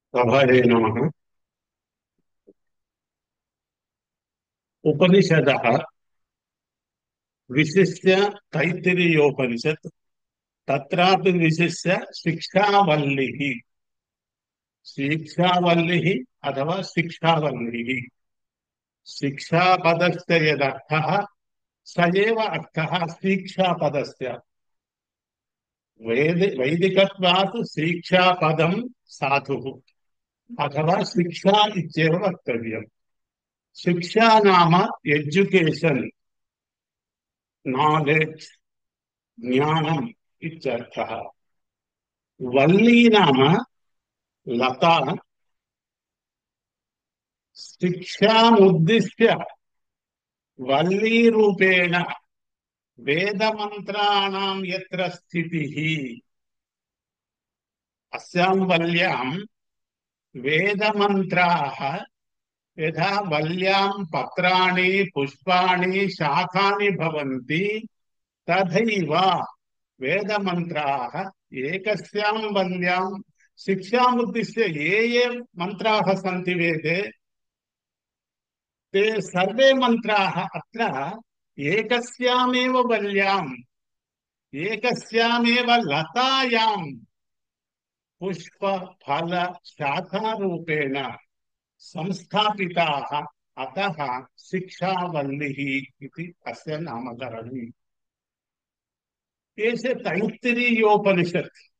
सभायै नमः। उपनिषदः विशिष्य तैत्तिरीयोपनिषत् तत्रापि विशिष्य शिक्षावल्लिः शिक्षावल्लिः अथवा शिक्षावल्लिः शिक्षापदस्य यदर्थः स एव अर्थः शिक्षापदस्य वैदिकत्वात् शिक्षापदं साधुः अथवा शिक्षा इत्येव वक्तव्यम्। शिक्षा नाम एजुकेशन, नालेज, ज्ञानम् इत्यर्थः। वल्ली नाम लता। शिक्षामुद्दिश्य वल्ली रूपेण वेदमन्त्राणां यत्र स्थितिः, अस्यां वल्यां वेदमन्त्राः यथा वल्यां पत्राणि पुष्पाणि शाखानि भवन्ति तथैव वेदमन्त्राः एकस्यां वल्यां शिक्षामुद्दिश्य ये मन्त्राः सन्ति वेदे ते सर्वे मन्त्राः अत्र एकस्यामेव वल्याम् एकस्यामेव लतायां पुष्प फल शाखारूपेण संस्थापिताः, अतः शिक्षावल्लिः इति अस्य नामकरणम्। एषः तैत्तिरीयोपनिषत्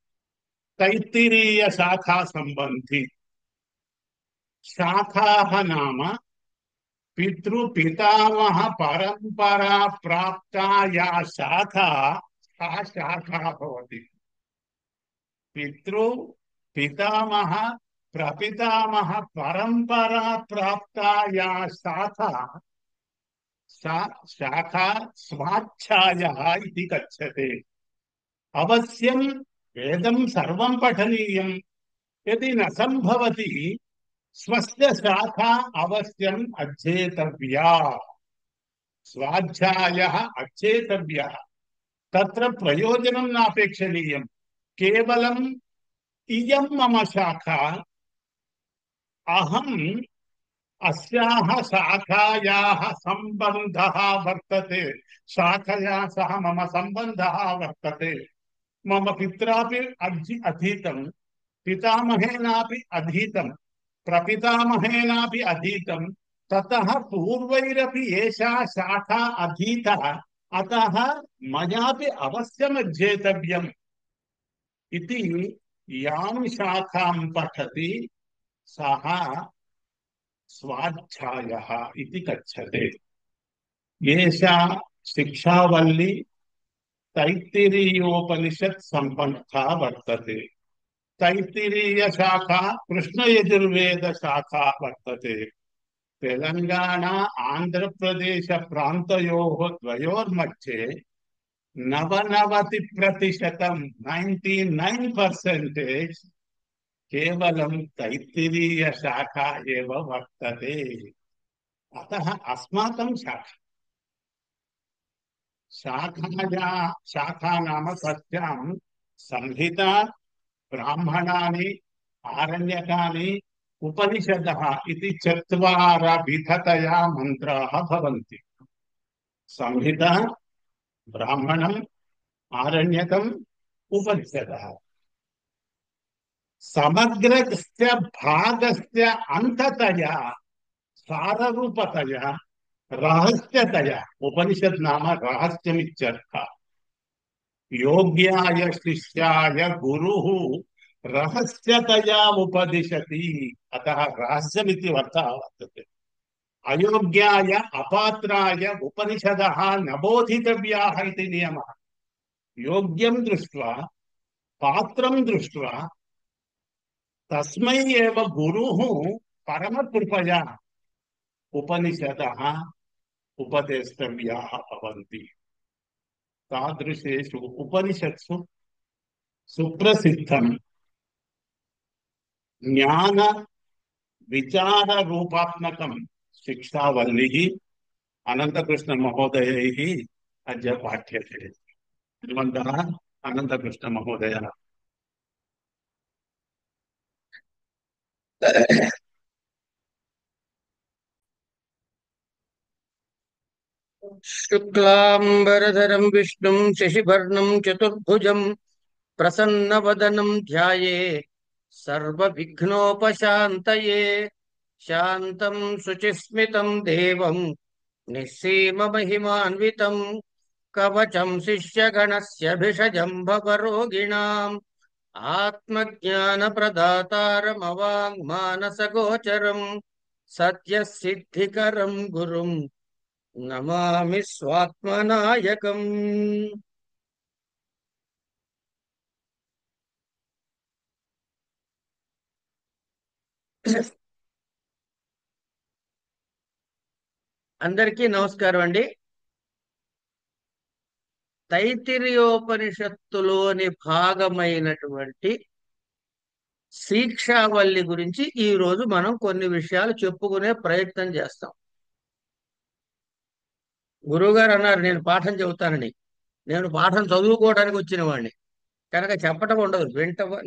तैत्तिरीय शाखा संबंधी। शाखाः नाम पितृपितामह परंपरा प्राप्ता या शाखा सा शाखा भवति। पितृ पितामह प्रपितामह परंपरा प्राप्ता या शाखा सा शाखा स्वाध्यायः इति कथ्यते। अवश्यं वेदं सर्वं पठनीयं। यदि न संभवति स्वस्य शाखा अवश्यम् अध्येतव्या। स्वाध्यायः अध्येतव्यः। तत्र प्रयोजनं नापेक्षणीयं। केवलम् इयं मम शाखा, अहम् अस्याः शाखायाः सम्बन्धः वर्तते, शाखया सह मम सम्बन्धः वर्तते। मम पित्रापि अधीतं, पितामहेनापि अधीतं, प्रपितामहेनापि अधीतं, ततः पूर्वैरपि एषा शाखा अधीता, अतः मयापि अवश्यम् अध्येतव्यम् इति यां शाखां पठति सः स्वाध्यायः इति कथ्यते। एषा शिक्षावल्ली तैत्तिरीयोपनिषत् सम्बन्धा वर्तते। तैत्तिरीय शाखा कृष्णयजुर्वेद शाखा वर्तते। तेलंगाना आंध्र प्रदेश प्रान्तयोः द्वयोर्मध्ये 99% 99% केवलं तैत्तिरीय शाखा एव वर्तते। अतः अस्माकं शाखा नाम सत्यां संहिता, ब्राह्मणानि, आरण्यकानि, उपनिषदः इति चत्वारविधतया मन्त्राः भवन्ति। संहिता, ब्राह्मणम्, आरण्यकम्, उपनिषदः। समग्रस्य भागस्य अन्ततया साररूपतया रहस्यतया उपनिषद नाम रहस्यमित्यर्थः। योग्याय शिष्याय गुरुः रहस्यतया उपदिशति, अतः रहस्यमिति अर्थः वर्तते। अयोग्याय अपात्राय उपनिषदः न बोधितव्याः इति नियमः। योग्यं दृष्ट्वा पात्रं दृष्ट्वा तस्मै एव गुरुः परमकृपया उपनिषदः उपदेष्टव्याः भवन्ति। तादृशेषु उपनिषत्सु सुप्रसिद्धं ज्ञान विचार रूपात्मकं शिक्षावल्लिः अनन्तकृष्ण महोदयैः अद्य पाठ्यते। श्रीमन्तः अनन्तकृष्ण महोदयः। శుక్లాంబరధరం విష్ణుం శశివర్ణం చతుర్భుజం ప్రసన్నవదనం ధ్యాయే సర్వవిఘ్నోపశాంతయే శాంతం శుచిస్మితం దేవం నిస్సీమమహిమాన్వితం కవచం శిష్యగణస్య భిషజం భవరోగిణాం ఆత్మజ్ఞానప్రదాతారమవాङ्మానసగోచరం సత్యసిద్ధికరం గురుం నమామి స్వాత్మనాయకం. అందరికీ నమస్కారం అండి. తైత్తిరీయోపనిషత్తులోని భాగమైనటువంటి శిక్షావల్లి గురించి ఈ రోజు మనం కొన్ని విషయాలు చెప్పుకునే ప్రయత్నం చేస్తాం. గురువుగారు అన్నారు నేను పాఠం చెబుతానని. నేను పాఠం చదువుకోవడానికి వచ్చిన వాడిని కనుక చెప్పటం ఉండదు,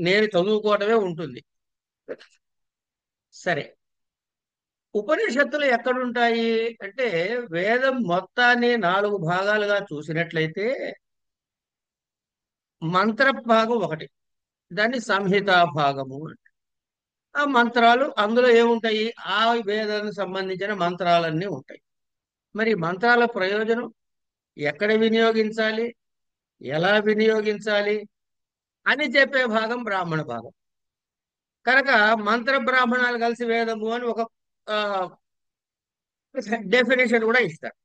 నేను చదువుకోవటమే ఉంటుంది. సరే, ఉపనిషత్తులు ఎక్కడుంటాయి అంటే వేదం మొత్తాన్ని 4 భాగాలుగా చూసినట్లయితే మంత్ర భాగం ఒకటి, దాన్ని సంహితా భాగము అంటారు. ఆ మంత్రాలు అందులో ఏముంటాయి, ఆ వేదానికి సంబంధించిన మంత్రాలన్నీ ఉంటాయి. మరి మంత్రాల ప్రయోజనం ఎక్కడ వినియోగించాలి, ఎలా వినియోగించాలి అని చెప్పే భాగం బ్రాహ్మణ భాగం. కనుక మంత్ర బ్రాహ్మణాలు కలిసి వేదము అని ఒక డెఫినేషన్ కూడా ఇస్తారు.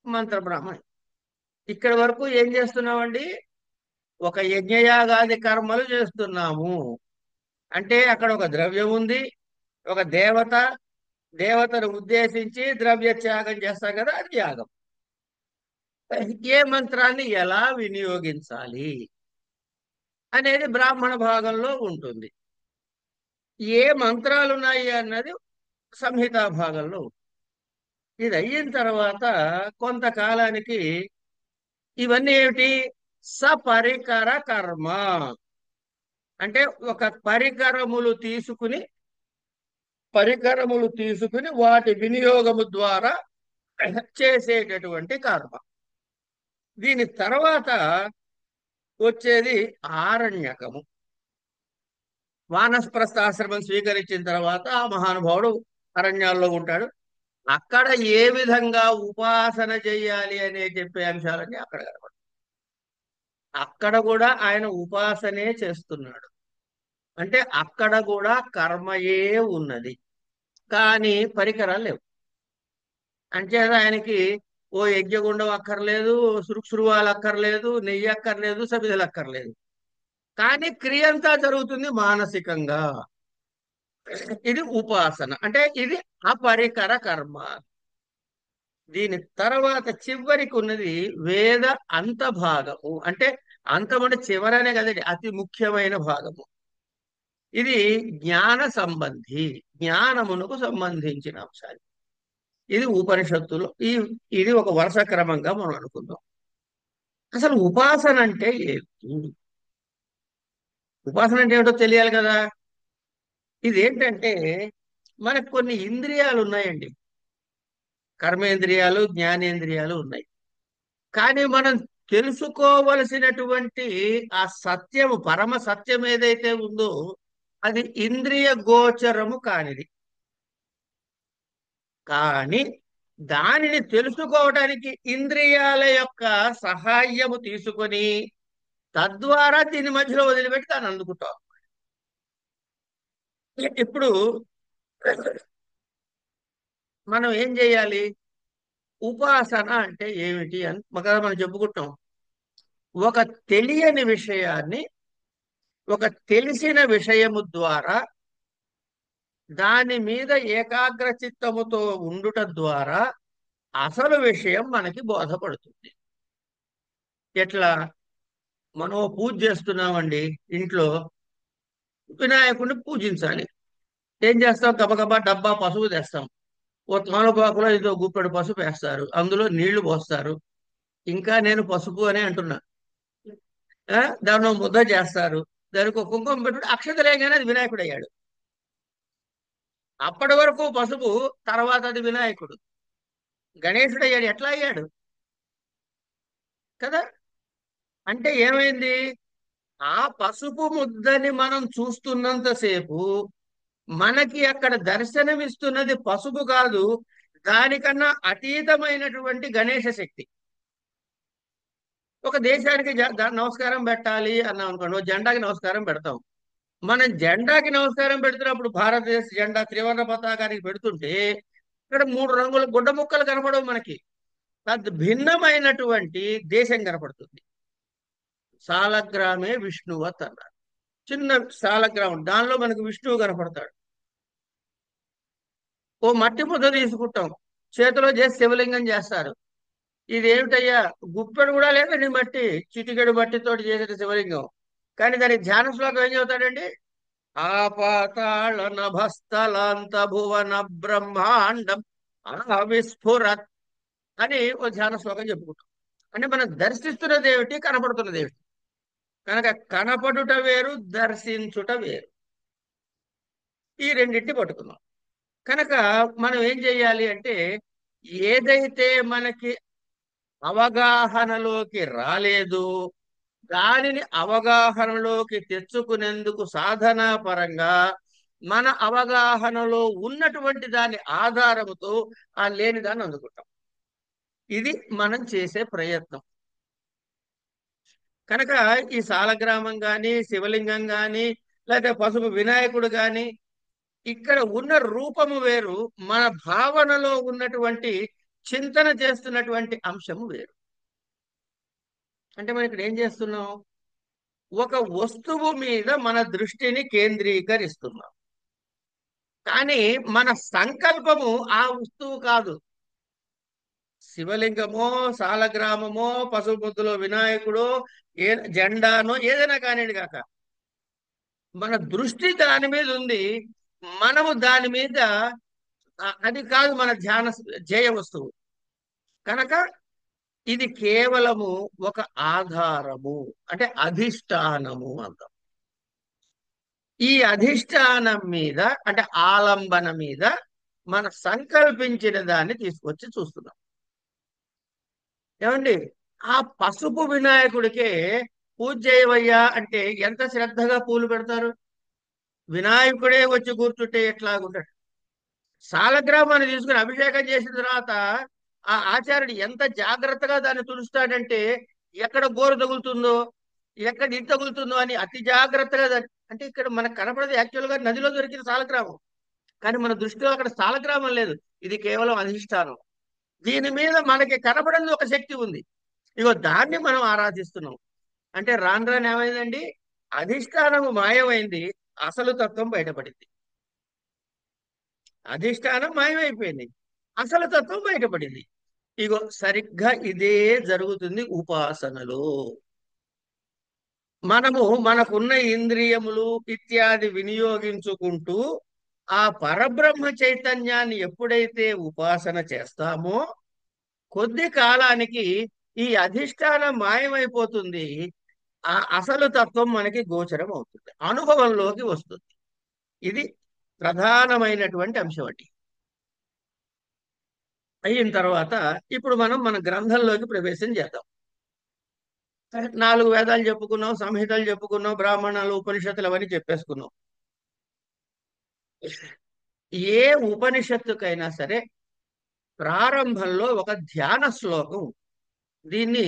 మంత్ర బ్రాహ్మణ ఇక్కడి వరకు ఏం చేస్తున్నామండి, ఒక యజ్ఞయాగాది కర్మలు చేస్తున్నాము అంటే అక్కడ ఒక ద్రవ్యం ఉంది, ఒక దేవత, దేవతను ఉద్దేశించి ద్రవ్య త్యాగం చేస్తాం కదా, అది త్యాగం. ఏ మంత్రాన్ని ఎలా వినియోగించాలి అనేది బ్రాహ్మణ భాగంలో ఉంటుంది. ఏ మంత్రాలు ఉన్నాయి అన్నది సంహితా భాగంలో ఉంటుంది. ఇది అయిన తర్వాత కొంతకాలానికి ఇవన్నీ ఏమిటి, సపరికర కర్మ అంటే ఒక పరికరములు తీసుకుని వాటి వినియోగము ద్వారా చేసేటటువంటి కర్మ. దీని తర్వాత వచ్చేది ఆరణ్యకము. వానప్రస్థాశ్రమం స్వీకరించిన తర్వాత ఆ మహానుభావుడు అరణ్యాల్లో ఉంటాడు. అక్కడ ఏ విధంగా ఉపాసన చేయాలి అనే చెప్పే అంశాలన్నీ అక్కడ కనబడతాయి. అక్కడ కూడా ఆయన ఉపాసనే చేస్తున్నాడు. అంటే అక్కడ కూడా కర్మయే ఉన్నది, కానీ పరికరాలు లేవు. అంచేత ఆయనకి ఓ యజ్ఞగుండం అక్కర్లేదు, సురుక్షురువాలు అక్కర్లేదు, నెయ్యి అక్కర్లేదు, సమిధులు అక్కర్లేదు. కానీ క్రియ అంతా జరుగుతుంది మానసికంగా. ఇది ఉపాసన అంటే ఇది అపరికర కర్మ. దీని తర్వాత చివరికి ఉన్నది వేద అంత భాగము. అంటే అంతం అంటే చివరనే కదండి, అతి ముఖ్యమైన భాగము. ఇది జ్ఞాన సంబంధి, జ్ఞానమునకు సంబంధించిన అంశాలు. ఇది ఉపనిషత్తులు. ఇది ఒక వరుస క్రమంగా మనం అనుకుందాం. అసలు ఉపాసన అంటే ఏంటి, ఉపాసన అంటే ఏమిటో తెలియాలి కదా. ఇదేంటంటే మనకు కొన్ని ఇంద్రియాలు ఉన్నాయండి, కర్మేంద్రియాలు, జ్ఞానేంద్రియాలు ఉన్నాయి. కానీ మనం తెలుసుకోవలసినటువంటి ఆ సత్యము, పరమ సత్యం ఏదైతే ఉందో అది ఇంద్రియ గోచరము కానిది. కానీ దానిని తెలుసుకోవడానికి ఇంద్రియాల యొక్క సహాయము తీసుకొని తద్వారా దీని మధ్యలో వదిలిపెట్టి దాన్ని అందుకుంటాం. ఇప్పుడు మనం ఏం చేయాలి, ఉపాసన అంటే ఏమిటి అని మనం చెప్పుకుంటాం. ఒక తెలియని విషయాన్ని ఒక తెలిసిన విషయము ద్వారా దాని మీద ఏకాగ్ర చిత్తముతో ఉండుట ద్వారా అసలు విషయం మనకి బోధపడుతుంది. ఎట్లా, మనం ఓ పూజ చేస్తున్నామండి, ఇంట్లో వినాయకుడిని పూజించాలి. ఏం చేస్తాం, గబగబా డబ్బా పసుపు తెస్తాం, ఓ తమలపాకులో ఏదో గుప్పెడు పసుపు వేస్తారు, అందులో నీళ్లు పోస్తారు. ఇంకా నేను పసుపు అనే అంటున్నా. దాన్ని ఓ ముద్ద చేస్తారు, దానికి ఒక కుంకుమ పెట్టుకుంటే అక్షతలేగానే అది వినాయకుడు అయ్యాడు. అప్పటి వరకు పసుపు, తర్వాత అది వినాయకుడు. గణేశుడు అయ్యాడు. ఎట్లా అయ్యాడు కదా? అంటే ఏమైంది? ఆ పసుపు ముద్దని మనం చూస్తున్నంతసేపు మనకి అక్కడ దర్శనమిస్తున్నది పసుపు కాదు, దానికన్నా అతీతమైనటువంటి గణేశ శక్తి. ఒక దేశానికి నమస్కారం పెట్టాలి అన్నాం అనుకోండి, ఓ జెండాకి నమస్కారం పెడతాం. మనం జెండాకి నమస్కారం పెడుతున్నప్పుడు భారతదేశ జెండా త్రివర్ణ పతాకానికి పెడుతుంటే ఇక్కడ 3 రంగుల గుడ్డ ముక్కలు కనపడవు మనకి. భిన్నమైనటువంటి దేశం కనపడుతుంది. సాలగ్రామే విష్ణువత్ అన్నారు. చిన్న సాలగ్రామం, దానిలో మనకు విష్ణువు కనపడతాడు. ఓ మట్టి ముద్ద తీసుకుంటాం, చేతిలో చేసి శివలింగం చేస్తారు. ఇది ఏమిటయ్యా, గుప్పెడు కూడా లేదండి మట్టి, చిటికెడు మట్టితోటి చేసిన శివలింగం. కానీ దాని ధ్యాన శ్లోకం ఏం చెబుతాడండి? ఆపాతాళ నభస్థలాంత భువన బ్రహ్మాండం విస్ఫురత్ అని ఓ ధ్యాన శ్లోకం చెప్పుకుంటాం. అంటే మనం దర్శిస్తున్నది ఏమిటి, కనపడుతున్నది ఏమిటి? కనుక కనపడుట వేరు, దర్శించుట వేరు. ఈ రెండింటి పట్టుకున్నాం. కనుక మనం ఏం చెయ్యాలి అంటే, ఏదైతే మనకి అవగాహనలోకి రాలేదు దానిని అవగాహనలోకి తెచ్చుకునేందుకు సాధనా పరంగా మన అవగాహనలో ఉన్నటువంటి దాని ఆధారముతో ఆ లేని దాన్ని అందుకుంటాం. ఇది మనం చేసే ప్రయత్నం. కనుక ఈ సాలగ్రామం గాని, శివలింగం గాని, లేకపోతే పసుపు వినాయకుడు గాని, ఇక్కడ ఉన్న రూపము వేరు, మన భావనలో ఉన్నటువంటి చింతన చేస్తున్నటువంటి అంశము వేరు. అంటే మనం ఇక్కడ ఏం చేస్తున్నాం? ఒక వస్తువు మీద మన దృష్టిని కేంద్రీకరిస్తున్నాం. కానీ మన సంకల్పము ఆ వస్తువు కాదు. శివలింగమో, సాలగ్రామమో, పసుపు ముద్దులో వినాయకుడో, జెండానో ఏదైనా కానివ్వండి కాక, మన దృష్టి దాని మీద ఉంది. మనము దాని మీద అది కాదు మన ధ్యేయ వస్తువు. కనుక ఇది కేవలము ఒక ఆధారము, అంటే అధిష్టానము అంటాం. ఈ అధిష్టానం మీద, అంటే ఆలంబన మీద మన సంకల్పించిన దాన్ని తీసుకొచ్చి చూస్తున్నాం. ఏమండి, ఆ పసుపు వినాయకుడికే పూజ చేయవయ్యా అంటే ఎంత శ్రద్ధగా పూలు పెడతారు. వినాయకుడే వచ్చి కూర్చుంటే ఎట్లాగుంటాడు. సాలగ్రామాన్ని తీసుకుని అభిషేకం చేసిన తర్వాత ఆ ఆచార్యుడు ఎంత జాగ్రత్తగా దాన్ని తుడుస్తాడంటే, ఎక్కడ గోరు తగులుతుందో, ఎక్కడ ఇది తగులుతుందో అని అతి జాగ్రత్తగా అంటే ఇక్కడ మనకు కనపడదు యాక్చువల్ గా నదిలో దొరికిన సాలగ్రామం. కానీ మన దృష్టిలో అక్కడ సాలగ్రామం లేదు, ఇది కేవలం అధిష్టానం. దీని మీద మనకి కనపడని ఒక శక్తి ఉంది. ఇగో దాన్ని మనం ఆరాధిస్తున్నాం. అంటే రాను రాను ఏమైందండి, అధిష్టానము మాయమైంది, అసలు తత్వం బయటపడింది. అధిష్టానం మాయమైపోయింది, అసలు తత్వం బయటపడింది. ఇగో సరిగ్గా ఇదే జరుగుతుంది ఉపాసనలో. మనము మనకున్న ఇంద్రియములు ఇత్యాది వినియోగించుకుంటూ ఆ పరబ్రహ్మ చైతన్యాన్ని ఎప్పుడైతే ఉపాసన చేస్తామో కొద్ది కాలానికి ఈ అధిష్టానం మాయమైపోతుంది, ఆ అసలు తత్వం మనకి గోచరం అవుతుంది, అనుభవంలోకి వస్తుంది. ఇది ప్రధానమైనటువంటి అంశం అండి. అయిన తర్వాత ఇప్పుడు మనం మన గ్రంథంలోకి ప్రవేశం చేద్దాం. 4 వేదాలు చెప్పుకున్నాం, సంహితలు చెప్పుకున్నాం, బ్రాహ్మణాలు, ఉపనిషత్తులు అవన్నీ చెప్పేసుకున్నాం. ఏ ఉపనిషత్తుకైనా సరే ప్రారంభంలో ఒక ధ్యాన శ్లోకం, దీన్ని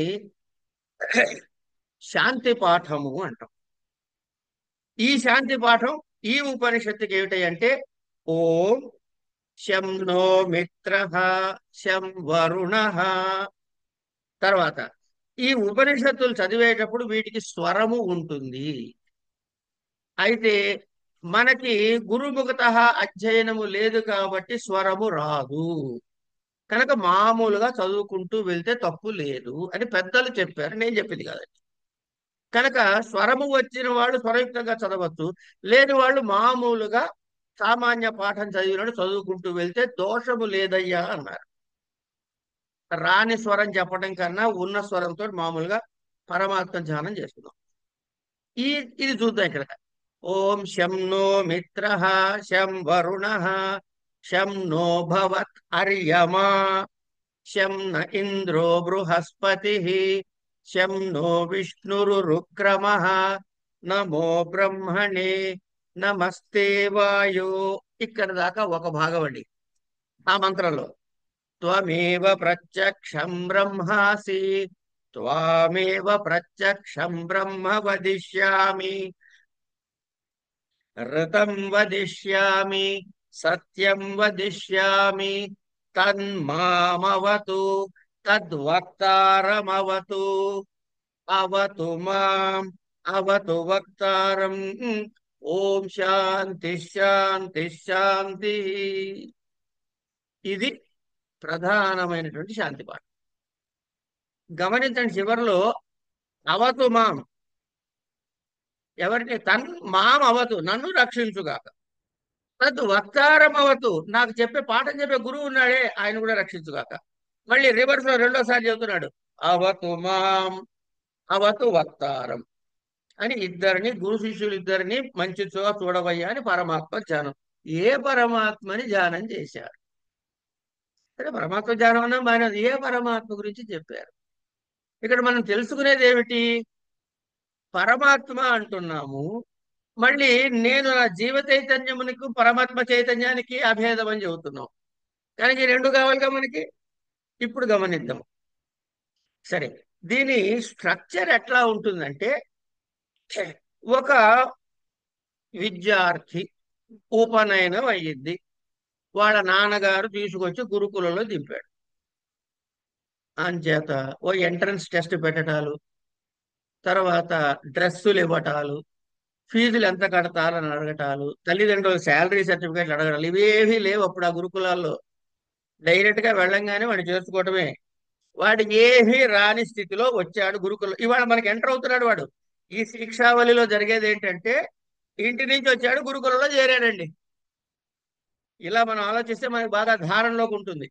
శాంతి పాఠము అంటాం. ఈ శాంతి పాఠం ఈ ఉపనిషత్తుకి ఏమిటంటే, ఓం శం నో మిత్ర శం వరుణ. తర్వాత ఈ ఉపనిషత్తులు చదివేటప్పుడు వీటికి స్వరము ఉంటుంది. అయితే మనకి గురుముఖత అధ్యయనము లేదు కాబట్టి స్వరము రాదు. కనుక మామూలుగా చదువుకుంటూ వెళ్తే తప్పు లేదు అని పెద్దలు చెప్పారు, నేను చెప్పింది కాదండి. కనుక స్వరము వచ్చిన వాళ్ళు స్వరయుక్తంగా చదవచ్చు, లేని వాళ్ళు మామూలుగా సామాన్య పాఠం చదివినట్టు చదువుకుంటూ వెళ్తే దోషము లేదయ్యా అన్నారు. రాని స్వరం చెప్పడం కన్నా ఉన్న స్వరంతో మామూలుగా పరమాత్మ ధ్యానం చేస్తున్నాం. ఇది చూద్దాం ఇక్కడ. ఓం శం నో మిత్ర శం వరుణ శం నో భవత్ అర్యమా శం న ఇంద్రో బృహస్పతి శం నో విష్ణురుక్రమ నమో బ్రహ్మణే నమస్తే వాయో. ఇక్కడ దాకా ఒక భాగం అండి ఆ మంత్రంలో. త్వమేవ ప్రత్యక్షం బ్రహ్మాసి త్వామేవ ప్రత్యక్షం బ్రహ్మ వదిష్యామి ఋతం వదిష్యామి సత్యం వదిష్యామి తన్మామవతు తద్వక్తారమవతు అవతు మాం అవతు వక్తారం. ఓం శాంతి శాంతి శాంతి. ఇది ప్రధానమైనటువంటి శాంతి పాఠం. గమనించండి, చివరిలో అవతు మాం, ఎవరిని? మాం అవతు, నన్ను రక్షించుగాక. తద్ వక్తారం అవతు, నాకు చెప్పే పాఠం చెప్పే గురువు ఉన్నాడే ఆయన కూడా రక్షించుగాక. మళ్ళీ రివర్స్ లో రెండోసారి చెబుతున్నాడు, అవతు మాం అవతు వక్తారం అని. ఇద్దరిని, గురు శిష్యులు ఇద్దరిని మంచిగా చూడవయ్యా అని పరమాత్మ ధ్యానం. ఏ పరమాత్మని ధ్యానం చేశారు? సరే, పరమాత్మ ధ్యానం అన్నా బాగా, ఏ పరమాత్మ గురించి చెప్పారు? ఇక్కడ మనం తెలుసుకునేది ఏమిటి? పరమాత్మ అంటున్నాము, మళ్ళీ నేను నా జీవ చైతన్యమునకు పరమాత్మ చైతన్యానికి అభేదం అని చెబుతున్నాం. కానీ ఈ రెండు కావాలిగా మనకి. ఇప్పుడు గమనిద్దాం. సరే, దీని స్ట్రక్చర్ ఎట్లా ఉంటుందంటే, ఒక విద్యార్థి ఉపనయనం అయ్యింది, వాళ్ళ నాన్నగారు తీసుకొచ్చి గురుకులంలో దింపాడు. అంచేత ఓ ఎంట్రన్స్ టెస్ట్ పెట్టడాలు, తర్వాత డ్రెస్సులు ఇవ్వటాలు, ఫీజులు ఎంత కడతారని అడగటాలు, తల్లిదండ్రులు శాలరీ సర్టిఫికేట్లు అడగడాలు, ఇవేవీ లేవు అప్పుడు ఆ గురుకులాల్లో. డైరెక్ట్ గా వెళ్ళంగానే వాడిని చేసుకోవటమే. వాడికి ఏమీ రాని స్థితిలో వచ్చాడు గురుకులం. ఇవాళ మనకి ఎంటర్ అవుతున్నాడు వాడు. ఈ శిక్షావళిలో జరిగేది ఏంటంటే, ఇంటి నుంచి వచ్చాడు, గురుకులంలో చేరాడండి. ఇలా మనం ఆలోచిస్తే మనకి బాగా ధారణలోకి ఉంటుంది.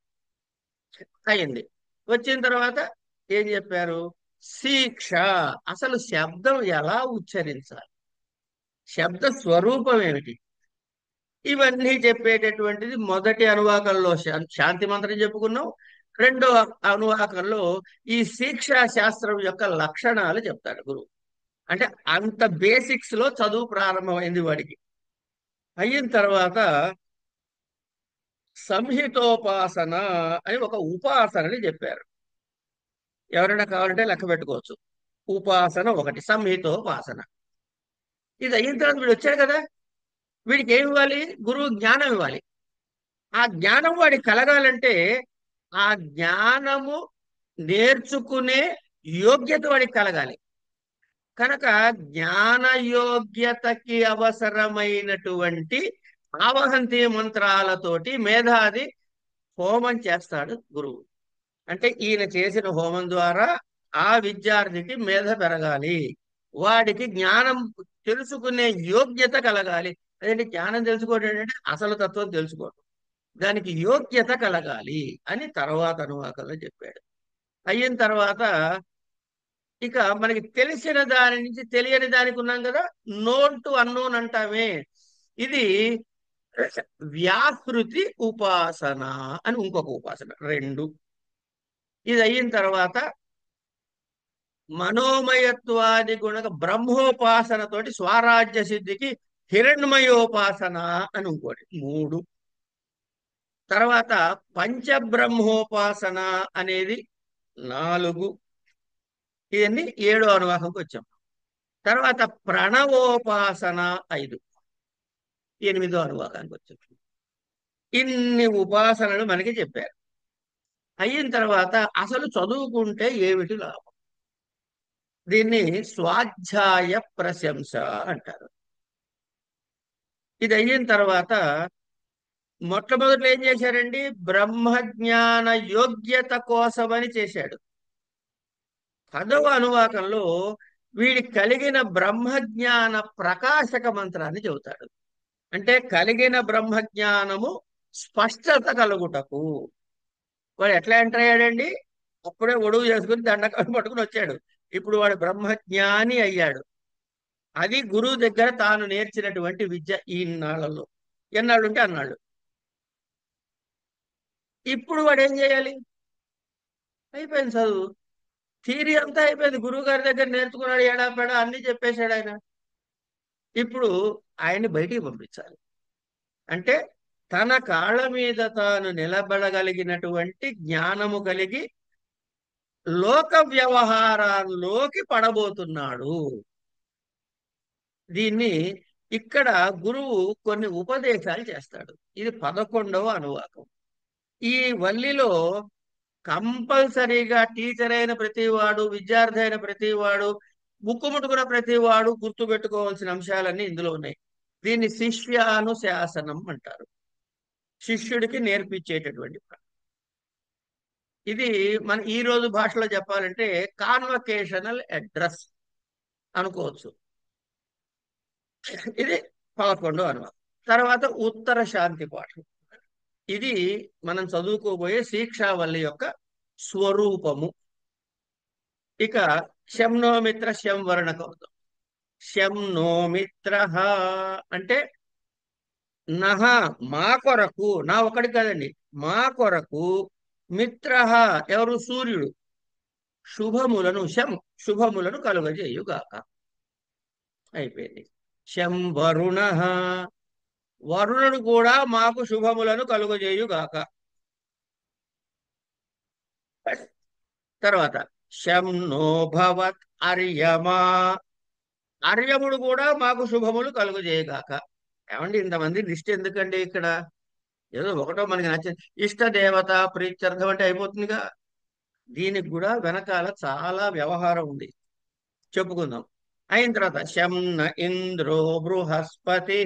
అయింది. వచ్చిన తర్వాత ఏం చెప్పారు? శిక్ష. అసలు శబ్దం ఎలా ఉచ్చరించాలి, శబ్ద స్వరూపం ఏమిటి, ఇవన్నీ చెప్పేటటువంటిది మొదటి అనువాకంలో శాంతి మంత్రం చెప్పుకున్నాం. రెండో అనువాకంలో ఈ శిక్షా శాస్త్రం యొక్క లక్షణాలు చెప్తాడు గురువు. అంటే అంత బేసిక్స్ లో చదువు ప్రారంభమైంది వాడికి. అయిన తర్వాత సంహితోపాసన అని ఒక ఉపాసనని చెప్పారు. ఎవరైనా కావాలంటే లెక్క పెట్టుకోవచ్చు. ఉపాసన ఒకటి, సంహితోపాసన. ఇది అయిన తర్వాత వీడు వచ్చాడు కదా, వీడికి ఏమి ఇవ్వాలి? గురువు జ్ఞానం ఇవ్వాలి. ఆ జ్ఞానం వాడికి కలగాలంటే ఆ జ్ఞానము నేర్చుకునే యోగ్యత వాడికి కలగాలి. కనుక జ్ఞాన యోగ్యతకి అవసరమైనటువంటి ఆవహంతి మంత్రాలతోటి మేధాది హోమం చేస్తాడు గురువు. అంటే ఈయన చేసిన హోమం ద్వారా ఆ విద్యార్థికి మేధ పెరగాలి, వాడికి జ్ఞానం తెలుసుకునే యోగ్యత కలగాలి. అదే జ్ఞానం తెలుసుకోవడం ఏంటంటే అసలు తత్వం తెలుసుకోవడం, దానికి యోగ్యత కలగాలి అని తర్వాత అనువాకంలో చెప్పాడు. అయిన తర్వాత ఇక మనకి తెలిసిన దాని నుంచి తెలియని దానికి ఉన్నాం కదా, నోన్ టు అన్నోన్ అంటామే. ఇది వ్యాకృతి ఉపాసన అని ఇంకొక ఉపాసన, రెండు. ఇది అయిన తర్వాత మనోమయత్వాది గుణక బ్రహ్మోపాసనతోటి స్వరాజ్య సిద్ధికి హిరణ్మయోపాసన అని ఇంకోటి, మూడు. తర్వాత పంచబ్రహ్మోపాసన అనేది నాలుగు. ఇవన్నీ ఏడో అనువాకంకి వచ్చాం. తర్వాత ప్రణవోపాసన ఐదు, ఎనిమిదో అనువాకానికి వచ్చాం. ఇన్ని ఉపాసనలు మనకి చెప్పారు. అయిన తర్వాత అసలు చదువుకుంటే ఏమిటి లాభం? దీన్ని స్వాధ్యాయ ప్రశంస అంటారు. ఇది అయిన తర్వాత మొట్టమొదట్లో ఏం చేశారండి? బ్రహ్మజ్ఞాన యోగ్యత కోసమని చేశాడు. 10వ అనువాకంలో వీడికి కలిగిన బ్రహ్మజ్ఞాన ప్రకాశక మంత్రాన్ని చెబుతాడు. అంటే కలిగిన బ్రహ్మజ్ఞానము స్పష్టత కలుగుటకు. వాడు ఎట్లా ఎంటర్ అయ్యాడండి? అప్పుడే ఒడుగు చేసుకుని దండకం పట్టుకుని వచ్చాడు. ఇప్పుడు వాడు బ్రహ్మజ్ఞాని అయ్యాడు. అది గురువు దగ్గర తాను నేర్చినటువంటి విద్య ఈనాళ్లలో. ఎన్నాళ్ళు ఉంటే అన్నాళ్ళు. ఇప్పుడు వాడు ఏం చేయాలి? అయిపోయింది చదువు. థియరీ అంతా అయిపోయింది. గురువు గారి దగ్గర నేర్చుకున్నాడు, ఏడాపెడా అన్ని చెప్పేశాడు ఆయన. ఇప్పుడు ఆయన్ని బయటికి పంపించాలి. అంటే తన కాళ్ళ మీద తాను నిలబడగలిగినటువంటి జ్ఞానము కలిగి లోక వ్యవహారాల్లోకి పడబోతున్నాడు. దీన్ని ఇక్కడ గురువు కొన్ని ఉపదేశాలు చేస్తాడు. ఇది 11వ అనువాకం. ఈ వల్లిలో కంపల్సరీగా టీచర్ అయిన ప్రతివాడు, విద్యార్థి అయిన ప్రతివాడు, ముక్కు ముట్టుకున్న ప్రతివాడు గుర్తుపెట్టుకోవాల్సిన అంశాలన్నీ ఇందులో ఉన్నాయి. దీన్ని శిష్యానుశాసనం అంటారు. శిష్యుడికి నేర్పించేటటువంటి పని. ఇది మన ఈ రోజు భాషలో చెప్పాలంటే కాన్వకేషనల్ అడ్రస్ అనుకోవచ్చు. ఇది 11వ అనువాదం. తర్వాత ఉత్తర శాంతి పాఠం. ఇది మనం చదువుకోబోయే శిక్షావల్లి యొక్క స్వరూపము. ఇక శం నో మిత్ర శం వర్ణ కౌతం. శం నో మిత్ర అంటే నహ మా కొరకు, నా ఒకటి కాదండి, మా కొరకు మిత్ర ఎవరు? సూర్యుడు. శుభములను శం శుభములను కలుగజేయుగాక. అయిపోయింది. శం వరుణ వరుణుడు కూడా మాకు శుభములను కలుగజేయుగాక. తర్వాత శం నో భవత్ అర్యమా అర్యముడు కూడా మాకు శుభములు కలుగజేయగాక. ఏమండి ఇంతమంది లిస్ట్ ఎందుకండి ఇక్కడ? ఏదో ఒకటో మనకి నచ్చింది, ఇష్ట దేవత ప్రీత్యర్థం అంటే అయిపోతుందిగా. దీనికి కూడా వెనకాల చాలా వ్యవహారం ఉంది, చెప్పుకుందాం. అయిన తర్వాత శంన ఇంద్రో బృహస్పతి,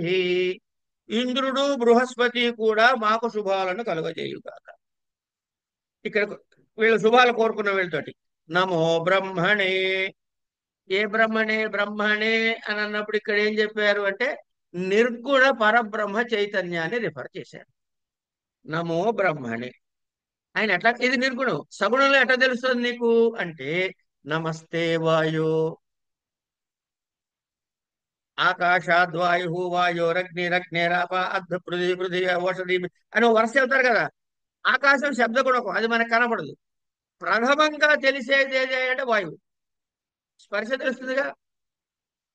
ఇంద్రుడు బృహస్పతి కూడా మాకు శుభాలను కలుగజేయుగాక. ఇక్కడ వీళ్ళు శుభాలు కోరుకున్న వీళ్ళతోటి నమో బ్రహ్మణే. ఏ బ్రహ్మణే? బ్రహ్మణే అని అన్నప్పుడు ఇక్కడ ఏం చెప్పారు అంటే నిర్గుణ పరబ్రహ్మ చైతన్యాన్ని రిఫర్ చేశారు. నమో బ్రహ్మణే. ఆయన ఎట్లా, ఇది నిర్గుణం, సగుణంలో ఎట్లా తెలుస్తుంది నీకు అంటే నమస్తే వాయో ఆకాశాద్వాయు వాయోరగ్నిరగ్నిరాప అర్ధ పృథివీ పృథివీ ఓషధి అని వరుస చెబుతారు కదా. ఆకాశం శబ్ద గుణకం, అది మనకు కనపడదు. ప్రథమంగా తెలిసేది ఏది అంటే వాయువు. స్పర్శ తెలుస్తుందిగా.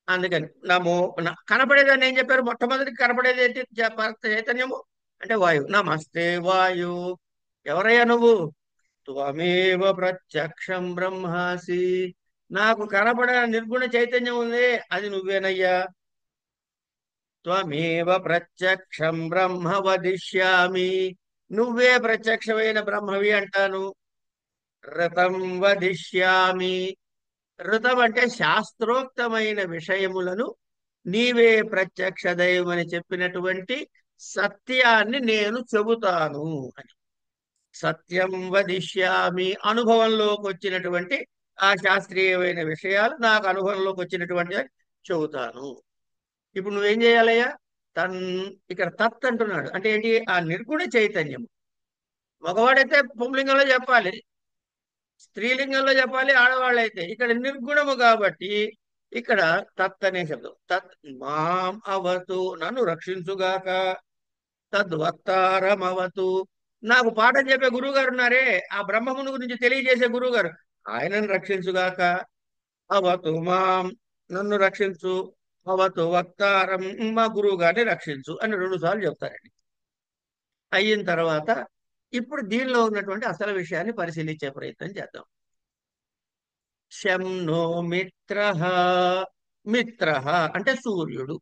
అందుకని నమో కనపడేదాన్ని ఏం చెప్పారు? మొట్టమొదటి కనపడేది ఏంటి? చైతన్యము అంటే వాయువు. నమస్తే వాయు. ఎవరయ్యా నువ్వు? త్వమేవ ప్రత్యక్షం బ్రహ్మాసి. నాకు కనపడ నిర్గుణ చైతన్యం ఉంది, అది నువ్వేనయ్యా. త్వమేవ ప్రత్యక్షం బ్రహ్మ వదిష్యామి. నువ్వే ప్రత్యక్షమైన బ్రహ్మవి అంటాను. ఋతం వదిష్యామి. ఋతం అంటే శాస్త్రోక్తమైన విషయములను నీవే ప్రత్యక్ష దైవమని చెప్పినటువంటి సత్యాన్ని నేను చెబుతాను అని. సత్యం వదిష్యామి. అనుభవంలోకి వచ్చినటువంటి ఆ శాస్త్రీయమైన విషయాలు నాకు అనుభవంలోకి వచ్చినటువంటి చెబుతాను. ఇప్పుడు నువ్వేం చేయాలయ్యా? ఇక్కడ తత్ అంటున్నాడు అంటే ఏంటి? ఆ నిర్గుణ చైతన్యం. మగవాడైతే పుంలింగంలో చెప్పాలి, స్త్రీలింగంలో చెప్పాలి ఆడవాళ్ళైతే. ఇక్కడ నిర్గుణము కాబట్టి ఇక్కడ తత్ అనే శబ్దం. తత్ మాం అవతు, నన్ను రక్షించుగాక. తద్వక్తారమవతు, నాకు పాఠం చెప్పే గురువు గారు ఉన్నారే, ఆ బ్రహ్మమును గురించి తెలియజేసే గురువు గారు, ఆయనను రక్షించుగాక. అవతు మాం, నన్ను రక్షించు. అవతు వక్తారం, మా గురువు గారిని రక్షించు అని 2 సార్లు చెప్తారండి. అయిన తర్వాత ఇప్పుడు దీనిలో ఉన్నటువంటి అసలు విషయాన్ని పరిశీలించే ప్రయత్నం చేద్దాం. శం నో మిత్ర. మిత్ర అంటే సూర్యుడు.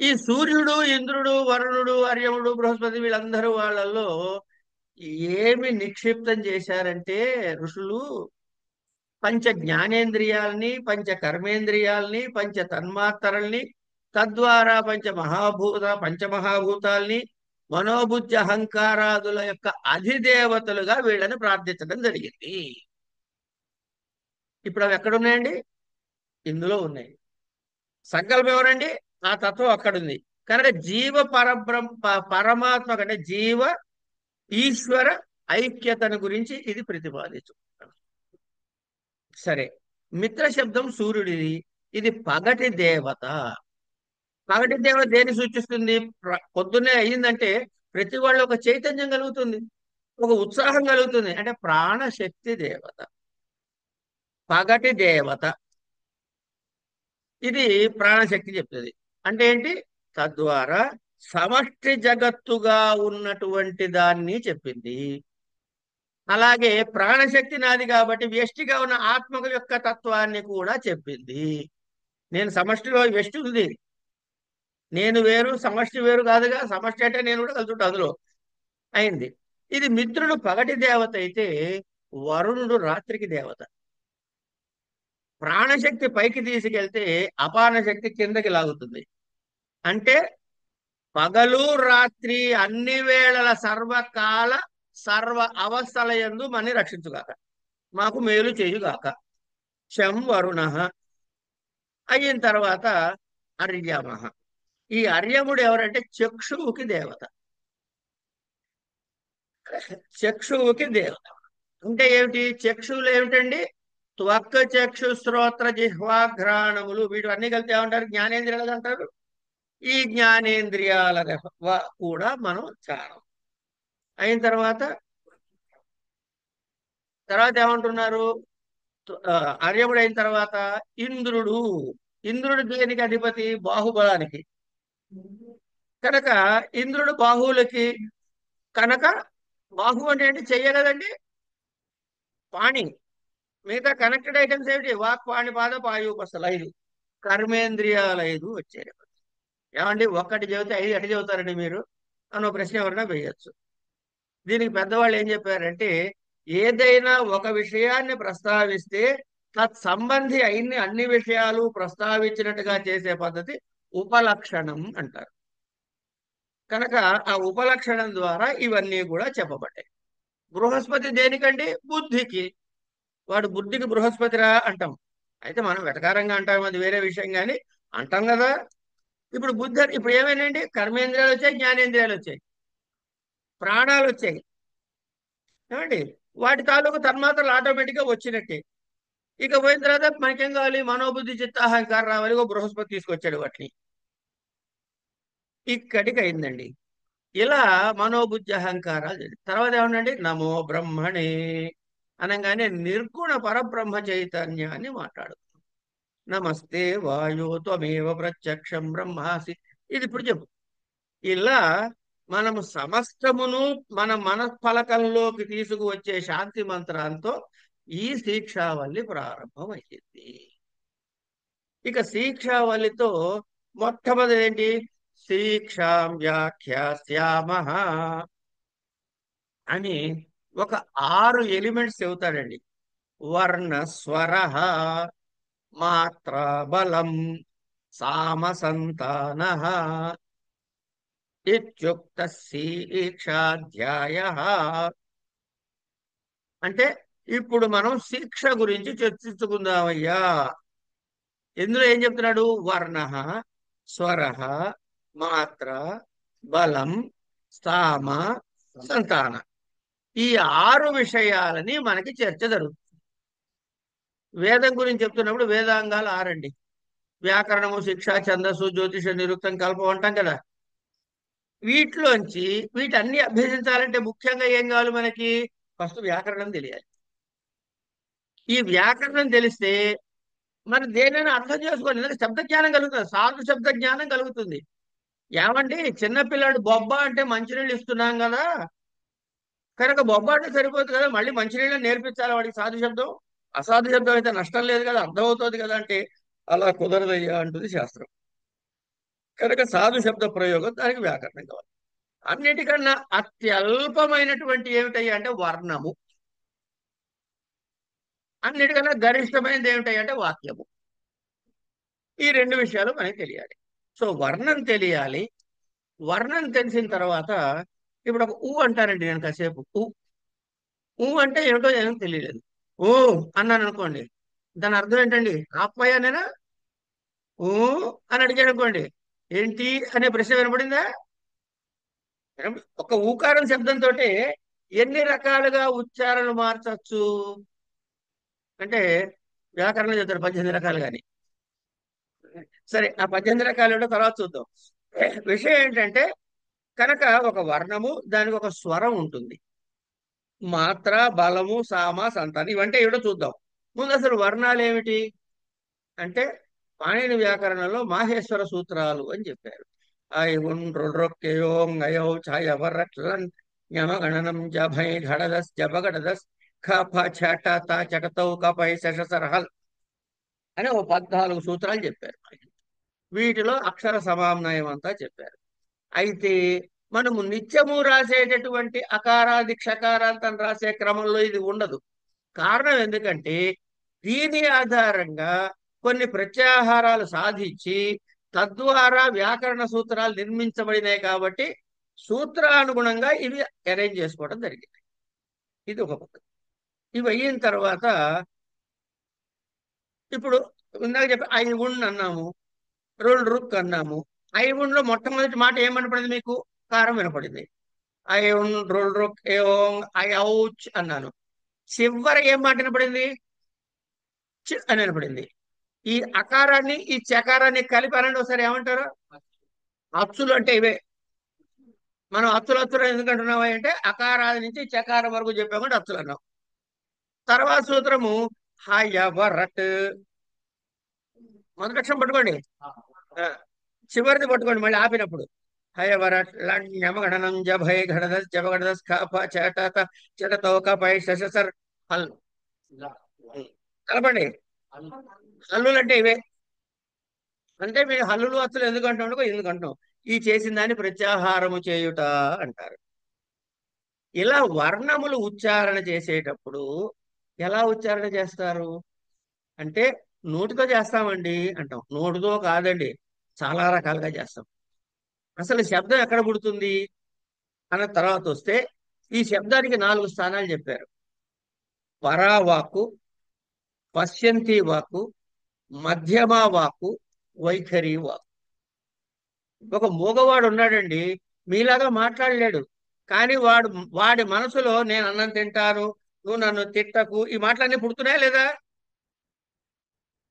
ఈ సూర్యుడు, ఇంద్రుడు, వరుణుడు, అర్యముడు, బృహస్పతి వీళ్ళందరూ వాళ్ళల్లో ఏమి నిక్షిప్తం చేశారంటే ఋషులు పంచ జ్ఞానేంద్రియాలని, పంచ కర్మేంద్రియాలని, పంచ తన్మాత్రల్ని, తద్వారా పంచమహాభూతాల్ని, మనోబుద్ధి అహంకారాదుల యొక్క అధిదేవతలుగా వీళ్ళని ప్రార్థించడం జరిగింది. ఇప్పుడు అవి ఎక్కడున్నాయండి? ఇందులో ఉన్నాయి. సంకల్పం ఎవరండి? ఆ తత్వం అక్కడుంది. కనుక జీవ పరమాత్మ కంటే జీవ ఈశ్వర ఐక్యతను గురించి ఇది ప్రతిపాదించు. సరే, మిత్ర శబ్దం సూర్యుడిది. ఇది పగటి దేవత. పగటి దేవత దేన్ని సూచిస్తుంది? పొద్దున్నే అయ్యిందంటే ప్రతి వాళ్ళు ఒక చైతన్యం కలుగుతుంది, ఒక ఉత్సాహం కలుగుతుంది, అంటే ప్రాణశక్తి దేవత, పగటి దేవత. ఇది ప్రాణశక్తి చెప్తుంది. అంటే ఏంటి? తద్వారా సమష్టి జగత్తుగా ఉన్నటువంటి దాన్ని చెప్పింది. అలాగే ప్రాణశక్తి నాది కాబట్టి వ్యష్టిగా ఉన్న ఆత్మక యొక్క తత్వాన్ని కూడా చెప్పింది. నేను సమష్టిలో వ్యష్టి ఉంది, నేను వేరు సమష్టి వేరు కాదుగా. సమష్టి అంటే నేను కూడా కలుసుంటా అందులో అయింది. ఇది మిత్రుడు పగటి దేవత అయితే వరుణుడు రాత్రికి దేవత. ప్రాణశక్తి పైకి తీసుకెళ్తే అపాన శక్తి కిందకి లాగుతుంది. అంటే పగలు రాత్రి అన్ని వేళల సర్వకాల సర్వ అవస్థల యందు మన్ని రక్షించుగాక, మాకు మేలు చేయుగాక. శం వరుణ అయిన తర్వాత అర్యమ. ఈ అర్యముడు ఎవరంటే చక్షువుకి దేవత. చక్షువుకి దేవత అంటే ఏమిటి? చక్షువులు ఏమిటండి? త్వక్ చక్షు శ్రోత్ర జిహ్వాఘ్రాణములు, వీటి అన్ని కలిపి ఏమంటారు? జ్ఞానేంద్రియాలు అంటారు. ఈ జ్ఞానేంద్రియాల కూడా మనం చాలం. అయిన తర్వాత తర్వాత ఏమంటున్నారు? ఆ, ఆర్యముడు అయిన తర్వాత ఇంద్రుడు. ఇంద్రుడు దేనికి అధిపతి? బాహుబలానికి. కనుక ఇంద్రుడు బాహువులకి. కనుక బాహు అంటే ఏంటి? చెయ్య కదండి, పాణి. మిగతా కనెక్టెడ్ ఐటమ్స్ ఏమిటి? వాక్ పాణి పాద పాయూపస్థలు 5 కర్మేంద్రియాలు 5 వచ్చాయి. ఏమండి ఒక్కటి చెబితే 5 ఎట చెబుతారండి మీరు అని ఒక ప్రశ్న ఎవరైనా వేయచ్చు. దీనికి పెద్దవాళ్ళు ఏం చెప్పారంటే, ఏదైనా ఒక విషయాన్ని ప్రస్తావిస్తే తత్సంబంధి అయిన అన్ని విషయాలు ప్రస్తావించినట్టుగా చేసే పద్ధతి ఉపలక్షణం అంటారు. కనుక ఆ ఉపలక్షణం ద్వారా ఇవన్నీ కూడా చెప్పబడ్డాయి. బృహస్పతి దేనికండి? బుద్ధికి. వాడు బుద్ధికి బృహస్పతిరా అంటాం. అయితే మనం వెటకారంగా అంటాం, అది వేరే విషయం, కానీ అంటాం కదా. ఇప్పుడు బుద్ధి ఇప్పుడు ఏమైనాయండి? కర్మేంద్రియాలు వచ్చాయి, జ్ఞానేంద్రియాలు వచ్చాయి, ప్రాణాలు వచ్చాయి. ఏమండి? వాటి తాలూకు తన్మాత్రలు ఆటోమేటిక్గా వచ్చినట్టే. ఇక పోయిన తర్వాత మనకేం కావాలి? మనోబుద్ధి చిత్తాహంకారం రావాలి. ఓ బృహస్పతి తీసుకొచ్చాడు వాటిని. ఇక్కడికి అయిందండి. ఇలా మనోబుద్ధి అహంకారాలు తర్వాత ఏమనండి? నమో బ్రహ్మణే అనగానే నిర్గుణ పరబ్రహ్మ చైతన్యాన్ని మాట్లాడు. నమస్తే వాయో త్వమేవ ప్రత్యక్షం బ్రహ్మాసి. ఇది ఇప్పుడు చెప్పు. ఇలా మనము సమస్తమును మన మనఃఫలకంలోకి తీసుకువచ్చే శాంతి మంత్రంతో ఈ శిక్షావళి ప్రారంభమయ్యింది. ఇక శిక్షావళితో మొట్టమొదటి ఏంటి? శిక్షాం వ్యాఖ్యాస్యామః అని ఒక 6 ఎలిమెంట్స్ చెబుతాడండి. వర్ణ స్వర మాత్ర బలం సామ సంతాన ఇత్యుక్త శిక్షాధ్యాయ. అంటే ఇప్పుడు మనం శిక్ష గురించి చర్చించుకుందామయ్యా. ఇందులో ఏం చెప్తున్నాడు? వర్ణ, స్వర, మాత్ర, బలం, స్థామ, సంతాన. ఈ 6 విషయాలని మనకి చర్చ జరుగుతుంది. వేదం గురించి చెప్తున్నప్పుడు వేదాంగాలు 6 అండి. వ్యాకరణము, శిక్ష, ఛందస్సు, జ్యోతిష, నిరుక్తం, కల్పం అంటాం కదా. వీటిలోంచి వీటన్ని అభ్యసించాలంటే ముఖ్యంగా ఏం కావాలి మనకి? ఫస్ట్ వ్యాకరణం తెలియాలి. ఈ వ్యాకరణం తెలిస్తే మరి దేనైనా అర్థం చేసుకోవాలి. ఎందుకంటే శబ్ద జ్ఞానం కలుగుతుంది, సాధు శబ్ద జ్ఞానం కలుగుతుంది. ఏమండి చిన్నపిల్లాడు బొబ్బ అంటే మంచినీళ్ళు ఇస్తున్నాం కదా, కనుక బొబ్బ అంటే సరిపోతుంది కదా, మళ్ళీ మంచినీళ్ళు నేర్పించాలి వాడికి సాధు శబ్దం. అసాధు శబ్దం అయితే నష్టం లేదు కదా, అర్థమవుతుంది కదా అంటే అలా కుదరదయ్యా అంటుంది శాస్త్రం. కనుక సాధు శబ్ద ప్రయోగం, దానికి వ్యాకరణం కావాలి. అన్నిటికన్నా అత్యల్పమైనటువంటి ఏమిటయ్యా అంటే వర్ణము. అన్నిటికన్నా గరిష్టమైనది ఏమిటయ్యా అంటే వాక్యము. ఈ 2 విషయాలు మనకి తెలియాలి. సో వర్ణం తెలియాలి. వర్ణం తెలిసిన తర్వాత ఇప్పుడు ఒక ఊ అంటారండి. నేను కాసేపు ఊ అంటే ఏమిటో ఏమో తెలియలేదు. ఓ అన్నాను అనుకోండి, దాని అర్థం ఏంటండి? ఆప్యాయనేనా? ఊ అని అడిగాడు అనుకోండి, ఏంటి అనే ప్రశ్న వినపడిందా? ఒక ఊకారం శబ్దంతో ఎన్ని రకాలుగా ఉచ్చారణలు మార్చచ్చు అంటే వ్యాకరణం చెప్తారు 18 రకాలు. కానీ సరే, ఆ 18 రకాలు ఏంటో తర్వాత చూద్దాం. విషయం ఏంటంటే, కనుక ఒక వర్ణము, దానికి ఒక స్వరం ఉంటుంది. మాత్ర, బలము, సామ, సంతానం, ఇవంటే ఏమిటో చూద్దాం. ముందు అసలు వర్ణాలు ఏమిటి అంటే, పాణిని వ్యాకరణంలో మాహేశ్వర సూత్రాలు అని చెప్పారు. ఐ ఉన్ రుడ్రొక్కెయోం అయౌ ఛాయవరట్లన్ యమగణనం జభై ఘడదస్ జబగడదస్ ఖ ఫ ఛ ట త చటతౌ కపై శష సరహల్ అని ఓ 14 సూత్రాలు చెప్పారు. వీటిలో అక్షర సమామ్నాయం అంతా చెప్పారు. అయితే మనము నిత్యము రాసేటటువంటి అకారాది క్షకారాంతం రాసే క్రమంలో ఇది ఉండదు. కారణం ఎందుకంటే, దీని ఆధారంగా కొన్ని ప్రత్యాహారాలు సాధించి తద్వారా వ్యాకరణ సూత్రాలు నిర్మించబడినాయి కాబట్టి సూత్రానుగుణంగా ఇవి అరేంజ్ చేసుకోవడం జరిగింది. ఇది ఒక పద్ధతి. ఇవి అయిన తర్వాత ఇప్పుడు ఇందాక చెప్పి ఐ ఉన్ అన్నాము, రోల్ రుక్ అన్నాము. ఐ ఉన్లో మొట్టమొదటి మాట ఏమనపడింది మీకు? కారం వినపడింది. ఐ ఉన్ రోల్ రుక్ ఏం ఐ ఔచ్ అన్నాను. చివరి ఏం మాట వినపడింది? చ్ అని వినపడింది. ఈ అకారాన్ని ఈ చకారాన్ని కలిపి అనండి ఒకసారి, ఏమంటారు? అచ్చులు అంటే ఇవే. మనం అచ్చులు అచ్చులు ఎందుకు అంటున్నావా అంటే, అకారాది నుంచి చకారం వరకు చెప్పామంటే అచ్చులు అన్నాం. తర్వాత సూత్రము హయవరట్. మొదటి అక్షరం పట్టుకోండి, ఆ, చివరిది పట్టుకోండి మళ్ళీ ఆపినప్పుడు. హయవరట్ లంగణనం జభై ఘడదస్ జబగడదస్ ఖప చట చటతో కపై శశసర్ హల్. కలపండి. హల్లులు అంటే ఇవే. అంటే మీరు హల్లులు అచ్చులు ఎందుకు అంటున్నాడు? ఎందుకు అంటున్నాం? ఈ చేసిన దాన్ని ప్రత్యాహారము చేయుట అంటారు. ఇలా వర్ణములు ఉచ్చారణ చేసేటప్పుడు ఎలా ఉచ్చారణ చేస్తారు అంటే, నోటితో చేస్తామండి అంటాం. నోటితో కాదండి, చాలా రకాలుగా చేస్తాం. అసలు శబ్దం ఎక్కడ పుడుతుంది అన్న తర్వాత వస్తే, ఈ శబ్దానికి 4 స్థానాలు చెప్పారు. పరావాక్కు, పశ్యంతి వాక్కు, మధ్యమా వాక్కు, వైఖరి వాక్కు. ఒక మూగవాడు ఉన్నాడండి, మీలాగా మాట్లాడలేడు. కానీ వాడి మనసులో నేను అన్నం తింటాను, నువ్వు నన్ను తిట్టకు, ఈ మాటలన్నీ పుడుతున్నాయా లేదా?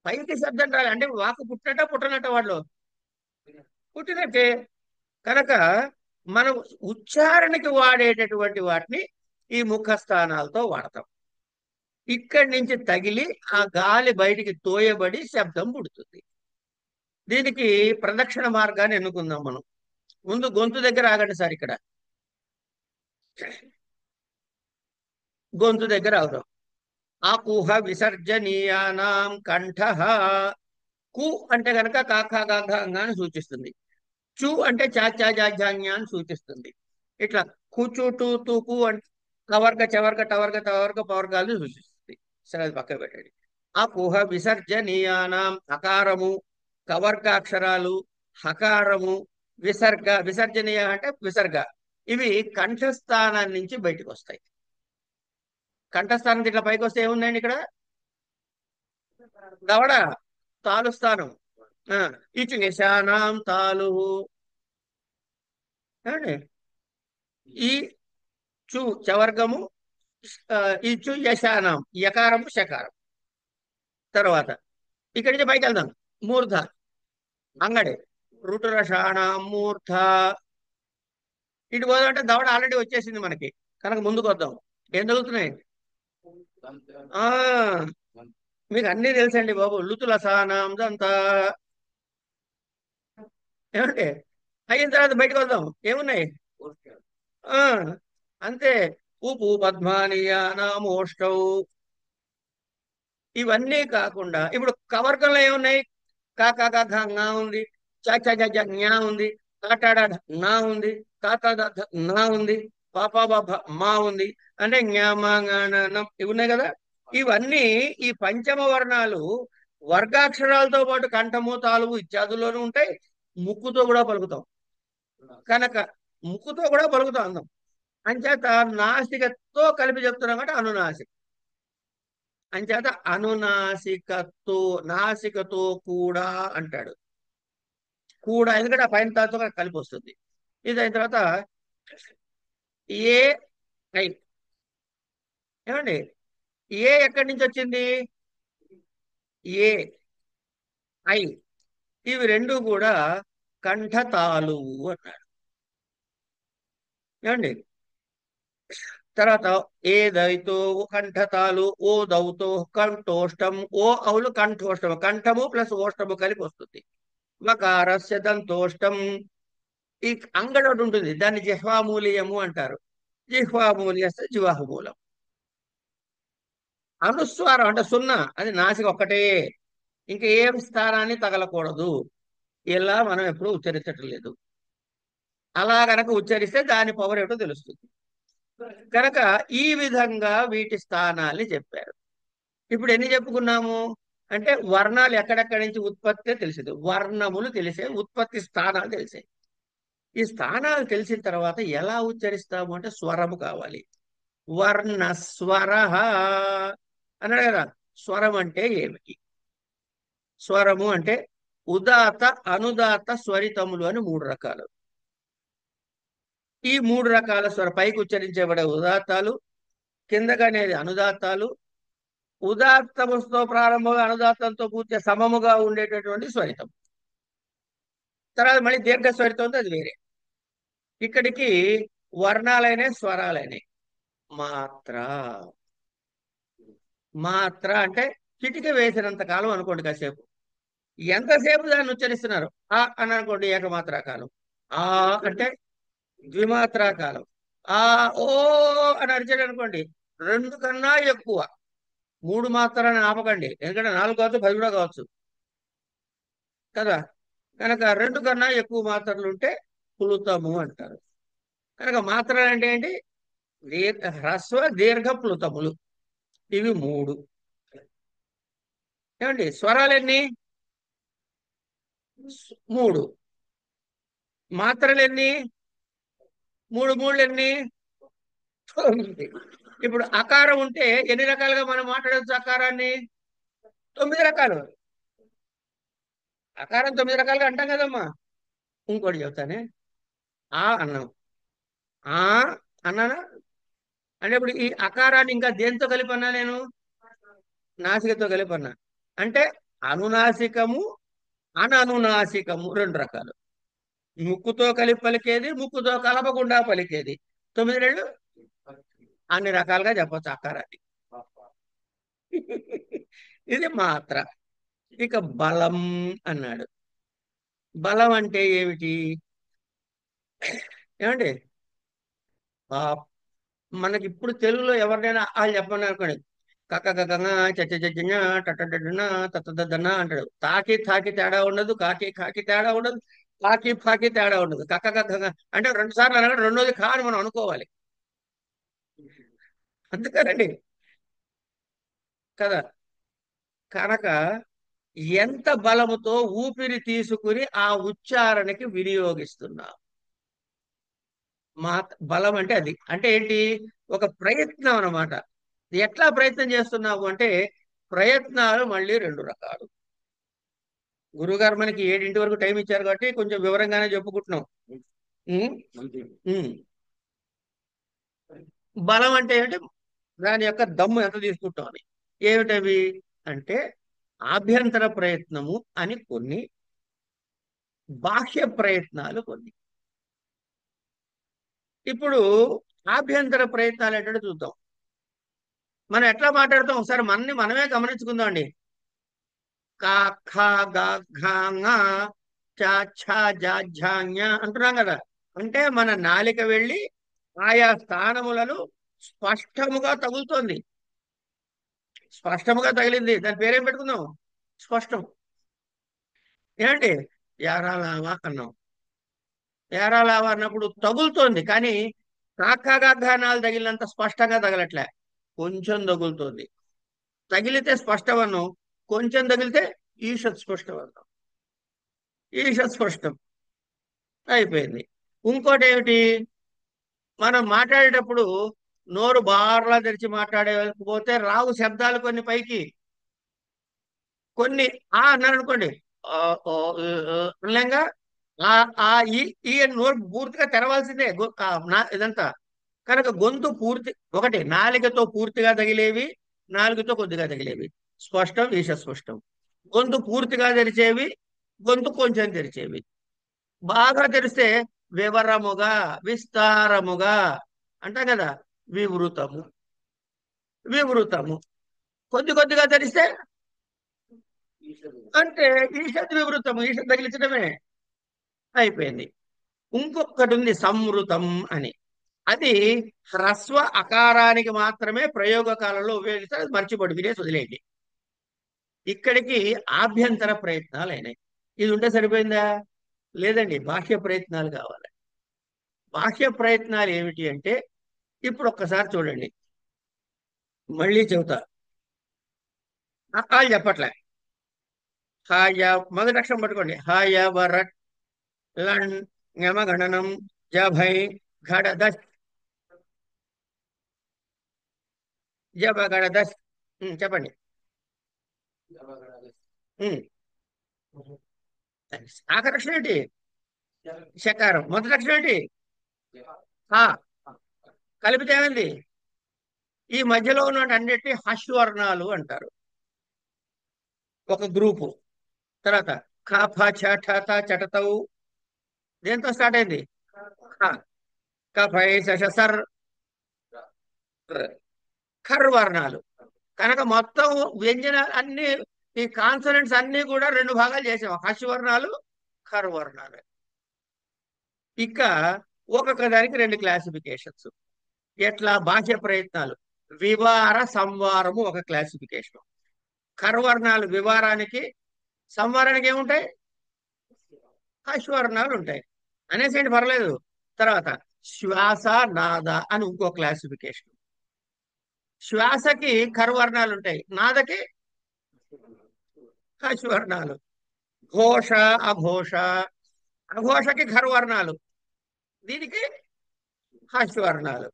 పైకి శబ్దం రాలి అంటే వాక్కు పుట్టినట్ట పుట్టనట్ట వాళ్ళు పుట్టినట్టే. కనుక మనం ఉచ్చారణకి వాడేటటువంటి వాటిని ఈ ముఖ స్థానాలతో వాడతాం. ఇక్కడి నుంచి తగిలి ఆ గాలి బయటికి తోయబడి శబ్దం పుడుతుంది. దీనికి ప్రదక్షిణ మార్గాన్ని ఎన్నుకుందాం మనం. ముందు గొంతు దగ్గర ఆగండి సార్. ఇక్కడ గొంతు దగ్గర ఆగుదాం. ఆకుహ విసర్జనీయానాం కంఠ. కు అంటే గనక కాకా గాఘంగా అని సూచిస్తుంది. చు అంటే చాచా జాజాన్య అని సూచిస్తుంది. ఇట్లా కుచు టూ తూకు అంటే కవర్గ చవర్గ టవర్గ తవర్గ పవర్గాలు సూచిస్తుంది. సరే, అది పక్క పెట్టండి. అకుహ విసర్జనీయానాం అకారము, కవర్గాక్షరాలు, హకారము, విసర్గ. విసర్జనీయ అంటే విసర్గ. ఇవి కంఠస్థానం నుంచి బయటకు వస్తాయి. కంఠస్థానం ఇట్లా పైకి వస్తే ఏముందండి ఇక్కడ? దవడ, తాలు స్థానం. ఇటు నిశానాం తాలు. ఏమండి? ఈ చు చవర్గము, ఈ చు యశానం యకారము శకారం. తర్వాత ఇక్కడి నుంచి పైకి వెళ్దాం. మూర్ధ అంగడి రుటురషాణం మూర్ధ. ఇటు పోదామంటే దవడ ఆల్రెడీ వచ్చేసింది మనకి, కనుక ముందుకు వద్దాం. ఏం చదువుతున్నాయి? ఆ మీకు అన్నీ తెలుసండి బాబు. లుతులసానాం దంతా. ఏమంటే అయిన తర్వాత బయటకు వద్దాం. ఏమున్నాయి? ఆ అంతే. ఉపు పద్మానియానామోష్టౌ. ఇవన్నీ కాకుండా ఇప్పుడు కవర్గంలో ఏమున్నాయి? కాకా కాకా గా ఉంది, చాచా చాచా జ్ఞా ఉంది, కాటాడా నా ఉంది, తాతా నా ఉంది, పాపా బాబా మా ఉంది. అంటే ఇవి ఉన్నాయి కదా. ఇవన్నీ ఈ పంచమ వర్ణాలు వర్గాక్షరాలతో పాటు కంఠము, తాలువు ఇత్యాదుల్లోనూ ఉంటాయి. ముక్కుతో కూడా పలుకుతాం. కనుక ముక్కుతో కూడా పలుకుతాం అందం. అంచేత నాసికతో కలిపి చెప్తున్నాం అంటే అనునాసిక. అంచేత అనునాసికతో, నాసికతో కూడా అంటాడు. కూడా ఎందుకంటే ఆ పైన తాతో కలిపి వస్తుంది. ఇది అయిన తర్వాత ఏ ఐ. ఏమండి? ఏ ఎక్కడి నుంచి వచ్చింది? A I. ఇవి రెండు కూడా కంఠతాలువు అన్నాడు. ఏమండి? తర్వాత ఏదైతో కంఠతాలు, ఓ దౌతో కంఠోష్టం, ఓ అవులు కంఠోష్టము, కంఠము ప్లస్ ఓష్టము కలిపి వస్తుంది. మకారస్య దంతోష్టం, ఈ అంగడి ఒకటి ఉంటుంది, దాన్ని జిహ్వామూలీయము అంటారు. జిహ్వామూల్యస్య జివాహమూలం. అనుస్వారం అంటే సున్నా, అది నాసిక ఒక్కటే, ఇంకా ఏం స్థానాన్ని తగలకూడదు. ఇలా మనం ఎప్పుడూ ఉచ్చరించటం లేదు. అలా గనక ఉచ్చరిస్తే దాని పవర్ ఏమిటో తెలుస్తుంది. కనుక ఈ విధంగా వీటి స్థానాల్ని చెప్పారు. ఇప్పుడు ఎన్ని చెప్పుకున్నాము అంటే, వర్ణాలు ఎక్కడెక్కడి నుంచి ఉత్పత్తి తెలిసింది, వర్ణములు తెలిసే, ఉత్పత్తి స్థానాలు తెలిసాయి. ఈ స్థానాలు తెలిసిన తర్వాత ఎలా ఉచ్చరిస్తాము అంటే స్వరము కావాలి. వర్ణ స్వర అన్నాడు కదా. స్వరం అంటే ఏమిటి? స్వరము అంటే ఉదాత అనుదాత స్వరితములు అని మూడు రకాలు. ఈ మూడు రకాల స్వర, పైకి ఉచ్చరించబడే ఉదాత్తాలు, కిందకనేది అనుదాత్తాలు, ఉదాత్తముతో ప్రారంభంగా అనుదాత్తంతో పూర్తి సమముగా ఉండేటటువంటి స్వరితం. తర్వాత మళ్ళీ దీర్ఘ స్వరితం ఉంది, అది వేరే. ఇక్కడికి వర్ణాలైన స్వరాలైన మాత్ర. మాత్ర అంటే చిటిక వేసినంత కాలం అనుకోండి, కాసేపు. ఎంతసేపు దాన్ని ఉచ్చరిస్తున్నారు? ఆ అని అనుకోండి, ఏకమాత్రా కాలం. ఆ అంటే ద్విమాత్రా కాలం. ఆ ఓ అని అరిచాడు అనుకోండి, రెండు కన్నా ఎక్కువ. మూడు మాత్రాన్ని ఆపకండి, ఎందుకంటే 4 కావచ్చు, 10 కూడా కావచ్చు కదా. కనుక రెండు కన్నా ఎక్కువ మాత్రలు ఉంటే ప్లుతము అంటారు. కనుక మాత్రలు అంటే ఏంటి? హ్రస్వ దీర్ఘ ప్లుతములు, ఇవి మూడు. ఏమండి? స్వరాలు ఎన్ని? మూడు. మాత్రలు ఎన్ని? మూడు మూడు ఎన్ని? 9. ఇప్పుడు అకారం ఉంటే ఎన్ని రకాలుగా మనం మాట్లాడవచ్చు అకారాన్ని? 9 రకాలు. అకారం 9 రకాలుగా అంటాం కదమ్మా. ఇంకోటి చెప్తానే. ఆ అన్నాం, ఆ అన్నానా అంటే, ఇప్పుడు ఈ అకారాన్ని ఇంకా దేంతో కలిపి అన్నా నేను? నాసికతో కలిపి అన్నా. అంటే అనునాసికము, అననునాసికము రెండు రకాలు. ముక్కుతో కలిపి పలికేది, ముక్కుతో కలపకుండా పలికేది. 9 రెండు అన్ని రకాలుగా చెప్పొచ్చు అకారాన్ని. ఇది మాత్ర. ఇక బలం అన్నాడు. బలం అంటే ఏమిటి? ఏమండి? ఆ మనకి ఇప్పుడు తెలుగులో ఎవరినైనా వాళ్ళు చెప్పండి అనుకోండి, కక్క కక్కన చచ్చ టట్టన తత్తదన్న అంటాడు. తాకి తాకి తేడా ఉండదు, కాకి కాకి తేడా ఉండదు, కాకి ఫాకి తేడా ఉండదు. కక్క కక్క అంటే 2 సార్లు అనగా రెండోది కా అని మనం అనుకోవాలి. అందుకనండి కదా. కనుక ఎంత బలముతో ఊపిరి తీసుకుని ఆ ఉచ్చారణకి వినియోగిస్తున్నాం. మా బలం అంటే అది. అంటే ఏంటి? ఒక ప్రయత్నం అన్నమాట. ఎట్లా ప్రయత్నం చేస్తున్నావు అంటే, ప్రయత్నాలు మళ్ళీ రెండు రకాలు. గురువుగారు మనకి 7 వరకు టైం ఇచ్చారు కాబట్టి కొంచెం వివరంగానే చెప్పుకుంటున్నాం. ఉమ్, ఉమ్. బలం అంటే ఏంటి? దాని యొక్క దమ్ము ఎంత తీసుకుంటాం అని. ఏమిటవి అంటే, ఆభ్యంతర ప్రయత్నము అని కొన్ని, బాహ్య ప్రయత్నాలు కొన్ని. ఇప్పుడు ఆభ్యంతర ప్రయత్నాలు ఏంటంటే చూద్దాం. మనం ఎట్లా మాట్లాడతాం ఒకసారి మనని మనమే గమనించుకుందాం అండి. కా ఖా గా ఘా ঙా చా ఛా జా ఝా ఞా అంటున్నాం కదా. అంటే మన నాలిక వెళ్ళి ఆయా స్థానములను స్పష్టముగా తగులుతోంది. స్పష్టముగా తగిలింది, దాని పేరేం పెట్టుకుందాం? స్పష్టం. ఏమండి? యారాలావా అన్నాం. యారాలావా అన్నప్పుడు తగులుతోంది, కానీ కాకాగాఘానాలు తగిలినంత స్పష్టంగా తగలట్లే, కొంచెం తగులుతోంది. తగిలితే స్పష్టమన్నాం, కొంచెం తగిలితే ఈషత్ స్పష్టం అన్నాం. ఈషత్ స్పష్టం అయిపోయింది. ఇంకోటి ఏమిటి? మనం మాట్లాడేటప్పుడు నోరు బార్లా తెరిచి మాట్లాడకపోతే రావు శబ్దాలు కొన్ని పైకి. కొన్ని ఆ అన్నారు అనుకోండి, ఆ, ఓ, అనలేంగా. ఆ ఆ ఈ ఈ అని నోరు పూర్తిగా తెరవాల్సిందే, ఇదంతా. కనుక గొంతు పూర్తి ఒకటి, నాలుకతో పూర్తిగా తగిలేవి, నాలుగుతో కొద్దిగా తగిలేవి స్పష్టం, ఈష స్పష్టం. గొంతు పూర్తిగా తెరిచేవి, గొంతు కొంచెం తెరిచేవి. బాగా తెరిస్తే వివరముగా, విస్తారముగా అంటాం కదా. వివృతము, వివృతము. కొద్ది కొద్దిగా తెరిస్తే అంటే ఈషద్ వివృతము, ఈషద్ తగిలించడమే అయిపోయింది. ఇంకొకటి ఉంది సంవృతం అని. అది హ్రస్వ అకారానికి మాత్రమే ప్రయోగ కాలంలో ఉపయోగిస్తారు. అది మర్చిపోండి, వినేసి వదిలేయండి. ఇక్కడికి ఆభ్యంతర ప్రయత్నాలు అయినాయి. ఇది ఉంటే సరిపోయిందా? లేదండి, బాహ్య ప్రయత్నాలు కావాలి. బాహ్య ప్రయత్నాలు ఏమిటి అంటే, ఇప్పుడు ఒక్కసారి చూడండి, మళ్ళీ చెబుతా. వాళ్ళు చెప్పట్లే. హాయ, మొదటి అక్షరం పట్టుకోండి. హాయ వరట్ లన్ యమగణనం జభై ఘడ దశ్ జబ గడ దశ్. చెప్పండి. ఉమ్. ఆఖరి అక్షరం ఏంటి? షకారం. మొదటి అక్షరం ఏంటి? హా. కలిపితే ఏమైంది? ఈ మధ్యలో ఉన్న అన్నిటిని హస్వర్ణాలు అంటారు, ఒక గ్రూపు. తర్వాత ఖ ఫ ఛ ఠ త చటతవు దేంతో స్టార్ట్ అయింది? ఖ. కఫై శశ సర్ ర్. ఖర్ వర్ణాలు. కనుక మొత్తం వ్యంజనాలు అన్ని, ఈ కాన్సనెంట్స్ అన్ని కూడా రెండు భాగాలు చేసాం. హస్వర్ణాలు, ఖర్ వర్ణాలు. ఇక ఒక్కొక్క దానికి రెండు క్లాసిఫికేషన్స్. ఎట్లా? బాహ్య ప్రయత్నాలు. వివార సంవారము ఒక క్లాసిఫికేషన్. ఖర్వర్ణాలు వివారానికి, సంవారానికి ఏముంటాయి? అశ్వర్ణాలు ఉంటాయి. అనేసేంటి, పర్లేదు. తర్వాత శ్వాస నాద అని ఇంకో క్లాసిఫికేషన్. శ్వాసకి ఖర్వర్ణాలు ఉంటాయి, నాదకి అశ్వర్ణాలు. ఘోష, అఘోష. అఘోషకి ఖర్వర్ణాలు, దీనికి హాస్యవర్ణాలు.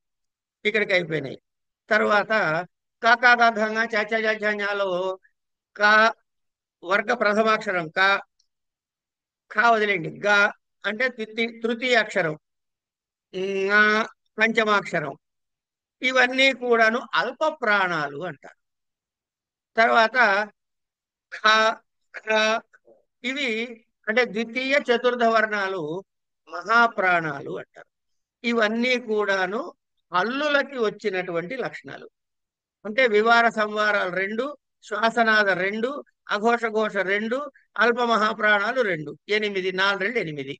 ఇక్కడికి అయిపోయినాయి. తర్వాత కాకాగంగా చచజాలో క వర్గ ప్రథమాక్షరం క. ఖా వదిలేండి. గ అంటే తృతీయ అక్షరం. ঙ పంచమాక్షరం. ఇవన్నీ కూడాను అల్ప ప్రాణాలు అంటారు. తర్వాత ఖ, ఖ ఇవి అంటే ద్వితీయ చతుర్థ వర్ణాలు మహాప్రాణాలు అంటారు. ఇవన్నీ కూడాను హల్లులకి వచ్చినటువంటి లక్షణాలు. అంటే వివార సంవారాలు రెండు, శ్వాసనాద రెండు, అఘోష ఘోష రెండు, అల్ప మహాప్రాణాలు రెండు. 8, 4 2 8.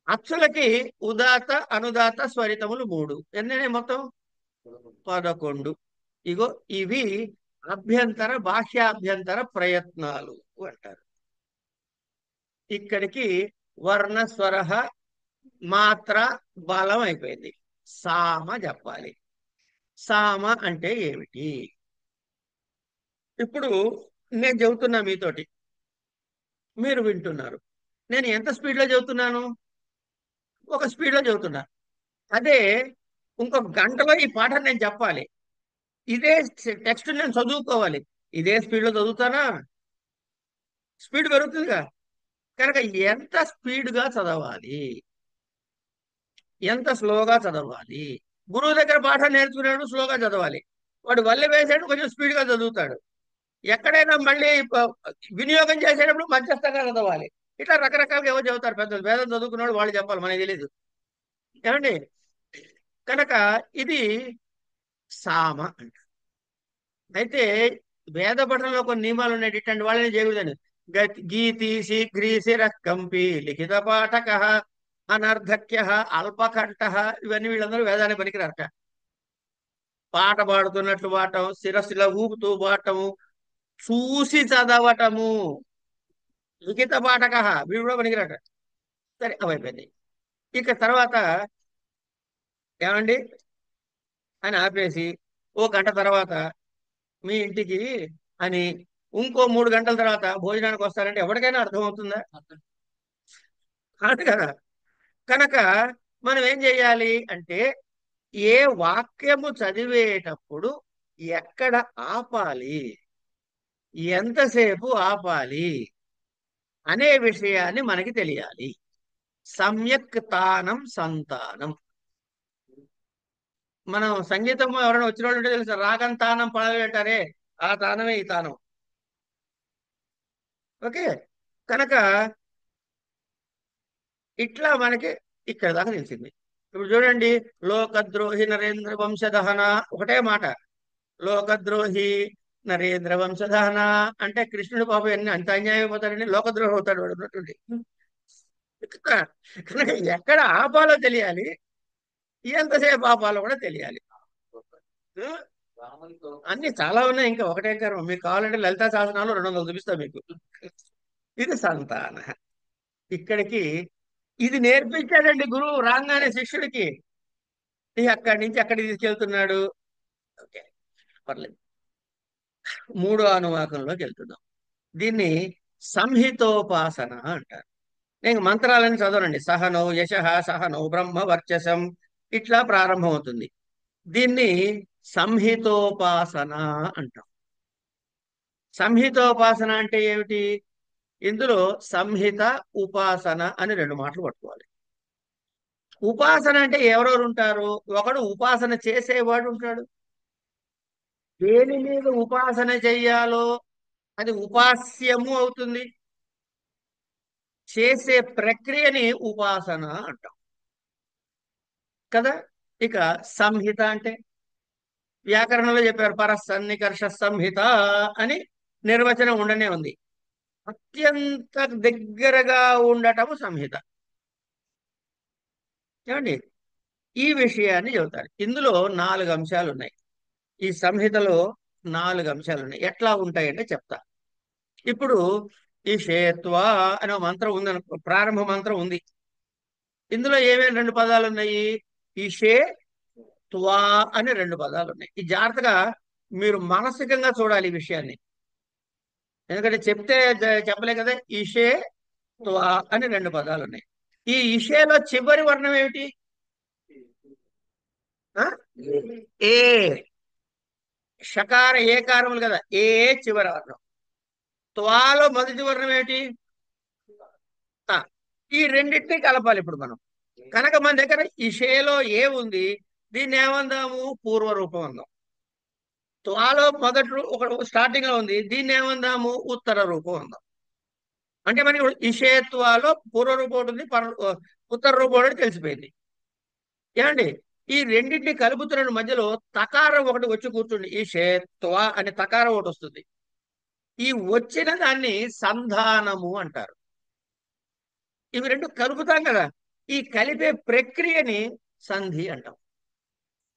అచ్చులకి ఉదాత, అనుదాత, స్వరితములు 3. ఎన్ని మొత్తం? 11. ఇగో ఇవి అభ్యంతర, బాహ్యాభ్యంతర ప్రయత్నాలు అంటారు. ఇక్కడికి వర్ణ స్వర మాత్ర బలం అయిపోయింది. సామ చెప్పాలి. సామ అంటే ఏమిటి? ఇప్పుడు నేను చెబుతున్నా మీతోటి, మీరు వింటున్నారు. నేను ఎంత స్పీడ్లో చెబుతున్నాను? ఒక స్పీడ్లో చెబుతున్నా. అదే ఇంకొక గంటలో ఈ పాఠం నేను చెప్పాలి, ఇదే టెక్స్ట్ నేను చదువుకోవాలి, ఇదే స్పీడ్లో చదువుతానా? స్పీడ్ పెరుగుతుందిగా. కనుక ఎంత స్పీడ్గా చదవాలి, ఎంత స్లోగా చదవాలి? గురువు దగ్గర పాఠం నేర్చుకునేప్పుడు స్లోగా చదవాలి. వాడు వల్లె వేసేటప్పుడు కొంచెం స్పీడ్గా చదువుతాడు. ఎక్కడైనా మళ్ళీ వినియోగం చేసేటప్పుడు మధ్యస్థంగా చదవాలి. ఇట్లా రకరకాలుగా ఎవరు చదువుతారు, పెద్దలు వేదం చదువుకున్నాడు, వాళ్ళు చెప్పాలి, మనకి తెలీదు ఏమండి. కనుక ఇది సామ అంట. అయితే వేద పఠనంలో కొన్ని నియమాలు ఉన్నాయి, ఇట్లాంటి వాళ్ళని చేయకూడదని. గీతి శీఘ్రీ శిరకంపి లిఖిత పాఠక అనర్ధక్య అల్పకంఠ. ఇవన్నీ వీళ్ళందరూ వేదానికి పనికిరారట. పాట పాడుతున్నట్లు పాడటం, శిరస్సులో ఊపుతూ పాడటము, చూసి చదవటము. లిఖిత పాఠక వీడు కూడా పనికిరాట. సరే, అవైపోయింది. ఇక తర్వాత ఏమండి అని ఆపేసి, ఓ గంట తర్వాత మీ ఇంటికి అని, ఇంకో 3 గంటల తర్వాత భోజనానికి వస్తారంటే ఎవరికైనా అర్థమవుతుందా? కాదు కదా. కనుక మనం ఏం చేయాలి అంటే, ఏ వాక్యము చదివేటప్పుడు ఎక్కడ ఆపాలి, ఎంతసేపు ఆపాలి అనే విషయాన్ని మనకి తెలియాలి. సమ్యక్ తానం సంతానం. మనం సంగీతం ఎవరైనా వచ్చిన వాళ్ళు ఉంటే తెలుసు, రాగం తానం పడవేంటారే, ఆ తానమే ఈ తానం. ఓకే. కనుక ఇట్లా మనకి ఇక్కడ దాకా తెలిసింది. ఇప్పుడు చూడండి, లోకద్రోహి నరేంద్ర వంశదహన, ఒకటే మాట, లోకద్రోహి నరేంద్ర వంశదహన అంటే కృష్ణుడు పాపం ఎన్ని అంత అన్యాయం అయిపోతాడండి, లోకద్రోహి అవుతాడు వాడు ఉన్నట్టుండి. కనుక ఎక్కడ ఆపాలో తెలియాలి, ఎంతసేపు ఆపాలో కూడా తెలియాలి. అన్ని చాలా ఉన్నాయి, ఇంకా ఒకటే కర్మ. మీకు కావాలంటే లలితా శాసనాలు 200 చూపిస్తా మీకు. ఇది సంతాన. ఇక్కడికి ఇది నేర్పించాడండి గురువు రాగానే శిష్యుడికి. ఇక అక్కడి నుంచి అక్కడికి తీసుకెళ్తున్నాడు. ఓకే, పర్లేదు. మూడో అనువాకంలోకి వెళ్తున్నాం. దీన్ని సంహితోపాసన అంటారు. నేను మంత్రాలని చదవనండి. సహనౌ యశః సహనౌ బ్రహ్మ వర్చసం, ఇట్లా ప్రారంభమవుతుంది. దీన్ని సంహితోపాసన అంటాం. సంహితోపాసన అంటే ఏమిటి? ఇందులో సంహిత, ఉపాసన అని రెండు మాటలు పట్టుకోవాలి. ఉపాసన అంటే ఎవరెవరు ఉంటారు? ఒకడు ఉపాసన చేసేవాడు ఉంటాడు. దేని మీద ఉపాసన చెయ్యాలో అది ఉపాస్యము అవుతుంది. చేసే ప్రక్రియని ఉపాసన అంటాం కదా. ఇక సంహిత అంటే వ్యాకరణంలో చెప్పారు, పరసన్నికర్ష సంహిత అని నిర్వచనం ఉండనే ఉంది. అత్యంత దగ్గరగా ఉండటము సంహిత. ఏమండి, ఈ విషయాన్ని చెబుతారు. ఇందులో 4 అంశాలు ఉన్నాయి. ఈ సంహితలో 4 అంశాలు ఉన్నాయి. ఎట్లా ఉంటాయంటే చెప్తా. ఇప్పుడు ఈ షేత్వ అనే ఒక మంత్రం ఉంది అనుకో, ప్రారంభ మంత్రం ఉంది. ఇందులో ఏమేమి 2 పదాలు ఉన్నాయి? ఈషే త్వా అని 2 పదాలు ఉన్నాయి. ఈ జాగ్రత్తగా మీరు మానసికంగా చూడాలి ఈ విషయాన్ని. ఎందుకంటే చెప్తే చెప్పలే కదా. ఈషే త్వా అని 2 పదాలు ఉన్నాయి. ఈ ఇషేలో చివరి వర్ణం ఏమిటి? ఆ? ఏ. షకార ఏకారములు కదా, ఏ చివరి వర్ణం. త్వాలో మొదటి వర్ణం ఏమిటి? ఆ. ఈ రెండింటినీ కలపాలి ఇప్పుడు మనం. కనుక మన దగ్గర ఇషేలో ఏ ఉంది, దీన్ని ఏమందాము? పూర్వ రూపం అందాం. త్వాలో ఒక స్టార్టింగ్ లో ఉంది, దీన్ని ఏమందాము? ఉత్తర రూపం అందాం. అంటే మనకి ఇప్పుడు ఇషేత్వాలో పూర్వ రూపం ఒకటి ఉంది, ఉత్తర రూపం ఒకటి తెలిసిపోయింది. ఏమండి, ఈ రెండింటిని కలుపుతున్న మధ్యలో తకారం ఒకటి వచ్చి కూర్చుండి, ఈషేత్వ అనే తకారం ఒకటి వస్తుంది. ఈ వచ్చిన దాన్ని సంధానము అంటారు. ఇవి రెండు కలుపుతాం కదా, ఈ కలిపే ప్రక్రియని సంధి అంటాం.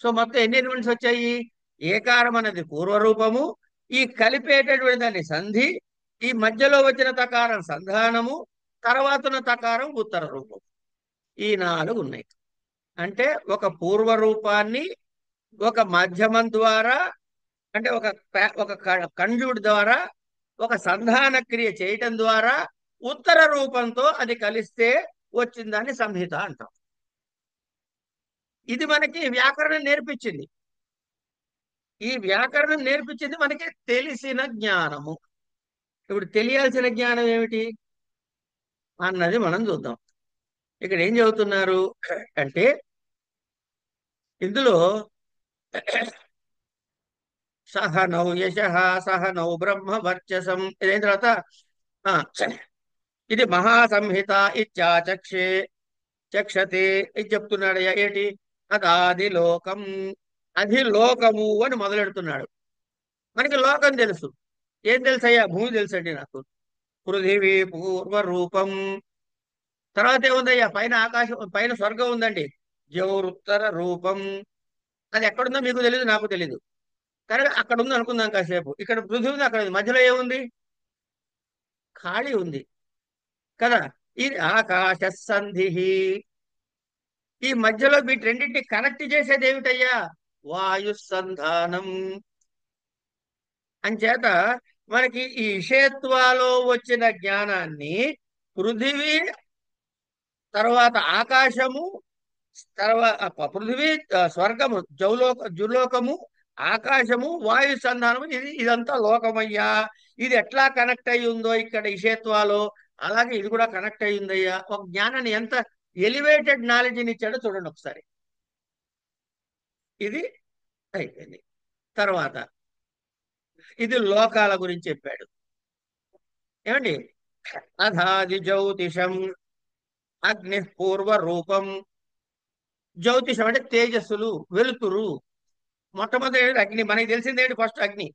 సో మొత్తం ఎన్ని ఎలిమెంట్స్ వచ్చాయి? ఏకారం అనేది పూర్వరూపము, ఈ కలిపేటటువంటి దాన్ని సంధి, ఈ మధ్యలో వచ్చిన తకారం సంధానము, తర్వాత ఉన్న తకారం ఉత్తర రూపం. ఈ 4 ఉన్నాయి. అంటే ఒక పూర్వ రూపాన్ని ఒక మాధ్యమం ద్వారా, అంటే ఒక కంజుడ్ ద్వారా, ఒక సంధాన క్రియ చేయటం ద్వారా ఉత్తర రూపంతో అది కలిస్తే వచ్చిన దాన్ని సంహిత అంటాం. ఇది మనకి వ్యాకరణం నేర్పించింది. ఈ వ్యాకరణం నేర్పించింది మనకి తెలిసిన జ్ఞానము. ఇప్పుడు తెలియాల్సిన జ్ఞానం ఏమిటి అన్నది మనం చూద్దాం. ఇక్కడ ఏం చెబుతున్నారు అంటే, ఇందులో సహనౌ యశః సహనౌ బ్రహ్మ వర్చసం ఇదైన తర్వాత ఆ, ఇది మహాసంహిత ఇత్యాచక్షే చక్షతే ఇది చెప్తున్నాడు. ఏంటి? అదాది లోకం, అధిలోకము అని మొదలెడుతున్నాడు. మనకి లోకం తెలుసు. ఏం తెలుసయ్యా? భూమి తెలుసండి నాకు. పృథివీ పూర్వ రూపం. తర్వాత ఏముందయ్యా? పైన ఆకాశం, పైన స్వర్గం ఉందండి. జౌరుత్తర రూపం. అది ఎక్కడుందో మీకు తెలియదు, నాకు తెలియదు. కనుక అక్కడ ఉంది అనుకుందాం కాసేపు. ఇక్కడ పృథివీ ఉంది, అక్కడ ఉంది. మధ్యలో ఏముంది? ఖాళీ ఉంది కదా. ఇది ఆకాశ సంధి. ఈ మధ్యలో వీటిరెండింటిని కనెక్ట్ చేసేది ఏమిటయ్యా? వాయు సంధానం. అంచేత మనకి ఈ ఇషేత్వాలో వచ్చిన జ్ఞానాన్ని పృథివీ, తర్వాత ఆకాశము, తర్వాత పృథివీ, స్వర్గము, జులోకము, ఆకాశము, వాయు సంధానము, ఇదంతా లోకమయ్యా. ఇది ఎట్లా కనెక్ట్ అయి ఉందో ఇక్కడ ఇషేత్వాలో, అలాగే ఇది కూడా కనెక్ట్ అయి ఉందయ్యా. ఒక జ్ఞానాన్ని ఎంత ఎలివేటెడ్ నాలెడ్జ్ని ఇచ్చాడో చూడండి ఒకసారి. ఇది అయిపోయింది. తర్వాత ఇది లోకాల గురించి చెప్పాడు. ఏమండి, అధాది జ్యోతిషం అగ్ని పూర్వ రూపం. జ్యోతిషం అంటే తేజస్సులు, వెలుతురు. మొట్టమొదటి అగ్ని, మనకి తెలిసింది ఏంటి? ఫస్ట్ అగ్ని.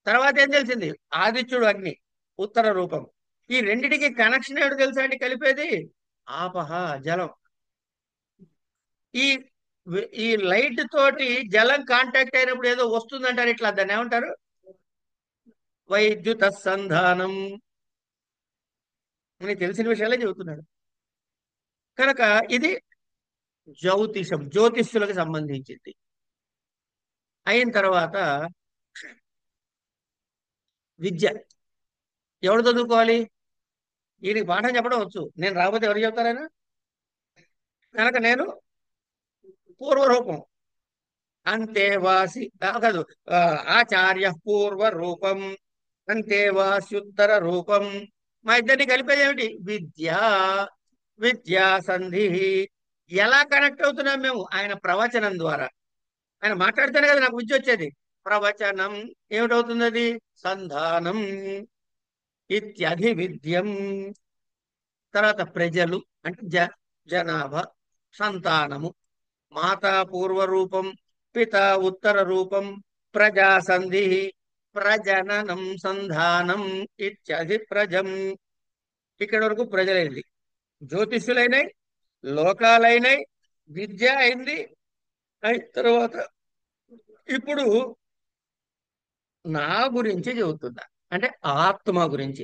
తర్వాత ఏం తెలిసింది? ఆదిత్యుడు అగ్ని, ఉత్తర రూపం. ఈ రెండిటికి కనెక్షన్ ఏమిటి తెలుసా అండి? కలిపేది ఆపహ, జలం. ఈ ఈ లైట్ తోటి జలం కాంటాక్ట్ అయినప్పుడు ఏదో వస్తుందంటారు, ఇట్లా దాన్ని ఏమంటారు? వైద్యుత సంధానం అని తెలిసిన విషయాలే చెబుతున్నాడు. కనుక ఇది జ్యోతిషం, జ్యోతిష్యులకు సంబంధించింది. అయిన తర్వాత విద్య ఎవడు చదువుకోవాలి? ఈయనకి పాఠం చెప్పడం వచ్చు, నేను రాకపోతే ఎవరు చెప్తారైనా? కనుక నేను పూర్వరూపం, అంతేవాసి కాదు, ఆ, ఆచార్య పూర్వ రూపం, అంతేవాస్యుత్తర రూపం. మా ఇద్దరిని కలిపేది ఏమిటి? విద్య. విద్యా సంధి. ఎలా కనెక్ట్ అవుతున్నాం మేము? ఆయన ప్రవచనం ద్వారా. ఆయన మాట్లాడితేనే కదా నాకు విద్య వచ్చేది. ప్రవచనం ఏమిటవుతుంది అది? సంధానం. ఇత్యధి విద్యం. తర్వాత ప్రజలు అంటే జనాభా, సంతానము. మాతా పూర్వ రూపం, పిత ఉత్తర రూపం, ప్రజా సంధి, ప్రజననం సంధానం. ఇత్యధి ప్రజం. ఇక్కడి వరకు ప్రజలైంది, జ్యోతిష్యులైనాయి, లోకాలైనాయి, విద్య అయింది. అయిన తర్వాత ఇప్పుడు నా గురించి చెబుతున్నా, అంటే ఆత్మ గురించి.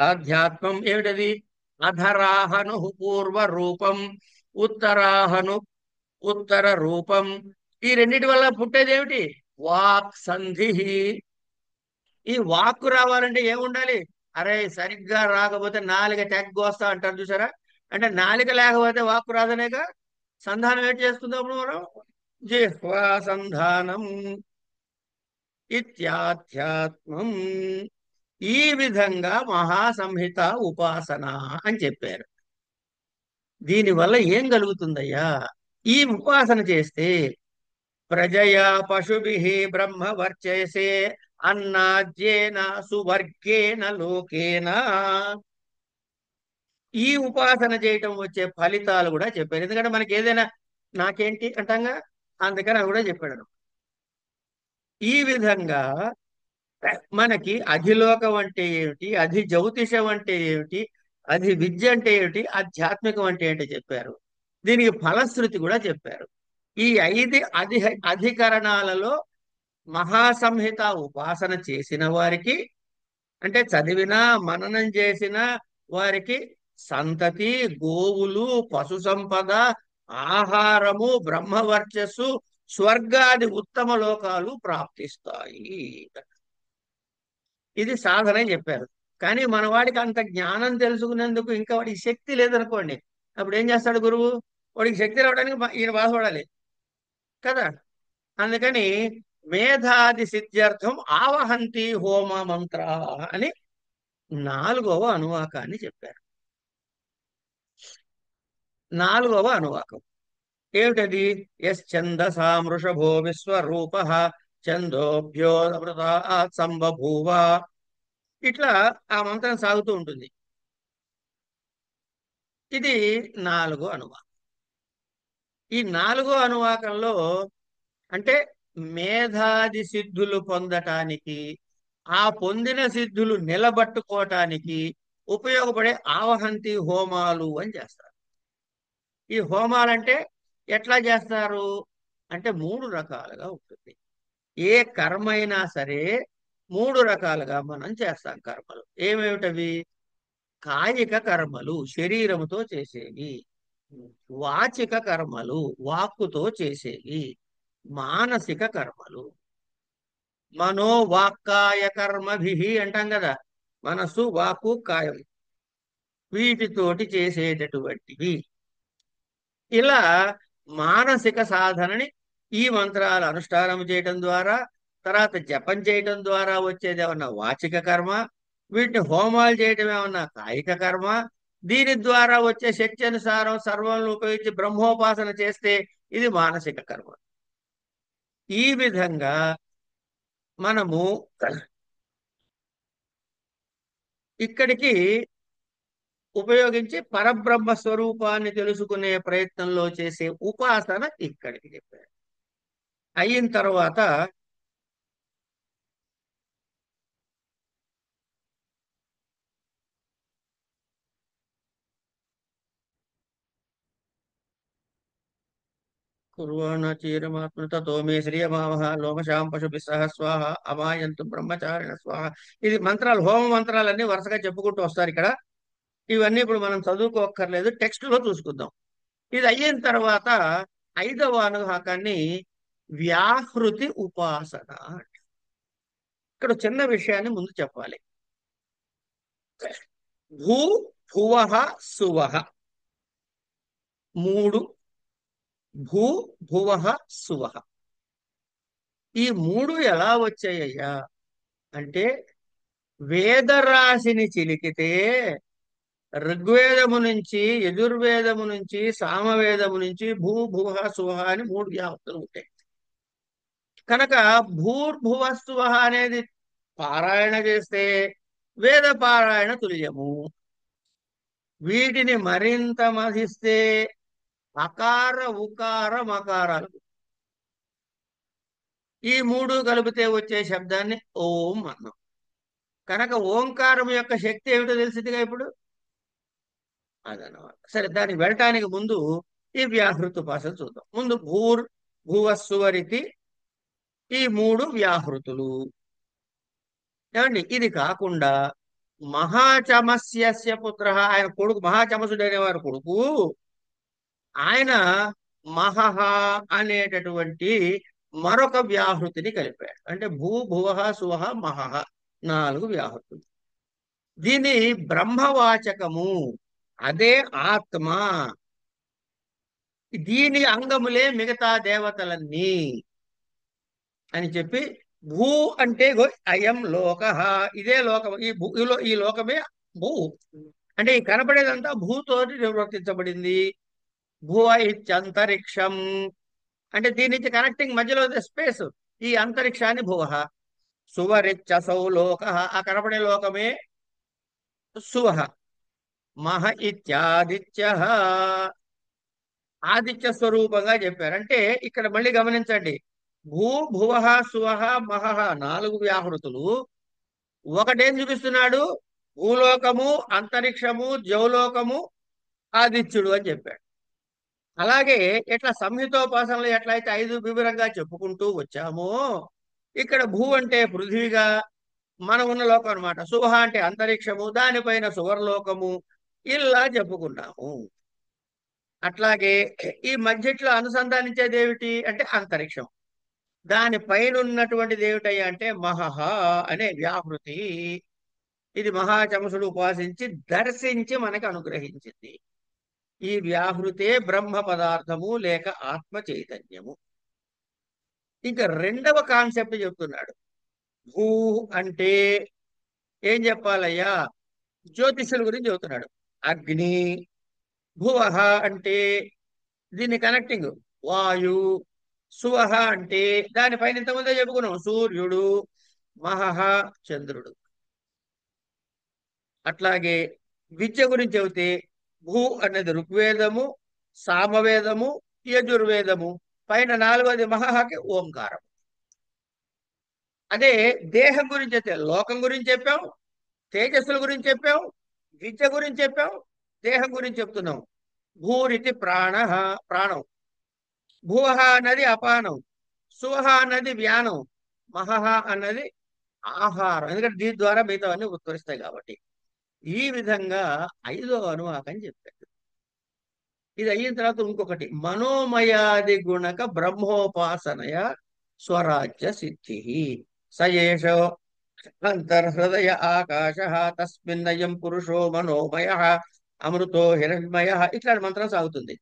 ఆధ్యాత్మం ఏమిటది? అధరాహను పూర్వ రూపం, ఉత్తరాహను ఉత్తర రూపం. ఈ రెండిటి వల్ల పుట్టేది ఏమిటి? వాక్ సంధి. ఈ వాక్కు రావాలంటే ఏముండాలి? అరే సరిగ్గా రాకపోతే నాలుక తెగ్గొస్తా అంటారు చూసారా? అంటే నాలుక లేకపోతే వాక్కు రాదనేగా. సంధానం ఏంటి చేస్తుందో అప్పుడు మనం? జిహ్వా సంధానం. ఇత్యాధ్యాత్మం. ఈ విధంగా మహాసంహిత ఉపాసన అని చెప్పారు. దీనివల్ల ఏం కలుగుతుందయ్యా? ఈ ఉపాసన చేస్తే ప్రజయా పశుభి బ్రహ్మ వర్చసే అన్నాద్యేన సువర్గేన లోకేన. ఈ ఉపాసన చేయటం వచ్చే ఫలితాలు కూడా చెప్పారు. ఎందుకంటే మనకి ఏదైనా నాకేంటి అంటాంగా, అందుకని అది కూడా చెప్పాడు. ఈ విధంగా మనకి అధిలోకం అంటే ఏమిటి, అధి జ్యోతిషం అంటే ఏమిటి, అధి విద్య అంటే ఏమిటి, ఆధ్యాత్మికం అంటే ఏంటి చెప్పారు. దీనికి ఫలశ్రుతి కూడా చెప్పారు. ఈ అధికరణాలలో మహాసంహిత ఉపాసన చేసిన వారికి, అంటే చదివినా మననం చేసిన వారికి సంతతి, గోవులు, పశు సంపద, ఆహారము, బ్రహ్మవర్చస్సు, స్వర్గాది ఉత్తమ లోకాలు ప్రాప్తిస్తాయి. ఇది సాధన అని చెప్పారు. కానీ మన వాడికి అంత జ్ఞానం తెలుసుకునేందుకు ఇంకా వాడికి శక్తి లేదనుకోండి, అప్పుడు ఏం చేస్తాడు గురువు? వాడికి శక్తి రావడానికి ఈయన బాధపడాలి కదా. అందుకని మేధాది సిద్ధ్యర్థం ఆవహంతి హోమ మంత్ర అని నాలుగవ అనువాకాన్ని చెప్పారు. నాలుగవ అనువాకం ఏమిటది? యశ్చందసామృషభో విశ్వరూప చందోభ్యోదమృతాత్ సంబభూవ. ఇట్లా ఆ మంత్రం సాగుతూ ఉంటుంది. ఇది నాలుగో అనువాకం. ఈ నాలుగో అనువాకంలో అంటే మేధాది సిద్ధులు పొందటానికి, ఆ పొందిన సిద్ధులు నిలబట్టుకోవటానికి ఉపయోగపడే ఆవహంతి హోమాలు అని చేస్తారు. ఈ హోమాలంటే ఎట్లా చేస్తారు అంటే మూడు రకాలుగా ఉంటుంది. ఏ కర్మ అయినా సరే మూడు రకాలుగా మనం చేస్తాం కర్మలు. ఏమేమిటవి? కాయిక కర్మలు, శరీరముతో చేసేవి. వాచిక కర్మలు, వాక్కుతో చేసేవి. మానసిక కర్మలు, మనోవాక్కాయ కర్మభి అంటాం కదా. మనస్సు, వాక్కు, కాయం, వీటితోటి చేసేటటువంటివి. ఇలా మానసిక సాధనని ఈ మంత్రాలు అనుష్ఠానం చేయటం ద్వారా, తర్వాత జపం చేయటం ద్వారా వచ్చేది ఏమన్నా వాచిక కర్మ, వీటిని హోమాలు చేయటం ఏమన్నా కాయిక కర్మ. దీని ద్వారా వచ్చే శక్తి అనుసారం సర్వంలో ఉపయోగించి బ్రహ్మోపాసన చేస్తే ఇది మానసిక కర్మ. ఈ విధంగా మనము ఇక్కడికి ఉపయోగించి పరబ్రహ్మ స్వరూపాన్ని తెలుసుకునే ప్రయత్నంలో చేసే ఉపాసన ఇక్కడికి చెప్పారు. అయిన తర్వాత కుర్వాణ చీరమాత్మ తతో మే శ్రియమావహ లోమశాం పశుభి సహ స్వాహ అమాయంతు బ్రహ్మచారిణ స్వాహ. ఇది మంత్రాలు, హోమ మంత్రాలన్నీ వరుసగా చెప్పుకుంటూ వస్తారు ఇక్కడ. ఇవన్నీ ఇప్పుడు మనం చదువుకోక్కర్లేదు, టెక్స్ట్ లో చూసుకుందాం. ఇది అయిన తర్వాత ఐదవ అనువాకాన్ని వ్యాహృతి ఉపాసన. ఇక్కడ చిన్న విషయాన్ని ముందు చెప్పాలి. భూ భువః సువః, మూడు. భూ భువః సువః, ఈ మూడు ఎలా వచ్చాయ్యా అంటే వేదరాశిని చిలికితే ఋగ్వేదము నుంచి, యజుర్వేదము నుంచి, సామవేదము నుంచి భూ భువః సువః అని మూడు వ్యాప్తులు ఉంటాయి. కనుక భూర్భువ సువః అనేది పారాయణ చేస్తే వేద పారాయణ తుల్యము. వీటిని మరింత మధిస్తే అకార ఉకార మకారాలు, ఈ మూడు కలిపితే వచ్చే శబ్దాన్ని ఓం అన్నాం. కనుక ఓంకారం యొక్క శక్తి ఏమిటో తెలిసిందిగా ఇప్పుడు. అదనమాట. సరే, దానికి వెళ్ళటానికి ముందు ఈ వ్యాహృత ఉపాసన చూద్దాం. ముందు భూర్ భువస్సువరితి, ఈ మూడు వ్యాహృతులు. ఏమండి, ఇది కాకుండా మహాచమస్యస్య పుత్ర, ఆయన కొడుకు మహాచమసుడు అనేవారు కొడుకు, ఆయన మహహ అనేటటువంటి మరొక వ్యాహృతిని కలిపాడు. అంటే భూ భువః సువః మహహ, నాలుగు వ్యాహృతులు. దీని బ్రహ్మవాచకము, అదే ఆత్మ. దీని అంగములే మిగతా దేవతలన్నీ అని చెప్పి, భూ అంటే అయం లోక, ఇదే లోకం, ఈ లోకమే భూ. అంటే ఈ కనపడేదంతా భూతోటి నిర్వర్తించబడింది. భువ ఇత్యంతరిక్షం అంటే దీని నుంచి కనెక్టింగ్ మధ్యలో స్పేస్, ఈ అంతరిక్షాన్ని భువ. సువరిచ్చసౌ లోక, ఆ కనపడే లోకమే సువః. మహ ఇత్యాదిత్య, ఆదిత్య స్వరూపంగా చెప్పారు. అంటే ఇక్కడ మళ్ళీ గమనించండి, భూ భువః సువః మహః నాలుగు వ్యాహృతులు. ఒకటేం చూపిస్తున్నాడు, భూలోకము, అంతరిక్షము, జౌలోకము, ఆదిత్యుడు అని చెప్పాడు. అలాగే ఇట్లా సంహితోపాసనలు ఎట్లయితే ఐదు వివరంగా చెప్పుకుంటూ వచ్చామో, ఇక్కడ భూ అంటే పృథ్వీగా మనం ఉన్న లోకం అనమాట. సువహ అంటే అంతరిక్షము, దానిపైన సువర్లోకము, ఇలా చెప్పుకున్నాము. అట్లాగే ఈ మధ్యట్లో అనుసంధానించేది ఏమిటి అంటే అంతరిక్షం. దాని పైన ఉన్నటువంటిది ఏమిటయ్యా అంటే మహహ అనే వ్యాహృతి. ఇది మహాచమసుడు ఉపాసించి దర్శించి మనకు అనుగ్రహించింది. ఈ వ్యాహృతే బ్రహ్మ పదార్థము లేక ఆత్మ చైతన్యము. ఇంకా రెండవ కాన్సెప్ట్ చెప్తున్నాడు. భూ అంటే ఏం చెప్పాలయ్యా, జ్యోతిషుల గురించి చెబుతున్నాడు. అగ్ని. భువః అంటే దీన్ని కనెక్టింగ్ వాయు. సువః అంటే దానిపైన ఇంతకుముందే చెప్పుకున్నాం సూర్యుడు. మహః చంద్రుడు. అట్లాగే విద్య గురించి చెబితే భూ అనేది ఋగ్వేదము, సామవేదము, యజుర్వేదము, పైన నాలుగోది మహహకి ఓంకారం. అదే దేహం గురించి అయితే లోకం గురించి చెప్పాం, తేజస్సుల గురించి చెప్పాం, విద్య గురించి చెప్పాం, దేహం గురించి చెప్తున్నాం. భూరితి ప్రాణ, ప్రాణం. భువః అన్నది అపానం, సువః అన్నది వ్యానం, మహః అన్నది ఆహారం. ఎందుకంటే దీని ద్వారా మిగతావన్నీ ఉత్కరిస్తాయి కాబట్టి. ఈ విధంగా ఐదో అనువాకం చెప్పాడు. ఇది అయిన తర్వాత ఇంకొకటి, మనోమయాది గుణక బ్రహ్మోపాసనయ స్వరాజ్య సిద్ధి. సయేషో అంతర్హృదయ ఆకాశ తస్మిన్నయం పురుషో మనోమయ అమృతో హిరణ్మయ, ఇట్లాంటి మంత్రం సాగుతుంది.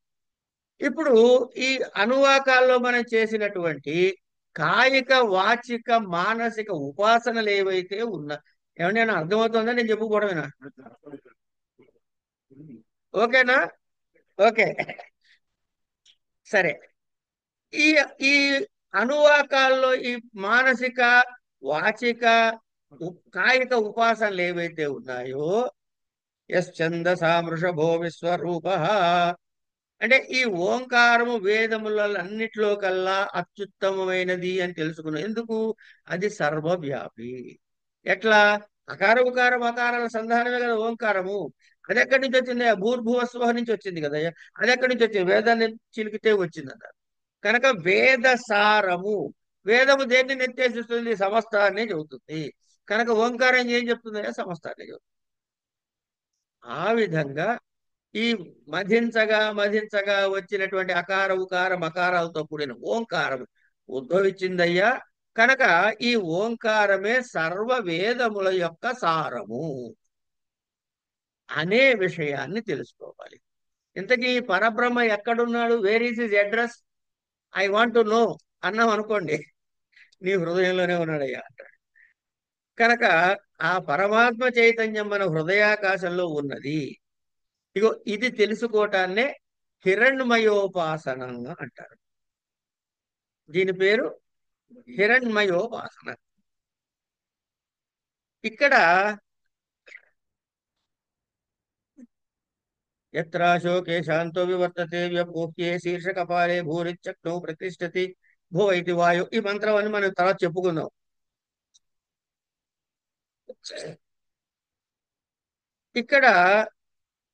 ఇప్పుడు ఈ అనువాకాల్లో మనం చేసినటువంటి కాయిక వాచిక మానసిక ఉపాసనలు ఏవైతే ఉన్నా, ఏమన్నా అర్థమవుతుందా నేను చెప్పుకోవడమేనా? ఓకేనా? ఓకే, సరే. ఈ ఈ అనువాకాల్లో ఈ మానసిక, వాచిక, కాయిక ఉపాసనలు ఏవైతే ఉన్నాయో, యశ్చందసామృషభో విశ్వరూప, అంటే ఈ ఓంకారము వేదములన్నిటిలో కల్లా అత్యుత్తమమైనది అని తెలుసుకున్నాం. ఎందుకు? అది సర్వవ్యాపి. ఎట్లా? అకార ఉకార మకారాల సంధానమే కదా ఓంకారము. అది ఎక్కడి నుంచి వచ్చింది? భూర్భువస్వ నుంచి వచ్చింది కదా. అది ఎక్కడి నుంచి వచ్చింది? వేదాన్ని చిలికితే వచ్చింది అన్నారు. కనుక వేద సారము, వేదము దేన్ని నిర్దేశిస్తుంది? సమస్తాన్ని చెబుతుంది. కనుక ఓంకారం ఏం చెప్తుంది? సమస్తాన్ని చెబుతుంది. ఆ విధంగా ఈ మధించగా మధించగా వచ్చినటువంటి అకార ఉకార మకారాలతో కూడిన ఓంకారం ఉద్భవించిందయ్యా. కనుక ఈ ఓంకారమే సర్వ వేదముల యొక్క సారము అనే విషయాన్ని తెలుసుకోవాలి. ఇంతకీ పరబ్రహ్మ ఎక్కడున్నాడు? Where is his address? I want to know అన్నాం అనుకోండి, నీ హృదయంలోనే ఉన్నాడయ్యా అంటాడు. కనుక ఆ పరమాత్మ చైతన్యం మన హృదయాకాశంలో ఉన్నది. ఇగో ఇది తెలుసుకోవటాన్నే హిరణ్మయోపాసన అంటారు. దీని పేరు హిరణ్మయోపాసన. ఇక్కడ ఎత్రాశోకే శాంతో వివర్తతే వ్యపోహ్యే శీర్షకపాలే భూరిచక్నో ప్రతిష్టతి భో ఇది వాయు. ఈ మంత్రం అని మనం తర్వాత చెప్పుకుందాం. ఇక్కడ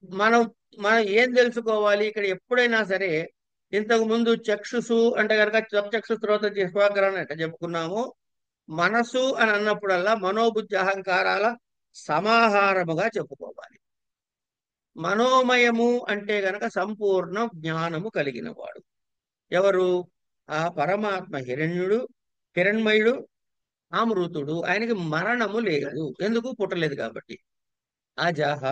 మనం మనం ఏం తెలుసుకోవాలి? ఇక్కడ ఎప్పుడైనా సరే, ఇంతకు ముందు చక్షుసు అంటే కనుక చక్షు శ్రోత జిహ్వాగ్రహణ అంటే చెప్పుకున్నాము. మనసు అని అన్నప్పుడల్లా మనోబుద్ధి అహంకారాల సమాహారముగా చెప్పుకోవాలి. మనోమయము అంటే గనక సంపూర్ణ జ్ఞానము కలిగిన వాడు ఎవరు? ఆ పరమాత్మ హిరణ్యుడు, హిరణ్మయుడు, అమృతుడు. ఆయనకి మరణము లేదు. ఎందుకు? పుట్టలేదు కాబట్టి. అజహ.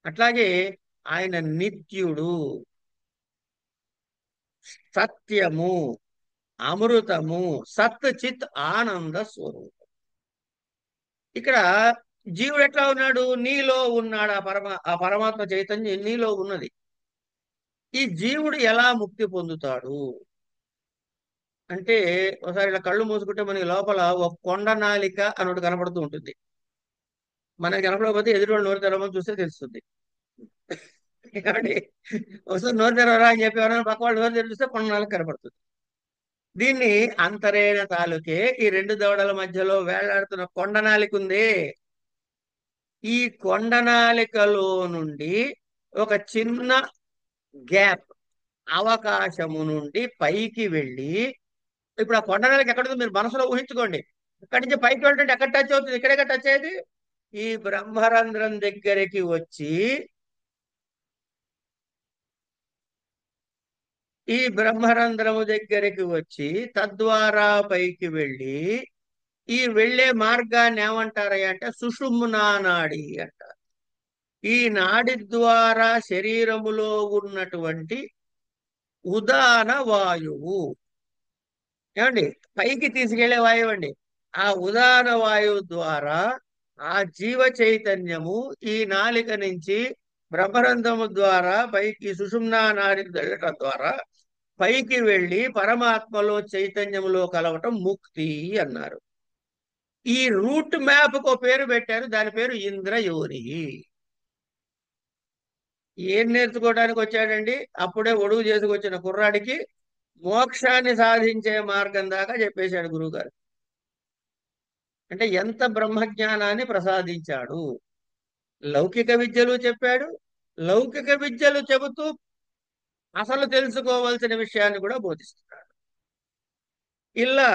అట్లాగే ఆయన నిత్యుడు, సత్యము, అమృతము, సత్ చిత్ ఆనంద స్వరూపం. ఇక్కడ జీవుడు ఎట్లా ఉన్నాడు? నీలో ఉన్నాడు. ఆ పరమాత్మ చైతన్యం నీలో ఉన్నది. ఈ జీవుడు ఎలా ముక్తి పొందుతాడు అంటే, ఒకసారి ఇలా కళ్ళు మూసుకుంటే మనకి లోపల ఒక కొండ నాలిక అని ఒకటి కనపడుతూ ఉంటుంది. మనకి కనపడకపోతే ఎదురు నోరు తెరవమని చూస్తే తెలుస్తుంది. ఏమండి? ఒకసారి నోరు తెరవరా అని చెప్పి ఎవరైనా పక్క వాళ్ళు నోరు తెరిస్తే కొండ నాలిక కనపడుతుంది. దీన్ని అంతరేణ తాలూకే ఈ రెండు దవడల మధ్యలో వేలాడుతున్న కొండనాలిక ఉంది. ఈ కొండనాలికలో నుండి ఒక చిన్న గ్యాప్, అవకాశము నుండి పైకి వెళ్ళి, ఇప్పుడు ఆ కొండనాలిక ఎక్కడ ఉంది మీరు మనసులో ఊహించుకోండి. ఇక్కడి నుంచి పైకి వెళ్ళినట్టు ఎక్కడ టచ్ అవుతుంది? ఇక్కడే టచ్ అయ్యేది. ఈ బ్రహ్మరంధ్రం దగ్గరికి వచ్చి, ఈ బ్రహ్మరంధ్రము దగ్గరికి వచ్చి తద్వారా పైకి వెళ్ళి, ఈ వెళ్ళే మార్గాన్ని ఏమంటారయ్య అంటే సుషుమ్నా నాడి అంటారు. ఈ నాడి ద్వారా శరీరములో ఉన్నటువంటి ఉదాన వాయువు, ఏమండి, పైకి తీసుకెళ్లే వాయువు అండి. ఆ ఉదాన వాయువు ద్వారా ఆ జీవ చైతన్యము ఈ నాలిక నుంచి బ్రహ్మరంధ్రము ద్వారా పైకి సుషుమ్నా నాడికి వెళ్ళటం ద్వారా పైకి వెళ్ళి పరమాత్మలో చైతన్యములో కలవటం ముక్తి అన్నారు. ఈ రూట్ మ్యాప్ కు పేరు పెట్టారు. దాని పేరు ఇంద్రయోని. ఏం నేర్చుకోవడానికి వచ్చాడండి? అప్పుడే ఒడుగు చేసుకొచ్చిన కుర్రాడికి మోక్షాన్ని సాధించే మార్గం దాకా చెప్పేశాడు గురువుగారు. అంటే ఎంత బ్రహ్మజ్ఞానాన్ని ప్రసాదించాడు. లౌకిక విద్యలు చెప్పాడు, లౌకిక విద్యలు చెబుతూ అసలు తెలుసుకోవాల్సిన విషయాన్ని కూడా బోధిస్తున్నాడు. ఇలా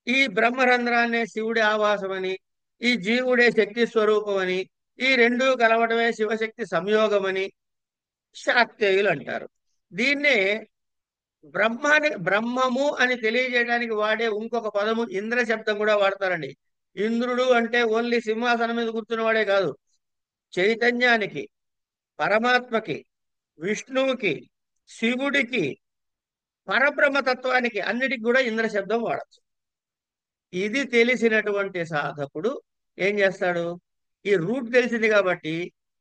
ఈ బ్రహ్మరంధ్రాన్నే శివుడి ఆవాసమని, ఈ జీవుడే శక్తి స్వరూపమని, ఈ రెండూ కలవడమే శివశక్తి సంయోగమని శాక్తేయులు అంటారు. దీన్నే బ్రహ్మము అని తెలియజేయడానికి వాడే ఇంకొక పదము ఇంద్ర శబ్దం కూడా వాడతారండి. ఇంద్రుడు అంటే ఓన్లీ సింహాసనం మీద కూర్చున్న వాడే కాదు. చైతన్యానికి, పరమాత్మకి, విష్ణువుకి, శివుడికి, పరబ్రహ్మతత్వానికి అన్నిటికి కూడా ఇంద్ర శబ్దం వాడచ్చు. ఇది తెలిసినటువంటి సాధకుడు ఏం చేస్తాడు? ఈ రూట్ తెలిసింది కాబట్టి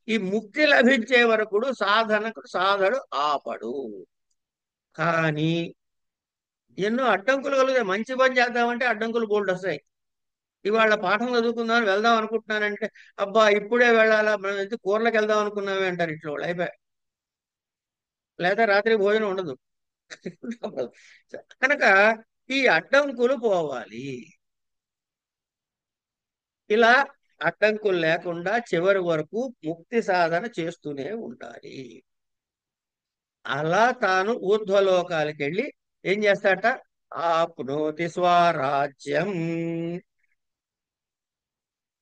ఈ ముక్తి లభించే వరకు సాధడు ఆపడు. కానీ ఎన్నో అడ్డంకులు కలుగుతాయి. మంచి పని చేద్దామంటే అడ్డంకులు బోల్డ్ వస్తాయి. ఇవాళ పాఠం చదువుకుందాం వెళ్దాం అనుకుంటున్నానంటే, అబ్బా ఇప్పుడే వెళ్ళాలా, మనం ఎందుకు కూరలకు వెళ్దాం అనుకున్నామే అంటారు ఇంట్లో వాళ్ళు. అయిపోయి లేదా రాత్రి భోజనం ఉండదు. కనుక ఈ అడ్డంకులు పోవాలి. ఇలా అడ్డంకులు లేకుండా చివరి వరకు ముక్తి సాధన చేస్తూనే ఉండాలి. అలా తాను ఊర్ధ్వలోకాలకి వెళ్ళి ఏం చేస్తాట, ఆప్నోతి స్వరాజ్యం.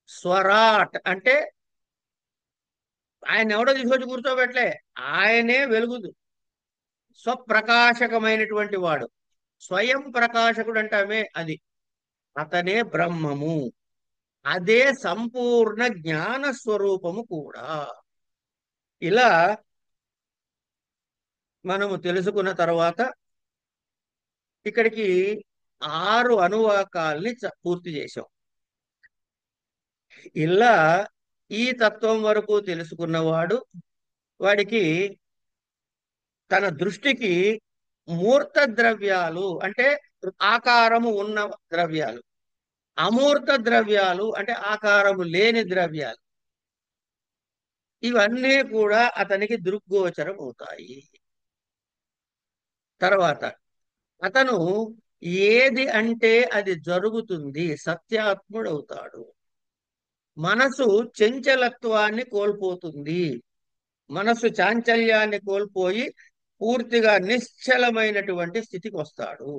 స్వరాట్ అంటే ఆయన ఎవడో తీసుకొచ్చి కూర్చోబెట్టలే, ఆయనే వెలుగుదు, స్వప్రకాశకమైనటువంటి వాడు. స్వయం ప్రకాశకుడు అంటామే అది, అతనే బ్రహ్మము. అదే సంపూర్ణ జ్ఞాన స్వరూపము కూడా. ఇలా మనము తెలుసుకున్న తర్వాత ఇక్కడికి 6 అనువాకాల్ని పూర్తి చేశాం. ఇలా ఈ తత్వం వరకు తెలుసుకున్నవాడు, వాడికి తన దృష్టికి మూర్త ద్రవ్యాలు అంటే ఆకారము ఉన్న ద్రవ్యాలు, అమూర్త ద్రవ్యాలు అంటే ఆకారము లేని ద్రవ్యాలు, ఇవన్నీ కూడా అతనికి దృగ్గోచరం అవుతాయి. తర్వాత అతను ఏది అంటే అది జరుగుతుంది, సత్యాత్ముడవుతాడు. మనసు చంచలత్వాన్ని కోల్పోతుంది. మనసు చాంచల్యాన్ని కోల్పోయి పూర్తిగా నిశ్చలమైనటువంటి స్థితికి వస్తాడు.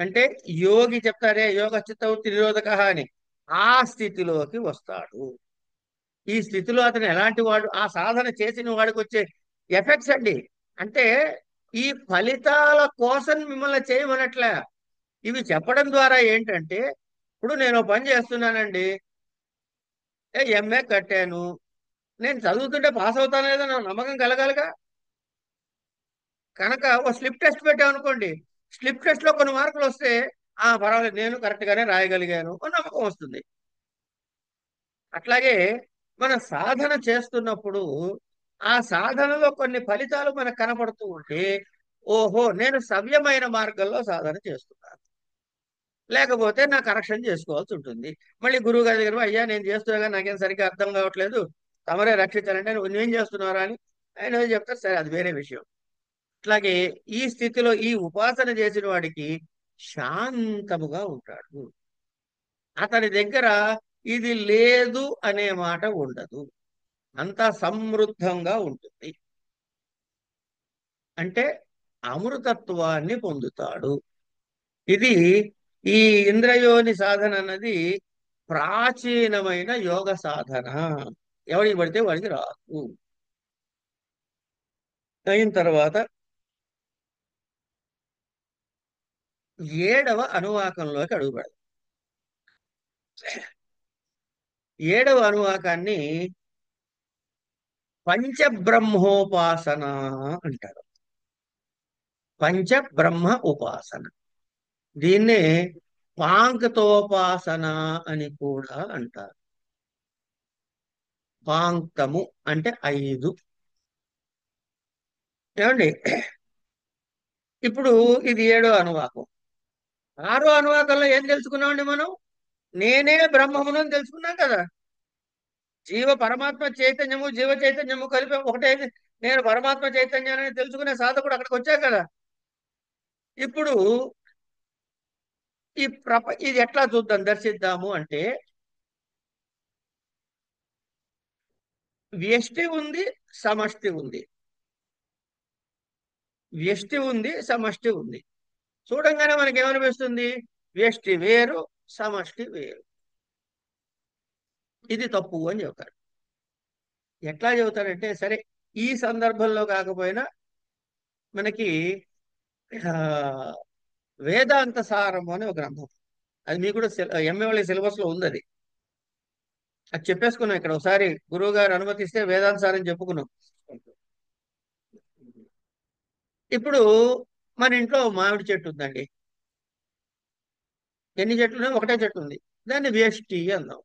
అంటే యోగి చెప్తారే యోగ చిత్తవృత్తి నిరోధక అని, ఆ స్థితిలోకి వస్తాడు. ఈ స్థితిలో అతను ఎలాంటి వాడు, ఆ సాధన చేసిన వాడికి వచ్చే ఎఫెక్ట్స్ అండి. అంటే ఈ ఫలితాల కోసం మిమ్మల్ని చేయమనట్లే. ఇవి చెప్పడం ద్వారా ఏంటంటే, ఇప్పుడు నేను ఓ పని చేస్తున్నానండి, ఎంఏ కట్టాను, నేను చదువుతుంటే పాస్ అవుతాను లేదా నాకు నమ్మకం కలగాలిగా. కనుక ఓ స్లిప్ టెస్ట్ పెట్టామనుకోండి, స్లిప్ టెస్ట్ లో కొన్ని మార్కులు వస్తే పర్వాలేదు నేను కరెక్ట్ గానే రాయగలిగాను అని నమ్మకం వస్తుంది. అట్లాగే మన సాధన చేస్తున్నప్పుడు ఆ సాధనలో కొన్ని ఫలితాలు మనకు కనపడుతూ ఉంటే, ఓహో నేను సవ్యమైన మార్గంలో సాధన చేస్తున్నాను, లేకపోతే నా కరెక్షన్ చేసుకోవాల్సి ఉంటుంది. మళ్ళీ గురువు గారి దగ్గర అయ్యా నేను చేస్తున్నా కానీ నాకేం సరిగ్గా అర్థం కావట్లేదు, తమరే రక్షించాలంటే నువ్వేం చేస్తున్నారా అని ఆయన ఏదో చెప్తారు, సరే అది వేరే విషయం. అట్లాగే ఈ స్థితిలో ఈ ఉపాసన చేసిన వాడికి శాంతముగా ఉంటాడు. అతని దగ్గర ఇది లేదు అనే మాట ఉండదు, అంతా సమృద్ధంగా ఉంటుంది. అంటే అమృతత్వాన్ని పొందుతాడు. ఇది ఈ ఇంద్రయోని సాధన అన్నది ప్రాచీనమైన యోగ సాధన. ఎవరికి పడితే వాడికి రాదు. అయిన తర్వాత 7వ అనువాకంలోకి అడుగుపెడదాం. 7వ అనువాకాన్ని పంచబ్రహ్మోపాసన అంటారు. పంచబ్రహ్మ ఉపాసన, దీన్నే పాంక్తోపాసన అని కూడా అంటారు. పాంక్తము అంటే 5. ఏమండి, ఇప్పుడు ఇది 7వ అనువాకం. 6వ అనువాకంలో ఏం తెలుసుకున్నామండి మనం? నేనే బ్రహ్మమును అని తెలుసుకున్నాం కదా. జీవ పరమాత్మ చైతన్యము జీవ చైతన్యము కలిపి ఒకటే, నేను పరమాత్మ చైతన్యాన్ని తెలుసుకునే సాధకుడు అక్కడికి వచ్చాక కదా. ఇప్పుడు ఇది ఎట్లా చూద్దాం, దర్శిద్దాము అంటే, వ్యష్టి ఉంది, సమష్టి ఉంది. వ్యష్టి ఉంది, సమష్టి ఉంది. చూడంగానే మనకి ఏమనిపిస్తుంది? వ్యష్టి వేరు, సమష్టి వేరు. ఇది తప్పు అని చెబుతాడు. ఎట్లా చెబుతాడంటే, సరే ఈ సందర్భంలో కాకపోయినా మనకి ఆ, వేదాంత సారం అనే ఒక గ్రంథం, అది మీకు కూడా ఎంఏ వాళ్ళ సిలబస్ లో ఉంది. అది చెప్పేసుకున్నాం ఇక్కడ. ఒకసారి గురువు గారు అనుమతిస్తే వేదాంత సారం చెప్పుకున్నాం. ఇప్పుడు మన ఇంట్లో మామిడి చెట్టు ఉందండి. ఎన్ని చెట్లు ఉన్నాయి? ఒకటే చెట్టు ఉంది, దాన్ని వేష్టి అందాం.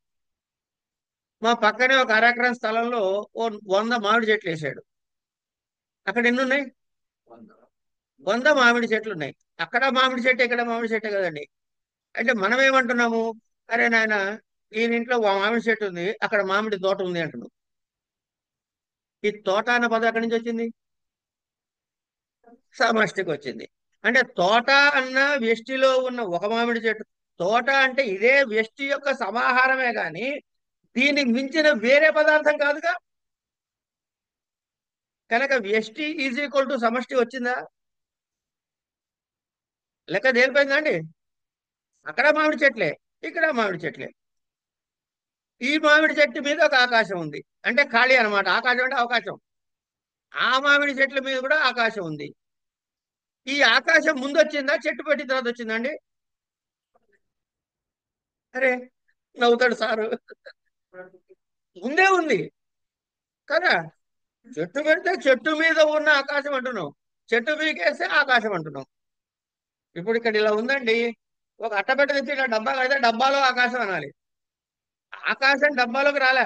మా పక్కనే ఒక అరెకరం స్థలంలో ఓ 100 మామిడి చెట్లు వేసాడు. అక్కడ ఎన్ని ఉన్నాయి? మామిడి చెట్లు ఉన్నాయి. అక్కడ మామిడి చెట్టు, ఇక్కడ మామిడి చెట్టు కదండి. అంటే మనం ఏమంటున్నాము, అరే నాయన ఈయన ఇంట్లో మామిడి చెట్టు ఉంది, అక్కడ మామిడి తోట ఉంది అంటున్నాం. ఈ తోట అన్న పదం ఎక్కడి నుంచి వచ్చింది? సమష్టికి వచ్చింది. అంటే తోట అన్న వ్యష్టిలో ఉన్న ఒక మామిడి చెట్టు. తోట అంటే ఇదే వ్యష్టి యొక్క సమాహారమే గాని దీనికి మించిన వేరే పదార్థం కాదుగా. కనుక వ్యష్టి ఈజ్ ఈక్వల్ టు సమష్టి వచ్చిందా? లెక్క తేలిపోయిందా అండి? అక్కడ మామిడి చెట్లే, ఇక్కడ మామిడి చెట్లే. ఈ మామిడి చెట్టు మీద ఒక ఆకాశం ఉంది, అంటే ఖాళీ అన్నమాట. ఆకాశం అంటే అవకాశం. ఆ మామిడి చెట్ల మీద కూడా ఆకాశం ఉంది. ఈ ఆకాశం ముందు వచ్చిందా, చెట్టు పెట్టిన తర్వాత వచ్చిందండి? అరే, నవ్వుతాడు సారు. ముందే ఉంది కదా. చెట్టు పెడితే చెట్టు మీద ఉన్న ఆకాశం అంటున్నాం, చెట్టు పీకేస్తే ఆకాశం అంటున్నాం. ఇప్పుడు ఇక్కడ ఇలా ఉందండి, ఒక అట్టపెట్ట తెచ్చి ఇలా డబ్బా కడితే డబ్బాలో ఆకాశం అనాలి. ఆకాశం డబ్బాలోకి రాలే,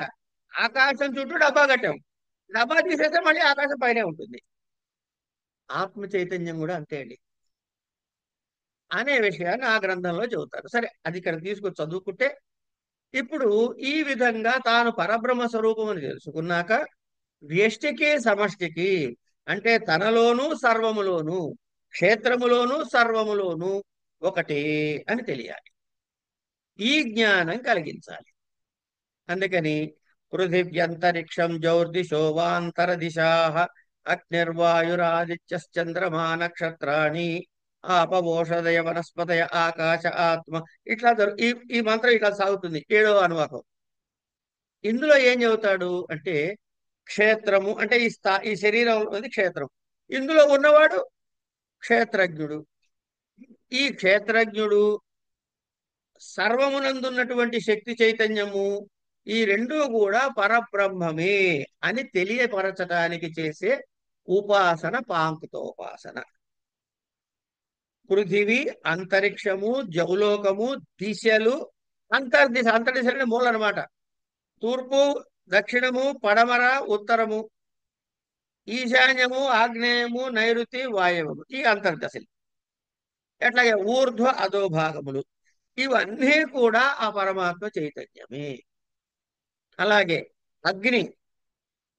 ఆకాశం చుట్టూ డబ్బా కట్టాం. డబ్బా తీసేస్తే మళ్ళీ ఆకాశం పైనే ఉంటుంది. ఆత్మ చైతన్యం కూడా అంతే అండి అనే విషయాన్ని ఆ గ్రంథంలో చెబుతారు. సరే, అది ఇక్కడ తీసుకొచ్చి చదువుకుంటే, ఇప్పుడు ఈ విధంగా తాను పరబ్రహ్మ స్వరూపం అని తెలుసుకున్నాక వ్యష్టికి సమష్టికి, అంటే తనలోను సర్వములోను, క్షేత్రములోను సర్వములోను ఒకటే అని తెలియాలి. ఈ జ్ఞానం కలిగించాలి. అందుకని పృథివ్యంతరిక్షం జ్యోర్దిశో వాంతర దిశా అగ్నిర్వాయురాదిత్యశ్చంద్రమా నక్షత్రాణి ఆపవోషదయ వనస్పతయ ఆకాశ ఆత్మ. ఇట్లా ఈ ఈ మంత్రం ఇట్లా సాగుతుంది, ఏడో అనువాకం. ఇందులో ఏం చెబుతాడు అంటే, క్షేత్రము అంటే ఈ శరీరం అనేది క్షేత్రం. ఇందులో ఉన్నవాడు క్షేత్రజ్ఞుడు. ఈ క్షేత్రజ్ఞుడు సర్వమునందున్నటువంటి శక్తి చైతన్యము, ఈ రెండూ కూడా పరబ్రహ్మమే అని తెలియపరచటానికి చేసే ఉపాసన పాంక్తోపాసన. పృథివీ, అంతరిక్షము, జౌలోకము, దిశలు, అంతర్దిశ. అంతర్దిశ అంటే మూల అనమాట. తూర్పు, దక్షిణము, పడమర, ఉత్తరము, ఈశాన్యము, ఆగ్నేయము, నైరుతి, వాయవము, ఈ అంతర్దశలు. ఎట్లాగే ఊర్ధ్వ అధోభాగములు, ఇవన్నీ కూడా ఆ పరమాత్మ చైతన్యమే. అలాగే అగ్ని,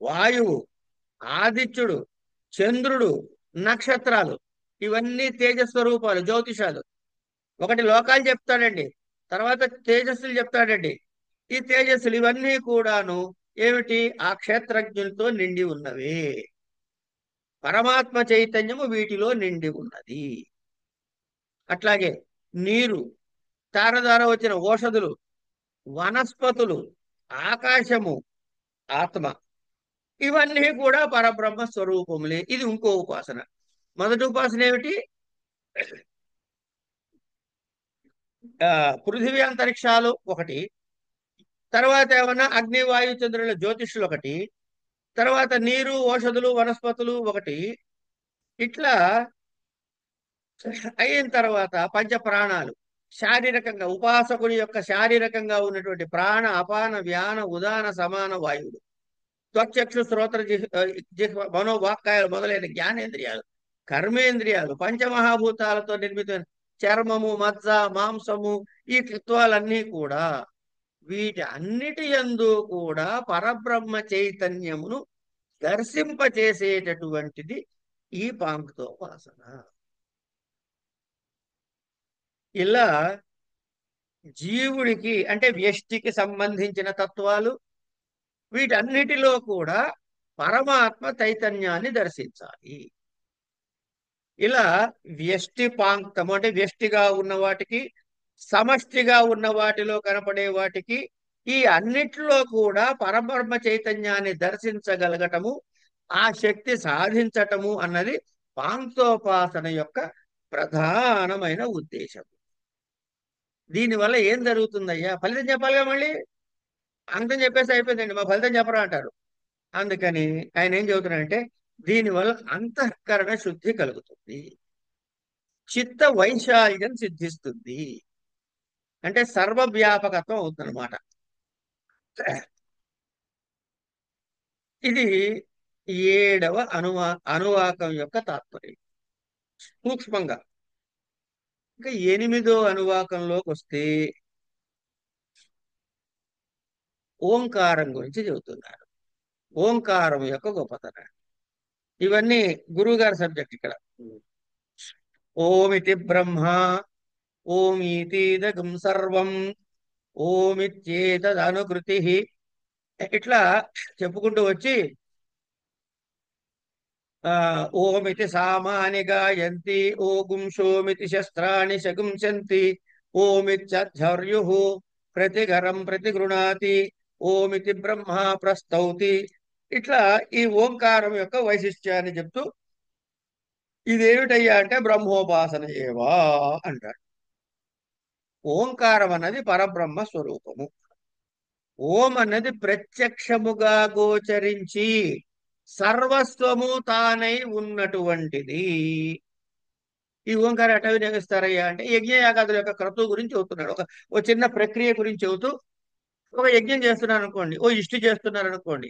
వాయువు, ఆదిత్యుడు, చంద్రుడు, నక్షత్రాలు, ఇవన్నీ తేజస్వరూపాలు, జ్యోతిషాలు. ఒకటి లోకాలు చెప్తాడండి, తర్వాత తేజస్సులు చెప్తాడండి. ఈ తేజస్సులు ఇవన్నీ కూడాను ఏమిటి? ఆ క్షేత్రజ్ఞులతో నిండి ఉన్నవి. పరమాత్మ చైతన్యము వీటిలో నిండి ఉన్నది. అట్లాగే నీరు, తార ద్వారా వచ్చిన ఓషధులు, వనస్పతులు, ఆకాశము, ఆత్మ, ఇవన్నీ కూడా పరబ్రహ్మ స్వరూపములే. ఇది ఇంకో ఉపాసన. మొదటి ఉపాసన ఏమిటి? ఆ పృథివీ అంతరిక్షాలు ఒకటి, తర్వాత ఏమన్నా అగ్ని వాయు చంద్రుల జ్యోతిష్యులు ఒకటి, తర్వాత నీరు, ఓషధులు, వనస్పతులు ఒకటి. ఇట్లా అయిన తర్వాత పంచ ప్రాణాలు, శారీరకంగా ఉపాసకుని యొక్క శారీరకంగా ఉన్నటువంటి ప్రాణ, అపాన, వ్యాన, ఉదాన, సమాన వాయువులు, త్వచక్షు శ్రోత్ర మనోవాక్కాయాలు మొదలైన జ్ఞానేంద్రియాలు, కర్మేంద్రియాలు, పంచమహాభూతాలతో నిర్మితమైన చర్మము, మజ్జ, మాంసము, ఈ కృత్వాలన్నీ కూడా, వీటి అన్నిటి యందు కూడా పరబ్రహ్మ చైతన్యమును దర్శింపచేసేటటువంటిది ఈ పాంక్తోపాసన. ఇలా జీవుడికి అంటే వ్యష్టికి సంబంధించిన తత్వాలు, వీటన్నిటిలో కూడా పరమాత్మ చైతన్యాన్ని దర్శించాలి. ఇలా వ్యష్టి పాంక్తము అంటే వ్యష్టిగా ఉన్న వాటికి, సమష్టిగా ఉన్న వాటిలో కనపడే వాటికి, ఈ అన్నిటిలో కూడా పరబ్రహ్మ చైతన్యాన్ని దర్శించగలగటము, ఆ శక్తి సాధించటము అన్నది పాంక్తోపాసన యొక్క ప్రధానమైన ఉద్దేశం. దీనివల్ల ఏం జరుగుతుందయ్యా? ఫలితం చెప్పాలిగా. మళ్ళీ అంతం చెప్పేసి అయిపోయిందండి, మా ఫలితం చెప్పరా అంటారు. అందుకని ఆయన ఏం చెబుతున్నారంటే, దీనివల్ల అంతఃకరణ శుద్ధి కలుగుతుంది, చిత్త వైశాల్యం సిద్ధిస్తుంది, అంటే సర్వవ్యాపకత్వం అవుతుందన్నమాట. ఇది ఏడవ అనువాకం యొక్క తాత్పర్యం. సూక్ష్మంగా. ఇంకా ఎనిమిదో అనువాకంలోకి వస్తే ఓంకారం గురించి చెబుతున్నారు. ఓంకారం యొక్క గొప్పతనం. ఇవన్నీ గురువు గారి సబ్జెక్ట్ ఇక్కడ. ఓమితి బ్రహ్మ, ఓమీతీదగం సర్వం, ఓమిత్యేతదనుకృతి. ఇట్లా చెప్పుకుంటూ వచ్చి ఓమితి సామాని గాయంతి, ఓగుంశోమితి శస్త్రాణి శగుంసంతి, ఓమిత్యధ్వర్యు ప్రతిగరం ప్రతిగృణాతి, ఓమితి బ్రహ్మ ప్రస్తౌతి. ఇట్లా ఈ ఓంకారం యొక్క వైశిష్ట్యాన్ని చెప్తూ ఇదేమిటయ్యా అంటే బ్రహ్మోపాసన ఏవా అంటాడు. ఓంకారం అన్నది పరబ్రహ్మ స్వరూపము. ఓం అన్నది ప్రత్యక్షముగా గోచరించి సర్వస్వము తానై ఉన్నటువంటిది. ఈ ఓంకారం ఎట్లా వినియోగిస్తారయ్యా అంటే యజ్ఞయాగాదుల యొక్క క్రతువు గురించి చెబుతున్నాడు. ఓ చిన్న ప్రక్రియ గురించి చెబుతూ, ఒక యజ్ఞం చేస్తున్నారు అనుకోండి, ఓ ఇష్టి చేస్తున్నారు అనుకోండి,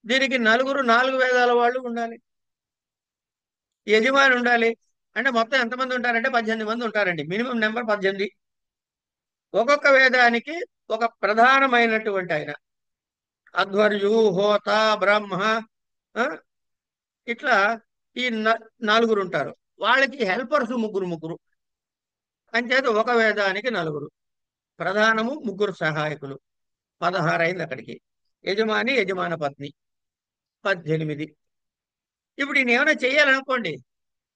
దీనికి నలుగురు 4 వేదాల వాళ్ళు ఉండాలి, యజమాని ఉండాలి. అంటే మొత్తం ఎంతమంది ఉంటారంటే 18 మంది ఉంటారండి. Minimum number 18. ఒక్కొక్క వేదానికి ఒక ప్రధానమైనటువంటి ఆయన, అధ్వర్యు, హోత, బ్రహ్మ, ఆ, ఇట్లా ఈ నలుగురు ఉంటారు. వాళ్ళకి హెల్పర్స్ ముగ్గురు ముగ్గురు. అంచేత ఒక వేదానికి నలుగురు ప్రధానము, ముగ్గురు సహాయకులు. 16 అయింది అక్కడికి. యజమాని, యజమాన పత్ని 18. ఇప్పుడు ఈయన ఏమైనా చెయ్యాలనుకోండి,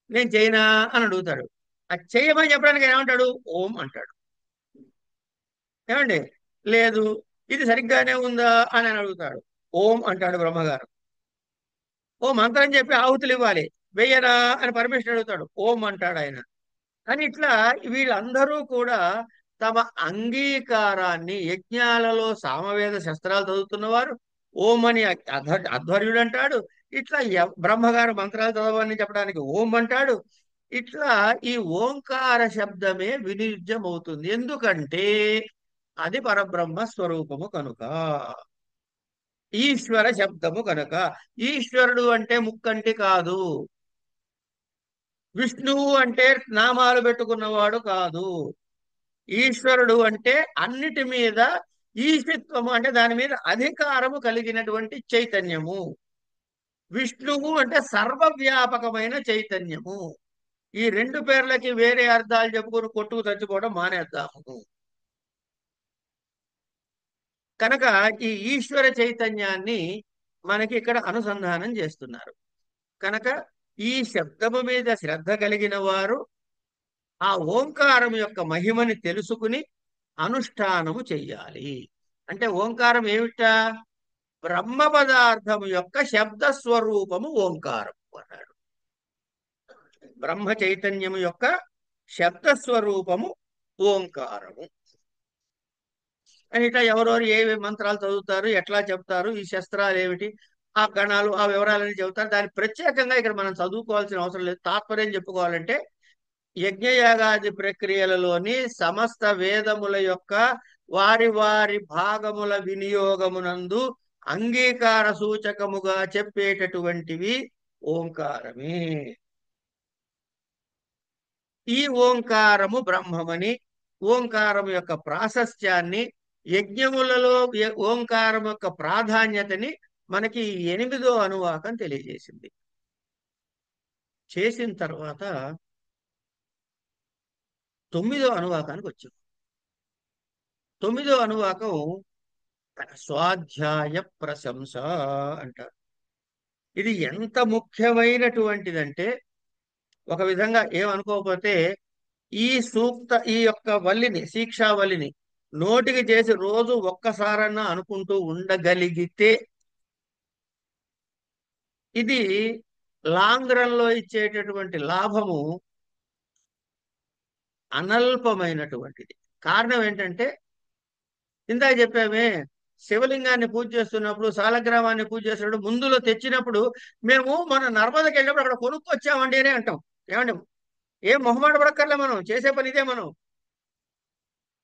నేను చేయనా అని అడుగుతాడు. అది చెయ్యమని చెప్పడానికి ఆయన ఏమంటాడు? ఓం అంటాడు. ఏమండి? లేదు, ఇది సరిగ్గానే ఉందా అని ఆయన అడుగుతాడు. ఓం అంటాడు బ్రహ్మగారు. ఓ మంత్రం చెప్పి ఆహుతులు ఇవ్వాలి, వెయ్యరా అని పర్మిషన్ అడుగుతాడు. ఓం అంటాడు ఆయన. అని ఇట్లా వీళ్ళందరూ కూడా తమ అంగీకారాన్ని, యజ్ఞాలలో సామవేద శస్త్రాలు చదువుతున్నవారు ఓం అని అధ్వర్యుడు అంటాడు. ఇట్లా బ్రహ్మగారు మంత్రాలు చదవని చెప్పడానికి ఓం అంటాడు. ఇట్లా ఈ ఓంకార శబ్దమే వినిర్జమవుతుంది. ఎందుకంటే అది పరబ్రహ్మ స్వరూపము కనుక, ఈశ్వర శబ్దము కనుక. ఈశ్వరుడు అంటే ముక్కంటి కాదు, విష్ణువు అంటే నామాలు పెట్టుకున్నవాడు కాదు. ఈశ్వరుడు అంటే అన్నిటి మీద ఈశ్వత్వము, అంటే దాని మీద అధికారము కలిగినటువంటి చైతన్యము. విష్ణువు అంటే సర్వవ్యాపకమైన చైతన్యము. ఈ రెండు పేర్లకి వేరే అర్థాలు చెప్పుకొని కొట్టుకు చచ్చిపోవడం మానేద్దాము. కనుక ఈ ఈశ్వర చైతన్యాన్ని మనకి ఇక్కడ అనుసంధానం చేస్తున్నారు. కనుక ఈ శబ్దము మీద శ్రద్ధ కలిగిన వారు ఆ ఓంకారం యొక్క మహిమని తెలుసుకుని అనుష్ఠానము చెయ్యాలి. అంటే ఓంకారం ఏమిటా? బ్రహ్మ పదార్థము యొక్క శబ్ద స్వరూపము ఓంకారం అన్నాడు. బ్రహ్మ చైతన్యము యొక్క శబ్ద స్వరూపము ఓంకారము. అని ఇట్లా ఎవరెవరు ఏ మంత్రాలు చదువుతారు, ఎట్లా చెప్తారు, ఈ శస్త్రాలు ఏమిటి, ఆ గణాలు, ఆ వివరాలని చెబుతారు. దాన్ని ప్రత్యేకంగా ఇక్కడ మనం చదువుకోవాల్సిన అవసరం లేదు. తాత్పర్యం చెప్పుకోవాలంటే యజ్ఞయాగాది ప్రక్రియలలోని సమస్త వేదముల యొక్క వారి వారి భాగముల వినియోగమునందు అంగీకార సూచకముగా చెప్పేటటువంటివి ఓంకారమే. ఈ ఓంకారము బ్రహ్మమని, ఓంకారం యొక్క ప్రాశస్త్యాన్ని, యజ్ఞములలో ఓంకారం యొక్క ప్రాధాన్యతని మనకి 8వ అనువాకం తెలియజేసింది. చేసిన తర్వాత 9వ అనువాకానికి వచ్చాం. 9వ అనువాకం స్వాధ్యాయ ప్రశంస అంటారు. ఇది ఎంత ముఖ్యమైనటువంటిదంటే, ఒక విధంగా ఏమనుకోకపోతే, ఈ యొక్క వల్లిని, శిక్షావల్లిని నోటికి చేసి రోజు ఒక్కసారన్నా అనుకుంటూ ఉండగలిగితే ఇది లాంగ్ రన్ లో ఇచ్చేటటువంటి లాభము అనల్పమైనటువంటిది. కారణం ఏంటంటే, ఇందాక చెప్పామే, శివలింగాన్ని పూజ చేస్తున్నప్పుడు, సాలగ్రామాన్ని పూజ చేస్తున్నప్పుడు, ముందులో తెచ్చినప్పుడు మేము మన నర్మదకి వెళ్ళినప్పుడు అక్కడ కొనుక్కొచ్చామండి అని అంటాం. ఏమండి? ఏం మొహమాట పడక్కర్లే, మనం చేసే పని ఇదే. మనం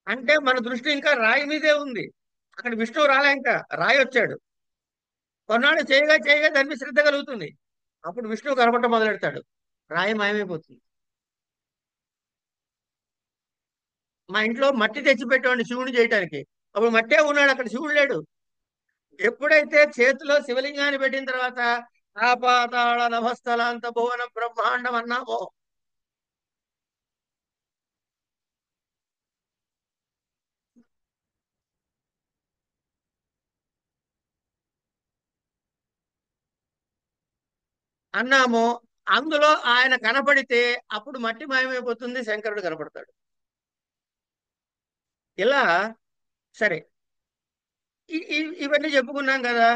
అంటే మన దృష్టి ఇంకా రాయి మీదే ఉంది. అక్కడ విష్ణువు రాలే, ఇంకా రాయి వచ్చాడు. కొన్నాళ్ళు చేయగా చేయగా దాని మీద శ్రద్ధ కలుగుతుంది. అప్పుడు విష్ణువు కనపడటం మొదలెడతాడు, రాయి మాయమైపోతుంది. మా ఇంట్లో మట్టి తెచ్చి పెట్టేవాడిని శివుని చేయటానికి. అప్పుడు మట్టే ఉన్నాడు, అక్కడ శివుడు లేడు. ఎప్పుడైతే చేతిలో శివలింగాన్ని పెట్టిన తర్వాత ఆపాతాళ నభస్థలాంత భువన బ్రహ్మాండం అన్నామో, అన్నామో, అందులో ఆయన కనపడితే అప్పుడు మట్టి మాయమైపోతుంది, శంకరుడు కనపడతాడు. ఇలా సరే, ఇవన్నీ చెప్పుకున్నాం కదా.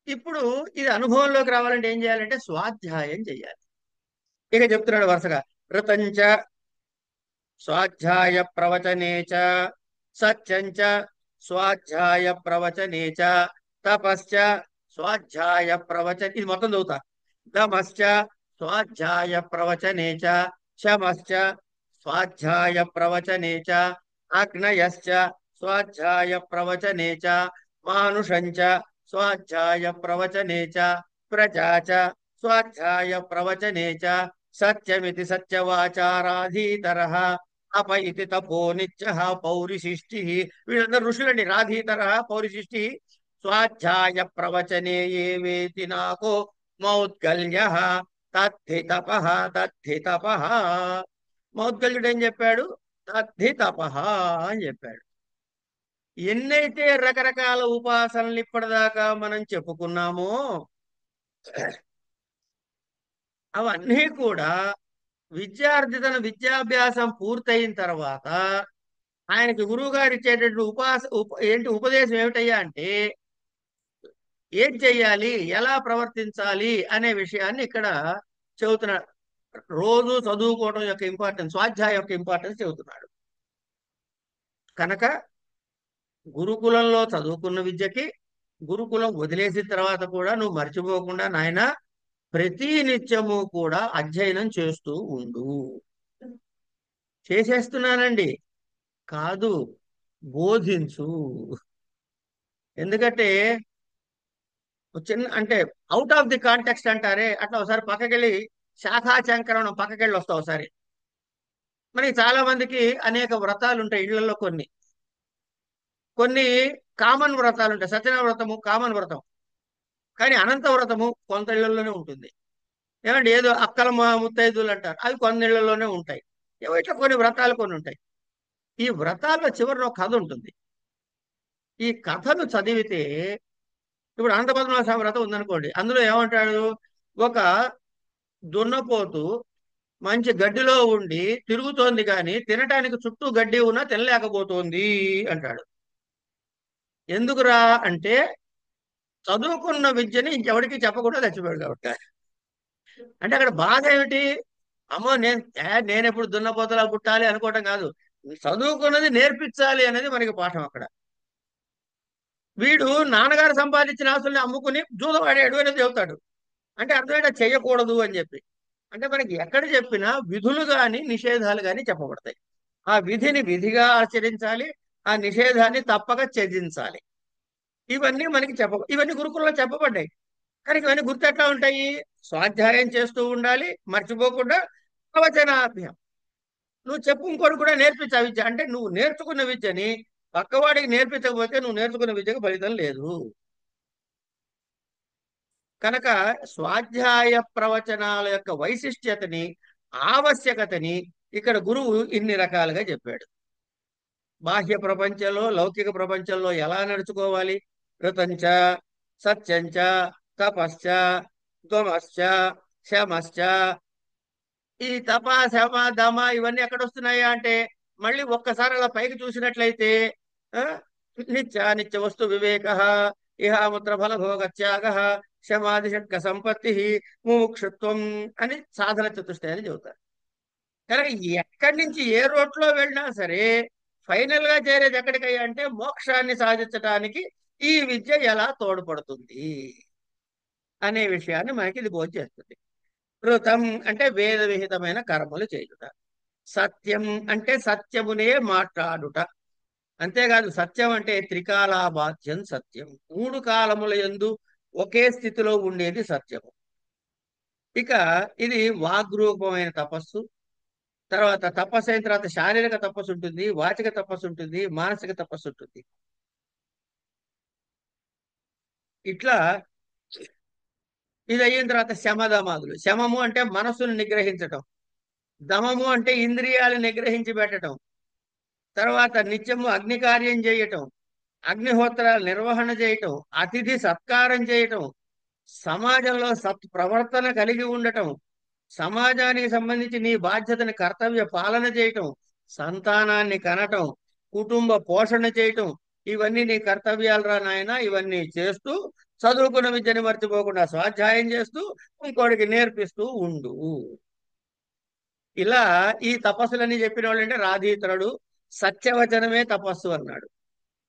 ఇప్పుడు ఇది అనుభవంలోకి రావాలంటే ఏం చేయాలంటే స్వాధ్యాయం చేయాలి. ఇక చెప్తున్నాడు వరుసగా: ఋతంచ స్వాధ్యాయ ప్రవచనే చ, సత్యంచ స్వాధ్యాయ ప్రవచనే చ, తపశ్చ స్వాధ్యాయ ప్రవచన, ఇది మొత్తం చదువుతా. దమశ్చ స్వాధ్యాయ ప్రవచనే చ, శమశ్చ స్వాధ్యాయ ప్రవచనే చ, అగ్నయశ్చ స్వాధ్యాయ ప్రవచనే చ, మానుషంచ స్వాధ్యాయ ప్రవచనే చ, ప్రజా చ స్వాధ్యాయ ప్రవచనే చ, సత్యమితి సత్యవాచారాధీతరః, అప ఇతి తపో నిత్యః పౌరిశిష్టి. వీళ్ళందరూ ఋషులండి. రాధీతరః పౌరిశిష్టి స్వాధ్యాయ ప్రవచనే ఏ వేతి నాకో మౌద్గల్యః తద్ధి తపః తద్ధి తపః. మౌద్గల్యుడు ఏం చెప్పాడు? తద్ధి తపః అని చెప్పాడు. ఎన్నైతే రకరకాల ఉపాసనలు ఇప్పటిదాకా మనం చెప్పుకున్నామో అవన్నీ కూడా విద్యార్థి తన విద్యాభ్యాసం పూర్తయిన తర్వాత ఆయనకి గురువు గారు ఇచ్చేటటువంటి ఏంటి ఉపదేశం ఏమిటయ్యా అంటే, ఏం చెయ్యాలి, ఎలా ప్రవర్తించాలి అనే విషయాన్ని ఇక్కడ చెబుతున్నాడు. రోజు చదువుకోవడం యొక్క ఇంపార్టెన్స్, స్వాధ్యాయం యొక్క ఇంపార్టెన్స్ చెబుతున్నాడు. కనుక గురుకులంలో చదువుకున్న విద్యకి, గురుకులం వదిలేసిన తర్వాత కూడా నువ్వు మర్చిపోకుండా నాయన ప్రతి నిత్యము కూడా అధ్యయనం చేస్తూ ఉండు. చేసేస్తున్నానండి కాదు, బోధించు. ఎందుకంటే చిన్న అంటే అవుట్ ఆఫ్ ది కాంటెక్స్ట్ అంటారే, అట్లా ఒకసారి పక్కకెళ్ళి శాఖా చంకరణం పక్కకెళ్ళి వస్తావు ఒకసారి. మనకి చాలా మందికి అనేక వ్రతాలు ఉంటాయి ఇళ్లలో. కొన్ని కొన్ని కామన్ వ్రతాలు ఉంటాయి. సత్యనారాయణ వ్రతము కామన్ వ్రతం, కానీ అనంత వ్రతము కొంత ఇళ్లలోనే ఉంటుంది. ఏమంటే ఏదో అక్కల ముత్తైదులు అంటారు, అవి కొన్ని ఇళ్లలోనే ఉంటాయి. ఏవో ఇట్లా కొన్ని వ్రతాలు కొన్ని ఉంటాయి. ఈ వ్రతాల్లో చివరిలో ఒక కథ ఉంటుంది. ఈ కథను చదివితే, ఇప్పుడు అనంత పద్మనాభ స్వామి వ్రతం ఉందనుకోండి, అందులో ఏమంటాడు? ఒక దున్నపోతు మంచి గడ్డిలో ఉండి తిరుగుతోంది, కానీ తినటానికి చుట్టూ గడ్డి ఉన్నా తినలేకపోతోంది అంటాడు. ఎందుకురా అంటే చదువుకున్న విద్యని ఇంకెవరికి చెప్పకుండా చచ్చిపోయాడు కాబట్టి. అంటే అక్కడ బాధ ఏమిటి? అమ్మో నేను ఎప్పుడు దున్నపోతలా పుట్టాలి అనుకోవటం కాదు, చదువుకున్నది నేర్పించాలి అనేది మనకి పాఠం అక్కడ. వీడు నాన్నగారు సంపాదించిన ఆస్తుల్ని అమ్ముకుని జూదవాడాడు అనేది చెబుతాడు. అంటే అర్థమైనా చెయ్యకూడదు అని చెప్పి. అంటే మనకి ఎక్కడ చెప్పినా విధులు గాని నిషేధాలు గాని చెప్పబడతాయి. ఆ విధిని విధిగా ఆచరించాలి, ఆ నిషేధాన్ని తప్పక త్యజించాలి. ఇవన్నీ మనకి ఇవన్నీ గురుకులంలో చెప్పబడ్డాయి. కానీ ఇవన్నీ గుర్తు ఎట్లా ఉంటాయి? స్వాధ్యాయం చేస్తూ ఉండాలి, మర్చిపోకుండా ప్రవచనాభ్యం. నువ్వు చెప్పు, ఇంకోటి కూడా నేర్పించే విద్య. అంటే నువ్వు నేర్చుకున్న విద్యని పక్కవాడికి నేర్పించకపోతే నువ్వు నేర్చుకున్న విద్యకు ఫలితం లేదు. కనుక స్వాధ్యాయ ప్రవచనాల యొక్క వైశిష్ట్యతని, ఆవశ్యకతని ఇక్కడ గురువు ఇన్ని రకాలుగా చెప్పాడు. బాహ్య ప్రపంచంలో, లౌకిక ప్రపంచంలో ఎలా నడుచుకోవాలి? ఋతంచ సత్యంచ తపశ్చ ధ్వమశ్చ శమశ్చ. ఈ తప శమ దమ ఇవన్నీ ఎక్కడ వస్తున్నాయా అంటే, మళ్ళీ ఒక్కసారి అలా పైకి చూసినట్లయితే ఆ, నిత్య వస్తు వివేక, ఇహాముత్ర ఫల భోగ త్యాగ, శమాది షట్క సంపత్తి, ముముక్షుత్వం అని సాధన చతుష్టయం అని చెబుతారు. కనుక ఎక్కడి నుంచి ఏ రోడ్లో వెళ్ళినా సరే ఫైనల్ గా చేరేది ఎక్కడికయ్యా అంటే మోక్షాన్ని సాధించడానికి ఈ విద్య ఎలా తోడ్పడుతుంది అనే విషయాన్ని మనకి ఇది బోధ చేస్తుంది. ఋతం అంటే వేద విహితమైన కర్మలు చేయుట. సత్యం అంటే సత్యమునే మాట్లాడుట. అంతేకాదు, సత్యం అంటే త్రికాలాబాధ్యం సత్యం, మూడు కాలముల యందు ఒకే స్థితిలో ఉండేది సత్యము. ఇక ఇది వాగ్రూపమైన తపస్సు, తర్వాత తపస్సు అయిన తర్వాత శారీరక తపస్సు ఉంటుంది, వాచిక తపస్సు ఉంటుంది, మానసిక తపస్సు ఉంటుంది. ఇట్లా ఇది అయిన తర్వాత శమదమాదులు. శమము అంటే మనస్సును నిగ్రహించటం, దమము అంటే ఇంద్రియాలు నిగ్రహించి పెట్టటం, తర్వాత నిత్యము అగ్ని కార్యం చేయటం, అగ్నిహోత్రాలు నిర్వహణ చేయటం, అతిథి సత్కారం చేయటం, సమాజంలో సత్ ప్రవర్తన కలిగి ఉండటం, సమాజానికి సంబంధించి నీ బాధ్యతని కర్తవ్య పాలన చేయటం, సంతానాన్ని కనటం, కుటుంబ పోషణ చేయటం, ఇవన్నీ నీ కర్తవ్యాలు రా నాయన. ఇవన్నీ చేస్తూ చదువుకున్న విద్యని మర్చిపోకుండా స్వాధ్యాయం చేస్తూ ఇంకోటికి నేర్పిస్తూ ఉండు. ఇలా ఈ తపస్సులని చెప్పిన వాళ్ళు అంటే రాధీతరుడు సత్యవచనమే తపస్సు అన్నాడు.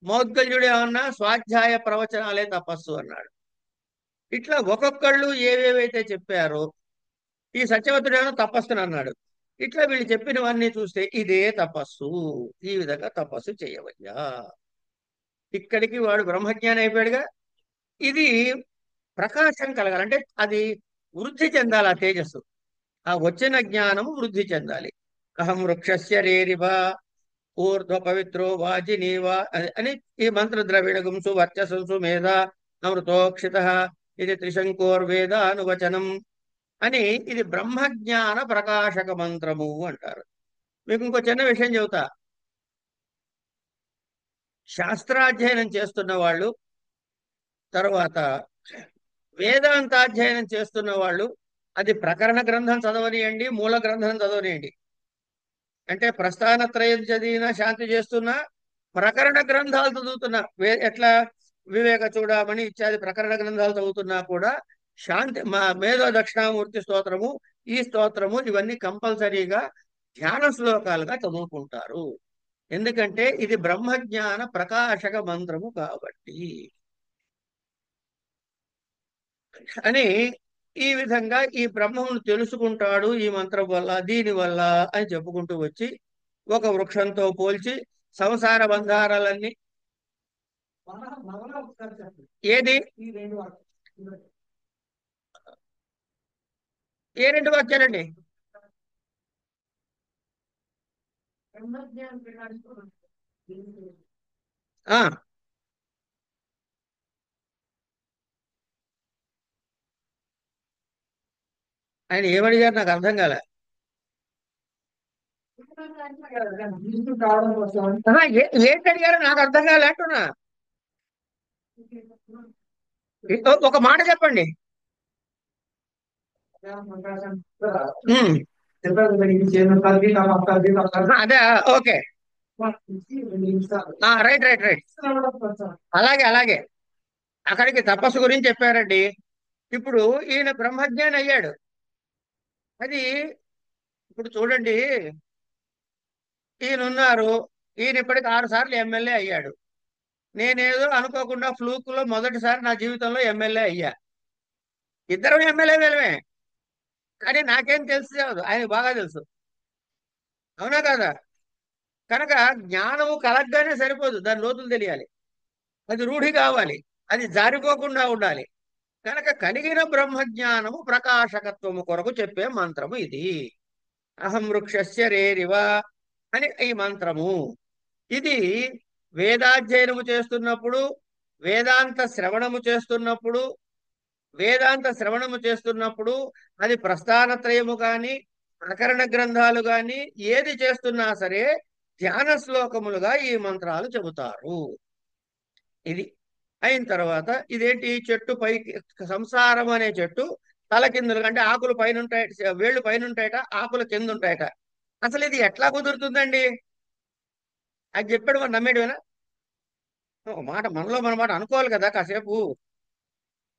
మౌద్గల్యుడు ఏమన్నా స్వాధ్యాయ ప్రవచనాలే తపస్సు అన్నాడు. ఇట్లా ఒక్కొక్కళ్ళు ఏవేవైతే చెప్పారో, ఈ సత్యవతుడేమో తపస్సుని అన్నాడు. ఇట్లా వీళ్ళు చెప్పినవన్నీ చూస్తే ఇదే తపస్సు, ఈ విధంగా తపస్సు చేయవయ్యా. ఇక్కడికి వాడు బ్రహ్మజ్ఞాని అయిపోయాడుగా. ఇది ప్రకాశం కలగాలంటే అది వృద్ధి చెందాలి, ఆ తేజస్సు, ఆ వచ్చిన జ్ఞానము వృద్ధి చెందాలి. అహం వృక్షస్య రేరివ ఊర్ధ్వ పవిత్రో వాజినీవా అని ఈ మంత్ర ద్రవిణగుంసు వర్చసంసు మేధ అమృతోక్షిత ఇది త్రిశంకోర్వేద అనువచనం అని ఇది బ్రహ్మజ్ఞాన ప్రకాశక మంత్రము అంటారు. మీకు ఇంకో చిన్న విషయం చెబుతా. శాస్త్రాధ్యయనం చేస్తున్న వాళ్ళు, తర్వాత వేదాంతాధ్యయనం చేస్తున్న వాళ్ళు, అది ప్రకరణ గ్రంథం చదవనియండి, మూల గ్రంథం చదవనియండి, అంటే ప్రస్థానత్రయం చదివినా శాంతి చేస్తున్నా, ప్రకరణ గ్రంథాలు చదువుతున్నా, ఎట్లా వివేక చూడమని ఇత్యాది ప్రకరణ గ్రంథాలు చదువుతున్నా కూడా శాంతి మా మేధో దక్షిణామూర్తి స్తోత్రము, ఈ స్తోత్రము, ఇవన్నీ కంపల్సరీగా ధ్యాన శ్లోకాలుగా చదువుకుంటారు. ఎందుకంటే ఇది బ్రహ్మజ్ఞాన ప్రకాశక మంత్రము కాబట్టి అని. ఈ విధంగా ఈ బ్రహ్మమును తెలుసుకుంటాడు ఈ మంత్రం వల్ల, దీని వల్ల అని చెప్పుకుంటూ వచ్చి ఒక వృక్షంతో పోల్చి సంసార బంధారాలన్నీ. ఏది ఏ రెండు వాక్యాలండి? ఆ ఆయన ఏమడిగారు నాకు అర్థం కాలే. ఏంటి అడిగారు నాకు అర్థం కాలే అంటున్నా. ఒక మాట చెప్పండి. ఉమ్, అదే ఓకే. Right right right. అలాగే అలాగే అక్కడికి తపస్సు గురించి చెప్పారండి. ఇప్పుడు ఈయన బ్రహ్మజ్ఞాని అయ్యాడు. అది ఇప్పుడు చూడండి, ఈయనున్నారు, ఈయన ఇప్పటికి 6 సార్లు ఎమ్మెల్యే అయ్యాడు. నేనేదో అనుకోకుండా ఫ్లూక్ లో మొదటిసారి నా జీవితంలో ఎమ్మెల్యే అయ్యా. ఇద్దరం ఎమ్మెల్యే వెళ్ళమే, కానీ నాకేం తెలుసు కాదు, ఆయన బాగా తెలుసు. అవునా కదా? కనుక జ్ఞానము కలగ్గానే సరిపోదు, దాని లోతులు తెలియాలి, అది రూఢి కావాలి, అది జారిపోకుండా ఉండాలి. కనుక కలిగిన బ్రహ్మజ్ఞానము ప్రకాశకత్వము కొరకు చెప్పే మంత్రము ఇది. అహం వృక్షస్య రేరివ అని ఈ మంత్రము. ఇది వేదాధ్యయనము చేస్తున్నప్పుడు, వేదాంత శ్రవణము చేస్తున్నప్పుడు, వేదాంత శ్రవణము చేస్తున్నప్పుడు అది ప్రస్థానత్రయము కానీ ప్రకరణ గ్రంథాలు కానీ ఏది చేస్తున్నా సరే ధ్యాన శ్లోకములుగా ఈ మంత్రాలు చెబుతారు. ఇది అయిన తర్వాత ఇదేంటి, చెట్టు పైకి, సంసారం అనే చెట్టు తల కిందులు అంటే ఆకులు పైన ఉంటాయట, వేళ్ళు పైన ఉంటాయట, ఆకులు కింద ఉంటాయట. అసలు ఇది ఎట్లా కుదురుతుందండి? అది చెప్పాడు, మనం నమ్మేటివేనా? ఒక మాట మనలో మన మాట అనుకోవాలి కదా కాసేపు.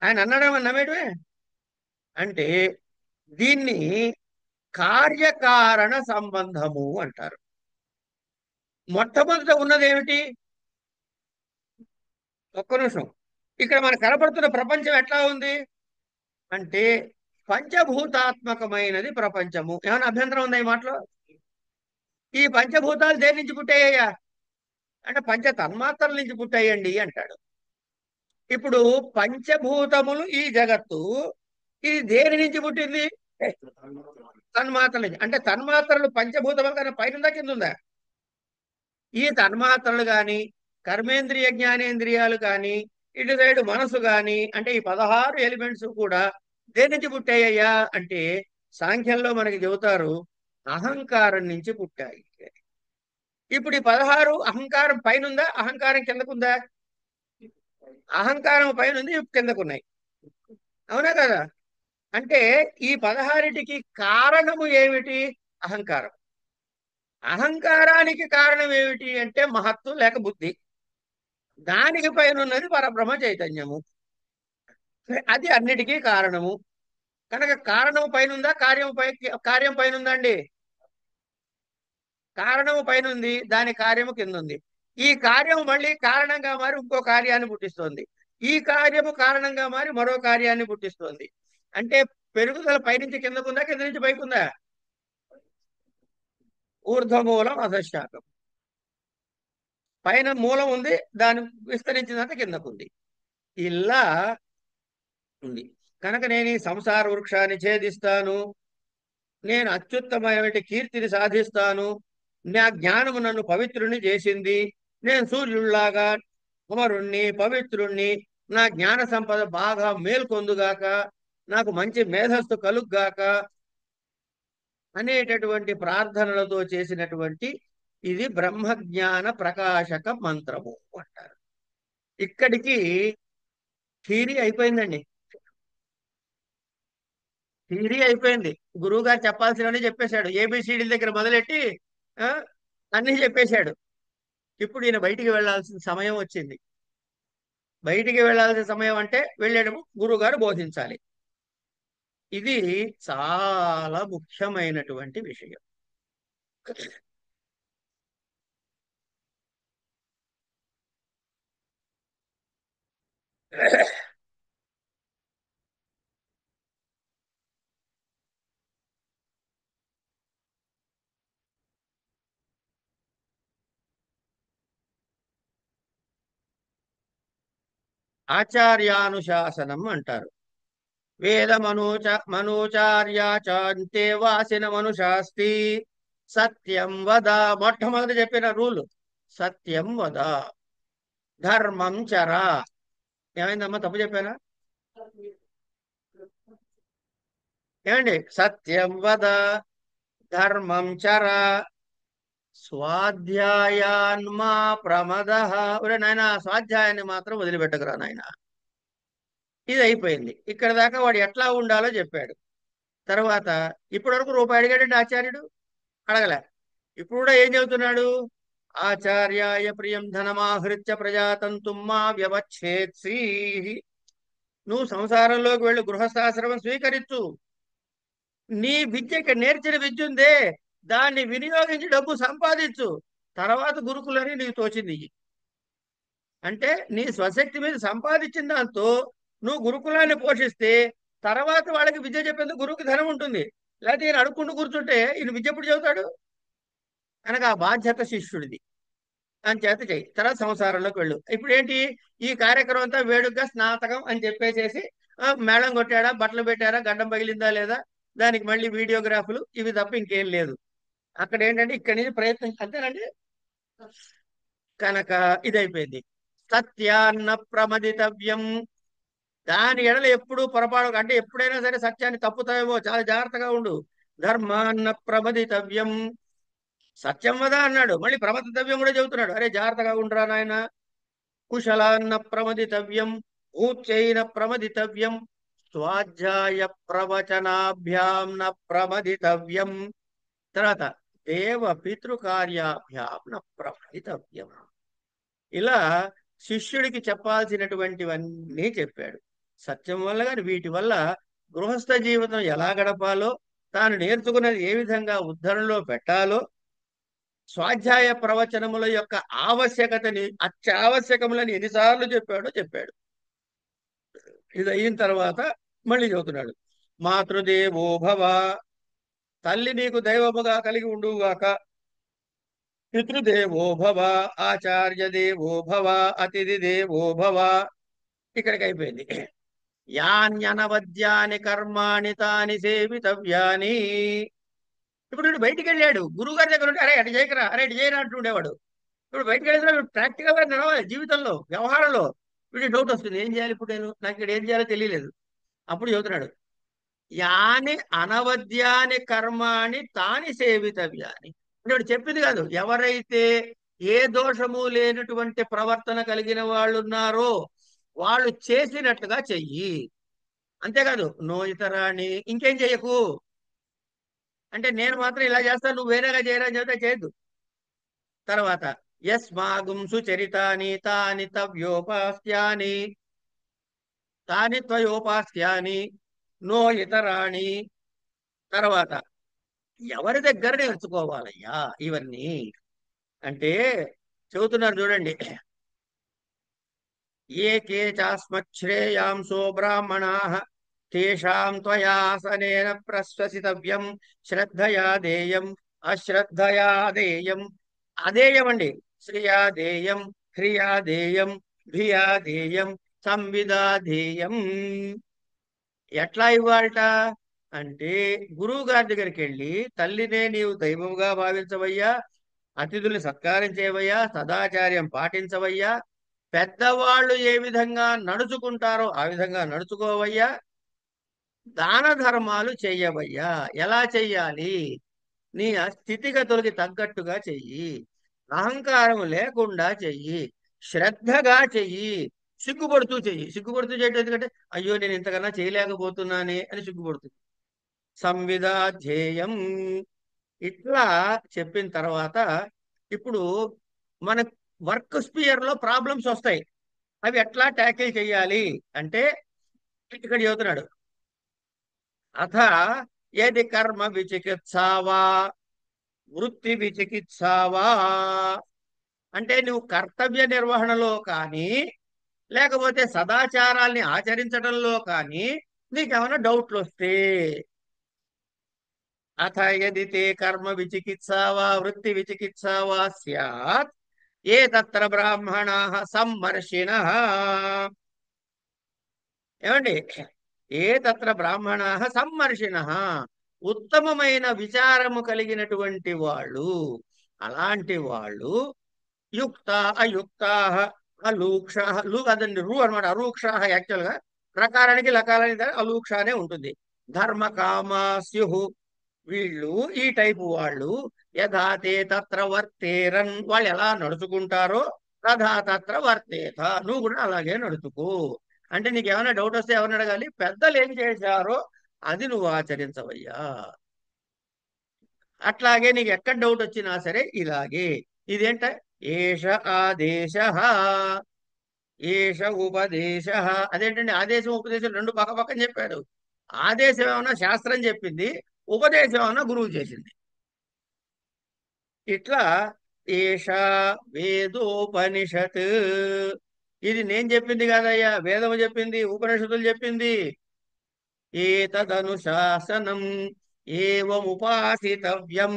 ఆయన అన్నాడేమో నమ్మేటివే. అంటే దీన్ని కార్యకారణ సంబంధము అంటారు. మొట్టమొదట ఉన్నది ఏమిటి? ఒక్క నిమిషం. ఇక్కడ మనకు కనపడుతున్న ప్రపంచం ఎట్లా ఉంది అంటే పంచభూతాత్మకమైనది ప్రపంచము. ఏమైనా అభ్యంతరం ఉందా ఈ మాటలో? ఈ పంచభూతాలు దేని నుంచి పుట్టాయ్యా అంటే పంచ తన్మాత్రల నుంచి పుట్టాయండి అంటాడు. ఇప్పుడు పంచభూతములు ఈ జగత్తు, ఇది దేని నుంచి పుట్టింది? తన్మాత్రలు అంటే తన్మాత్రలు పంచభూతముల కన్నా పైన ఉందా కింద ఉందా? ఈ తన్మాత్రలు గాని కర్మేంద్రియ జ్ఞానేంద్రియాలు కానీ ఇటు సైడ్ మనసు గాని అంటే ఈ 16 ఎలిమెంట్స్ కూడా దేని నుంచి పుట్టాయ్యా అంటే సాంఖ్యంలో మనకి చెబుతారు అహంకారం నుంచి పుట్టాయి. ఇప్పుడు ఈ 16 అహంకారం పైన ఉందా అహంకారం కిందకుందా? అహంకారం పైన ఉంది కిందకున్నాయి. అవునా కదా? అంటే ఈ 16టికి కారణము ఏమిటి? అహంకారం. అహంకారానికి కారణం ఏమిటి అంటే మహత్తు లేక బుద్ధి. దానికి పైన ఉన్నది పరబ్రహ్మ చైతన్యము. అది అన్నిటికీ కారణము. కనుక కారణము పైన ఉందా కార్యం పైన ఉందా అండి? కారణము పైన ఉంది, దాని కార్యము కింద ఉంది. ఈ కార్యము మళ్ళీ కారణంగా మారి ఇంకో కార్యాన్ని పుట్టిస్తోంది. ఈ కార్యము కారణంగా మారి మరో కార్యాన్ని పుట్టిస్తోంది. అంటే పెరుగుదల పైనుంచి కిందకుందా కింద నుంచి పైకుందా? ఊర్ధ్వమూలం అధశాఖం. పైన మూలం ఉంది, దాని విస్తరించినంత కిందకుంది. ఇలా ఉంది. కనుక నేను ఈ సంసార వృక్షాన్ని ఛేదిస్తాను, నేను అత్యుత్తమైన కీర్తిని సాధిస్తాను, నా జ్ఞానము నన్ను పవిత్రుని చేసింది, నేను సూర్యుడిలాగా కుమరుణ్ణి పవిత్రుణ్ణి, నా జ్ఞాన సంపద బాగా మేల్కొందుగాక, నాకు మంచి మేధస్సు కలుగ్గాక అనేటటువంటి ప్రార్థనలతో చేసినటువంటి ఇది బ్రహ్మజ్ఞాన ప్రకాశక మంత్రము అంటారు. ఇక్కడికి థియరీ అయిపోయిందండి. థియరీ అయిపోయింది. గురువు గారు చెప్పాల్సినవన్నీ చెప్పేశాడు. ఏబిసిడి దగ్గర మొదలెట్టి ఆ, అన్నీ చెప్పేశాడు. ఇప్పుడు ఈయన బయటికి వెళ్ళాల్సిన సమయం వచ్చింది. బయటికి వెళ్ళాల్సిన సమయం అంటే వెళ్ళేటప్పుడు గురువు గారు బోధించాలి. ఇది చాలా ముఖ్యమైనటువంటి విషయం. ఆచార్యానుశాసనం అంటారు. మనూచార్యాచాంతే వాసిన మనుషాస్తి సత్యం వద. మొట్టమొదటి చెప్పిన రూల్ సత్యం వద, ధర్మం చర. ఏమైందమ్మా, తప్పు చెప్పానా? ఏమండి? సత్యం వద, ధర్మం చర, స్వాధ్యాయాన్మా ప్రమద. ఒరే నాయన, స్వాధ్యాయాన్ని మాత్రం వదిలిపెట్టకురా నాయన. ఇది అయిపోయింది. ఇక్కడ దాకా వాడు ఎట్లా ఉండాలో చెప్పాడు. తర్వాత ఇప్పటి వరకు రూపాయి అడిగాడండి ఆచార్యుడు? అడగలే. ఇప్పుడు కూడా ఏం చెబుతున్నాడు? ఆచార్యాయ ప్రియం ధనమాహృత్య ప్రజాతంతుం మా వ్యవచ్ఛేత్సి. నువ్వు సంసారంలోకి వెళ్ళి గృహస్థాశ్రమం స్వీకరించు. నీ విద్యకి నేర్చిన విద్య ఉందే, దాన్ని వినియోగించి డబ్బు సంపాదించు. తర్వాత గురుకులని నీకు తోచింది ఇయ్యి. అంటే నీ స్వశక్తి మీద సంపాదించిన దాంతో నువ్వు గురుకులాన్ని పోషిస్తే తర్వాత వాళ్ళకి విద్య చెప్పేందుకు గురువుకి ధనం ఉంటుంది. లేకపోతే ఈయన అడుక్కుంటూ కూర్చుంటే ఈయన విద్య ఎప్పుడు చెబుతాడు? కనుక ఆ బాధ్యత శిష్యుడిది. అని చేత చెయ్యి. తర్వాత సంసారంలోకి వెళ్ళు. ఇప్పుడు ఏంటి? ఈ కార్యక్రమం అంతా వేడుగ్గా స్నాతకం అని చెప్పేసేసి మేళం కొట్టాడా, బట్టలు పెట్టారా, గడ్డం పగిలిందా లేదా, దానికి మళ్ళీ వీడియోగ్రాఫులు, ఇవి తప్ప ఇంకేం లేదు. అక్కడ ఏంటంటే ఇక్కడి నుంచి ప్రయత్నం అంతేనండి. కనుక ఇదైపోయింది. సత్యాన్న ప్రమదితవ్యం. దాని ఎడల ఎప్పుడు పొరపాటు అంటే ఎప్పుడైనా సరే సత్యాన్ని తప్పుతావేమో, చాలా జాగ్రత్తగా ఉండు. ధర్మాన్న ప్రమదితవ్యం. సత్యం వద అన్నాడు, మళ్ళీ ప్రమదితవ్యం కూడా చెబుతున్నాడు. అరే జాగ్రత్తగా ఉండరా నాయన. కుశలాన్న ప్రమదితవ్యం, ఊచ్చైన ప్రమదితవ్యం, స్వాధ్యాయ ప్రవచనాభ్యాం న ప్రమదితవ్యం. తర్వాత దేవ పితృకార్యాభ్యాం న ప్రమదితవ్యం. ఇలా శిష్యుడికి చెప్పాల్సినటువంటివన్నీ చెప్పాడు. సత్యం వల్ల కానీ వీటి వల్ల గృహస్థ జీవితం ఎలా గడపాలో, తాను నేర్చుకున్నది ఏ విధంగా ఉద్ధరణలో పెట్టాలో, స్వాధ్యాయ ప్రవచనముల యొక్క ఆవశ్యకతని, అత్యావశ్యకములని ఎన్నిసార్లు చెప్పాడు. ఇది అయిన తర్వాత మళ్ళీ చెబుతున్నాడు. మాతృదేవో భవ. తల్లి నీకు దైవముగా కలిగి ఉండుగాక. పితృదేవో భవ, ఆచార్య దేవో భవ, అతిథి దేవో భవ. ఇక్కడికి అయిపోయింది. యాన్యనవద్యాని కర్మాణి తాని సేవితవ్యాని. ఇప్పుడు వీడు బయటికి వెళ్ళాడు, గురువు గారి దగ్గర ఉంటే అరే అటు చేయకరా, అరే ఇటు చేయరా అంటూ ఉండేవాడు. ఇప్పుడు బయటికి వెళ్ళిన ప్రాక్టికల్ గా నడవాలి జీవితంలో, వ్యవహారంలో. వీడి డౌట్ వస్తుంది, ఏం చేయాలి ఇప్పుడు, నాకు ఇక్కడ ఏం చేయాలో తెలియలేదు. అప్పుడు చెబుతున్నాడు, యాని అనవద్యాని కర్మాని తాని సేవితవ్యాని. అంటే వాడు చెప్పింది కాదు, ఎవరైతే ఏ దోషము లేనటువంటి ప్రవర్తన కలిగిన వాళ్ళు ఉన్నారో వాళ్ళు చేసినట్టుగా చెయ్యి. అంతేకాదు నో ఇతరాని, ఇంకేం చెయ్యకు. అంటే నేను మాత్రం ఇలా చేస్తాను, నువ్వు వేరేగా చేయరా అని చెబితే చేయొద్దు. తర్వాత యస్మాగుం సుచరితాని తాని తవ్యోపాస్యాని, తాని త్వయోపాస్యాని నో ఇతరాణి. తర్వాత ఎవరి దగ్గర నేర్చుకోవాలయ్యా ఇవన్నీ అంటే చెబుతున్నారు చూడండి. ఏ కే చాస్మశ్రేయాంసో బ్రాహ్మణాః తేషాం త్వయాసనేన ప్రశ్వసితవ్యం శ్రద్ధయా దేయం అశ్రద్ధయా దేయం. అదేయం అండి, శ్రియా దేయం హ్రియా దేయం ధియా దేయం సంవిదా దేయం. ఎట్లా ఇవ్వాలట అంటే గురువు గారి దగ్గరికి వెళ్ళి, తల్లినే నీవు దైవముగా భావించవయ్యా, అతిథుల్ని సత్కారం చేయవయ్యా, సదాచార్యం పాటించవయ్యా, పెద్దవాళ్ళు ఏ విధంగా నడుచుకుంటారో ఆ విధంగా నడుచుకోవయ్యా, దాన ధర్మాలు చెయ్యవయ్యా. ఎలా చెయ్యాలి, నీ స్థితిగతులకి తగ్గట్టుగా చెయ్యి, అహంకారం లేకుండా చెయ్యి, శ్రద్ధగా చెయ్యి, సిగ్గుపడుతూ చెయ్యి. సిగ్గుపడుతూ చేయటం ఎందుకంటే అయ్యో నేను ఇంతకన్నా చేయలేకపోతున్నానే అని సిగ్గుపడుతుంది. సంవిధాధ్యేయం. ఇట్లా చెప్పిన తర్వాత ఇప్పుడు మన వర్క్ స్పియర్ లో ప్రాబ్లమ్స్ వస్తాయి, అవి ఎట్లా ట్యాకిల్ చేయాలి అంటే ఇక్కడ చెబుతున్నాడు. అథ ఏది కర్మ విచికిత్సావా వృత్తి విచికిత్సావా. అంటే నువ్వు కర్తవ్య నిర్వహణలో కానీ లేకపోతే సదాచారాల్ని ఆచరించడంలో కానీ నీకేమైనా డౌట్లు వస్తే, అథ యది తే కర్మ విచికిత్సావా వృత్తి విచికిత్సావా స్యాత్ ఏ తత్ర బ్రాహ్మణాః సమ్మర్షిణః. ఏమండి, ఏ తత్ర బ్రాహ్మణాః సమ్మర్షిణః, ఉత్తమమైన విచారము కలిగినటువంటి వాళ్ళు, అలాంటి వాళ్ళు యుక్త అయుక్త అలూక్ష, లు అదండి రు అనమాట, అరూక్ష యాక్చువల్ గా ప్రకారానికి లకారానికి అలూక్ష అనే ఉంటుంది. ధర్మ కామాస్యు, వీళ్ళు ఈ టైపు వాళ్ళు. యథాతే తత్ర వర్తేరన్, వాళ్ళు ఎలా నడుచుకుంటారో తథా తత్ర వర్తేత, నువ్వు కూడా అలాగే నడుచుకో. అంటే నీకు ఏమైనా డౌట్ వస్తే ఎవరిని అడగాలి, పెద్దలు ఏం చేశారో అది నువ్వు ఆచరించవయ్యా. అట్లాగే నీకు ఎక్కడ డౌట్ వచ్చినా సరే ఇలాగే. ఇదేంట, ఏష ఆదేశ ఏష ఉపదేశ. అదేంటండి, ఆదేశం ఉపదేశం రెండు పక్క పక్కన చెప్పాడు. ఆదేశం ఏమన్నా శాస్త్రం చెప్పింది, ఉపదేశం ఏమన్నా గురువు చేసింది. ఇట్లా ఏష వేదోపనిషత్, ఇది నేను చెప్పింది కాదయ్యా, వేదము చెప్పింది, ఉపనిషత్తులు చెప్పింది. ఏతదనుశాసనం ఏవముపాసితవ్యం,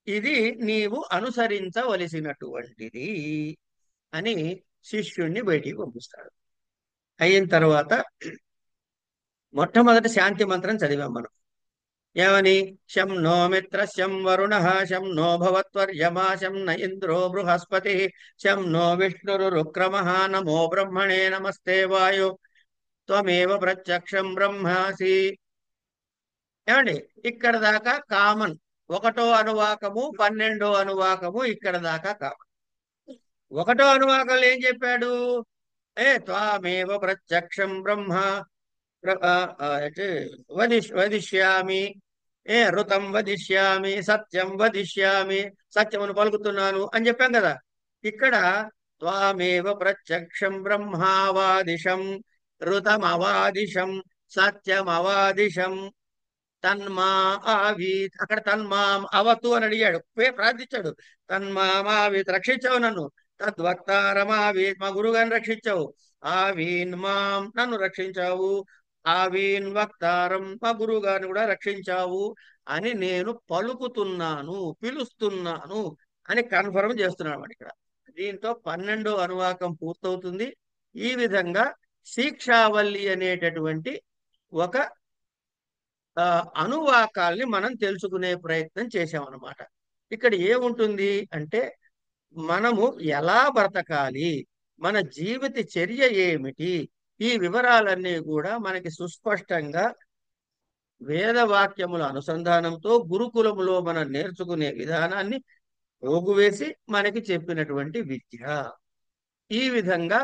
ఇది నీవు అనుసరించవలసినటువంటిది అని శిష్యుణ్ణి బయటికి పంపిస్తాడు. అయిన తర్వాత మొట్టమొదటి శాంతి మంత్రం చదివాం మనం. ఏమని, శం నో మిత్ర శం వరుణ శం నో భవత్వర్యమా శం న ఇంద్రో బృహస్పతి శం నో విష్ణురుక్రమ నమో బ్రహ్మణే నమస్తే వాయు త్వమేవ ప్రత్యక్షం బ్రహ్మాసి. ఏమండి, ఇక్కడ దాకా కామన్. 1వ అనువాకము 12వ అనువాకము ఇక్కడ దాకా కామన్. 1వ అనువాకంలో ఏం చెప్పాడు, త్వామేవ ప్రత్యక్షం బ్రహ్మ వదిష్యామి, ఋతం వదిష్యామి, సత్యం వదిష్యామి, సత్యమును పలుకుతున్నాను అని చెప్పాం కదా. ఇక్కడ త్వామేవ ప్రత్యక్షం బ్రహ్మావాదిశం ఋతమవాదిశం సత్యమవాదిశం తన్మా ఆవీత్. అక్కడ తన్మాం అవతు అని అడిగాడు, ప్రార్థించాడు. తన్మామావీత్, రక్షించావు నన్ను. తద్వక్తారమావీత్, మా గురుగారిని రక్షించావు. ఆవీన్ మాం, నన్ను రక్షించావు. ఆవీన్ వక్తారం, మా గురువు గారిని కూడా రక్షించావు అని నేను పలుకుతున్నాను, పిలుస్తున్నాను అని కన్ఫర్మ్ చేస్తున్నాడు ఇక్కడ. దీంతో 12వ అనువాకం పూర్తవుతుంది. ఈ విధంగా శిక్షావల్లి అనేటటువంటి ఒక ఆ, అనువాకాల్ని మనం తెలుసుకునే ప్రయత్నం చేసామన్నమాట. ఇక్కడ ఏముంటుంది అంటే మనము ఎలా బ్రతకాలి, మన జీవిత చర్య ఏమిటి, ఈ వివరాలన్నీ కూడా మనకి సుస్పష్టంగా వేదవాక్యముల అనుసంధానంతో గురుకులములో మనం నేర్చుకునే విధానాన్ని పోగువేసి మనకి చెప్పినటువంటి విద్య. ఈ విధంగా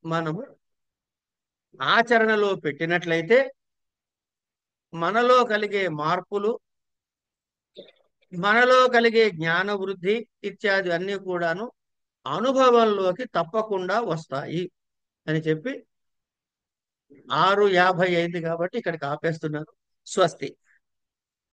మనము ఆచరణలో పెట్టినట్లయితే మనలో కలిగే మార్పులు, మనలో కలిగే జ్ఞాన వృద్ధి ఇత్యాది అన్నీ కూడాను అనుభవంలోకి తప్పకుండా వస్తాయి అని చెప్పి 6:50 అయింది కాబట్టి ఇక్కడికి ఆపేస్తున్నాను. స్వస్తి.